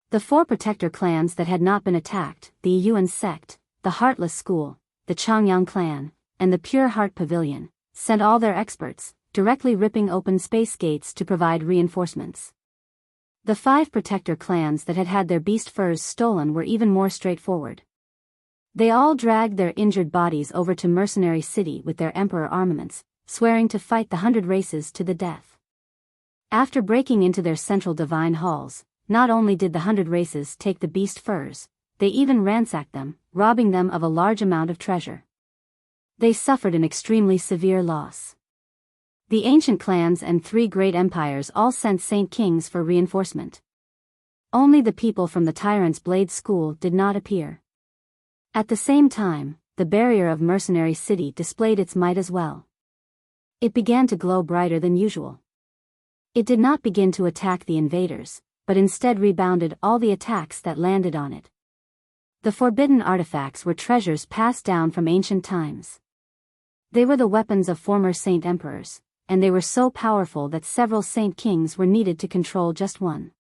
The 4 Protector clans that had not been attacked, the Yuan sect, the Heartless School, the Changyang clan, and the Pure Heart Pavilion, sent all their experts, directly ripping open space gates to provide reinforcements. The 5 Protector clans that had had their beast furs stolen were even more straightforward. They all dragged their injured bodies over to Mercenary City with their Emperor armaments, swearing to fight the 100 races to the death. After breaking into their central divine halls, not only did the 100 races take the beast furs, they even ransacked them, robbing them of a large amount of treasure. They suffered an extremely severe loss. The ancient clans and 3 great empires all sent Saint Kings for reinforcement. Only the people from the tyrant's blade school did not appear. At the same time, the barrier of Mercenary City displayed its might as well. It began to glow brighter than usual. It did not begin to attack the invaders, but instead rebounded all the attacks that landed on it. The forbidden artifacts were treasures passed down from ancient times. They were the weapons of former saint emperors, and they were so powerful that several saint kings were needed to control just one.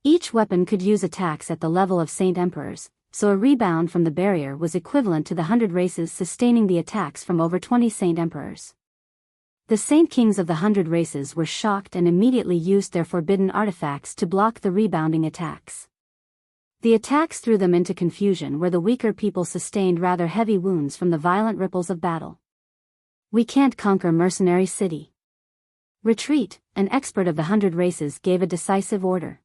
Each weapon could use attacks at the level of saint emperors, so a rebound from the barrier was equivalent to the 100 races sustaining the attacks from over 20 saint emperors. The saint kings of the 100 races were shocked and immediately used their forbidden artifacts to block the rebounding attacks. The attacks threw them into confusion where the weaker people sustained rather heavy wounds from the violent ripples of battle. We can't conquer Mercenary City. Retreat, an expert of the 100 races gave a decisive order.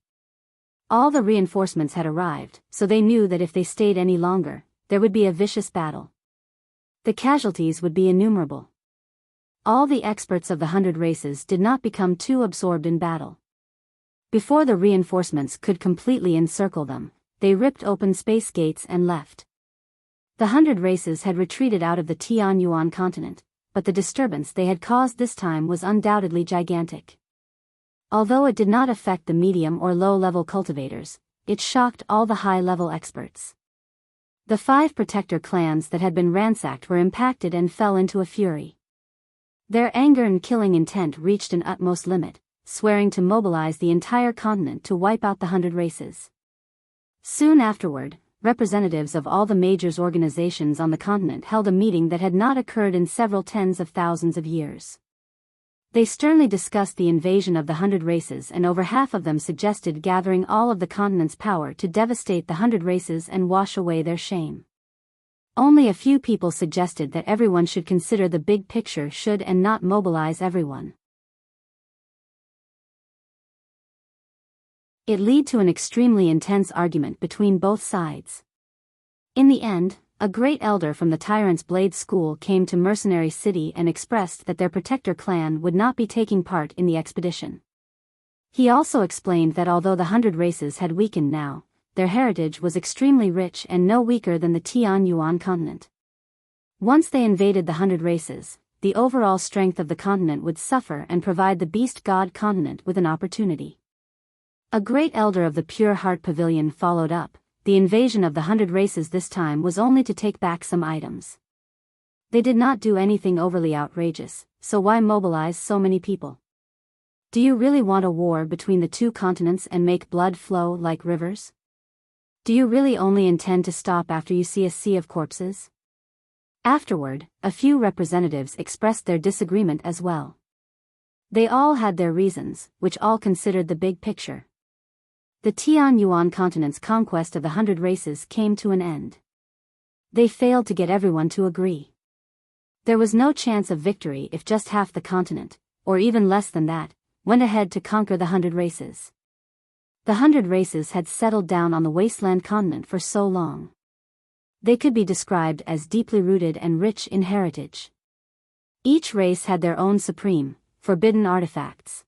All the reinforcements had arrived, so they knew that if they stayed any longer, there would be a vicious battle. The casualties would be innumerable. All the experts of the 100 races did not become too absorbed in battle. Before the reinforcements could completely encircle them, they ripped open space gates and left. The 100 races had retreated out of the Tianyuan continent, but the disturbance they had caused this time was undoubtedly gigantic. Although it did not affect the medium or low-level cultivators, it shocked all the high-level experts. The 5 protector clans that had been ransacked were impacted and fell into a fury. Their anger and killing intent reached an utmost limit, swearing to mobilize the entire continent to wipe out the 100 races. Soon afterward, representatives of all the major organizations on the continent held a meeting that had not occurred in several tens of thousands of years. They sternly discussed the invasion of the 100 races, and over half of them suggested gathering all of the continent's power to devastate the 100 races and wash away their shame. Only a few people suggested that everyone should consider the big picture should and not mobilize everyone. It led to an extremely intense argument between both sides. In the end, a great elder from the Tyrant's Blade School came to Mercenary City and expressed that their protector clan would not be taking part in the expedition. He also explained that although the 100 races had weakened now, their heritage was extremely rich and no weaker than the Tianyuan continent. Once they invaded the 100 races, the overall strength of the continent would suffer and provide the Beast God continent with an opportunity. A great elder of the Pure Heart Pavilion followed up. The invasion of the 100 races this time was only to take back some items. They did not do anything overly outrageous, so why mobilize so many people? Do you really want a war between the 2 continents and make blood flow like rivers? Do you really only intend to stop after you see a sea of corpses? Afterward, a few representatives expressed their disagreement as well. They all had their reasons, which all considered the big picture. The Tianyuan continent's conquest of the 100 races came to an end. They failed to get everyone to agree. There was no chance of victory if just half the continent, or even less than that, went ahead to conquer the 100 races. The 100 races had settled down on the wasteland continent for so long. They could be described as deeply rooted and rich in heritage. Each race had their own supreme, forbidden artifacts.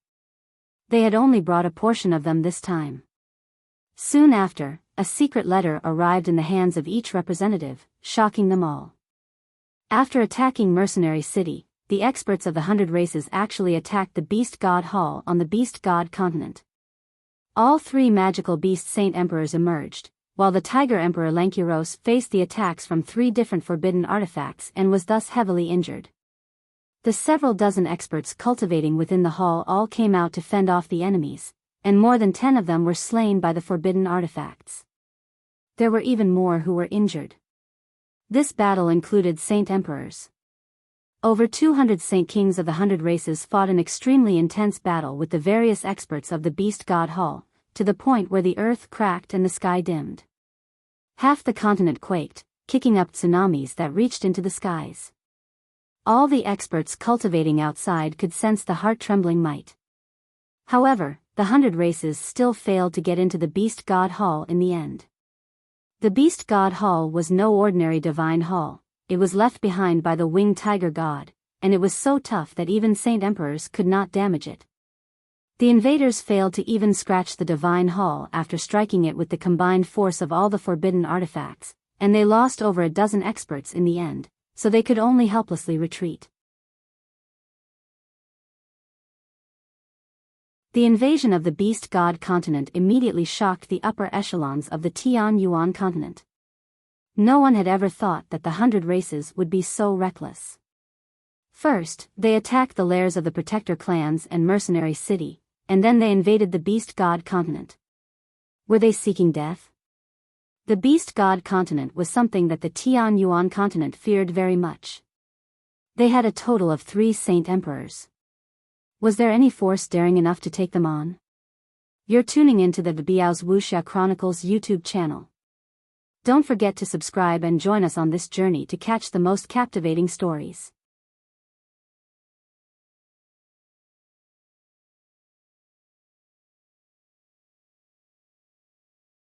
They had only brought a portion of them this time. Soon after, a secret letter arrived in the hands of each representative, shocking them all. After attacking Mercenary City, the experts of the 100 races actually attacked the Beast God Hall on the Beast God continent. All 3 magical beast saint emperors emerged, while the Tiger Emperor Lankyros faced the attacks from 3 different forbidden artifacts and was thus heavily injured. The several dozen experts cultivating within the hall all came out to fend off the enemies, and more than 10 of them were slain by the forbidden artifacts. There were even more who were injured. This battle included saint emperors. Over 200 saint kings of the 100 races fought an extremely intense battle with the various experts of the Beast God Hall, to the point where the earth cracked and the sky dimmed. Half the continent quaked, kicking up tsunamis that reached into the skies. All the experts cultivating outside could sense the heart-trembling might. However, the 100 races still failed to get into the Beast God Hall in the end. The Beast God Hall was no ordinary divine hall. It was left behind by the winged tiger god, and it was so tough that even saint emperors could not damage it. The invaders failed to even scratch the divine hall after striking it with the combined force of all the forbidden artifacts, and they lost over a dozen experts in the end, so they could only helplessly retreat. The invasion of the Beast God continent immediately shocked the upper echelons of the Tian Yuan continent. No one had ever thought that the 100 races would be so reckless. First, they attacked the lairs of the Protector clans and Mercenary City, and then they invaded the Beast God continent. Were they seeking death? The Beast God continent was something that the Tian Yuan continent feared very much. They had a total of 3 Saint Emperors. Was there any force daring enough to take them on? You're tuning into the Biyao's Wuxia Chronicles YouTube channel. Don't forget to subscribe and join us on this journey to catch the most captivating stories.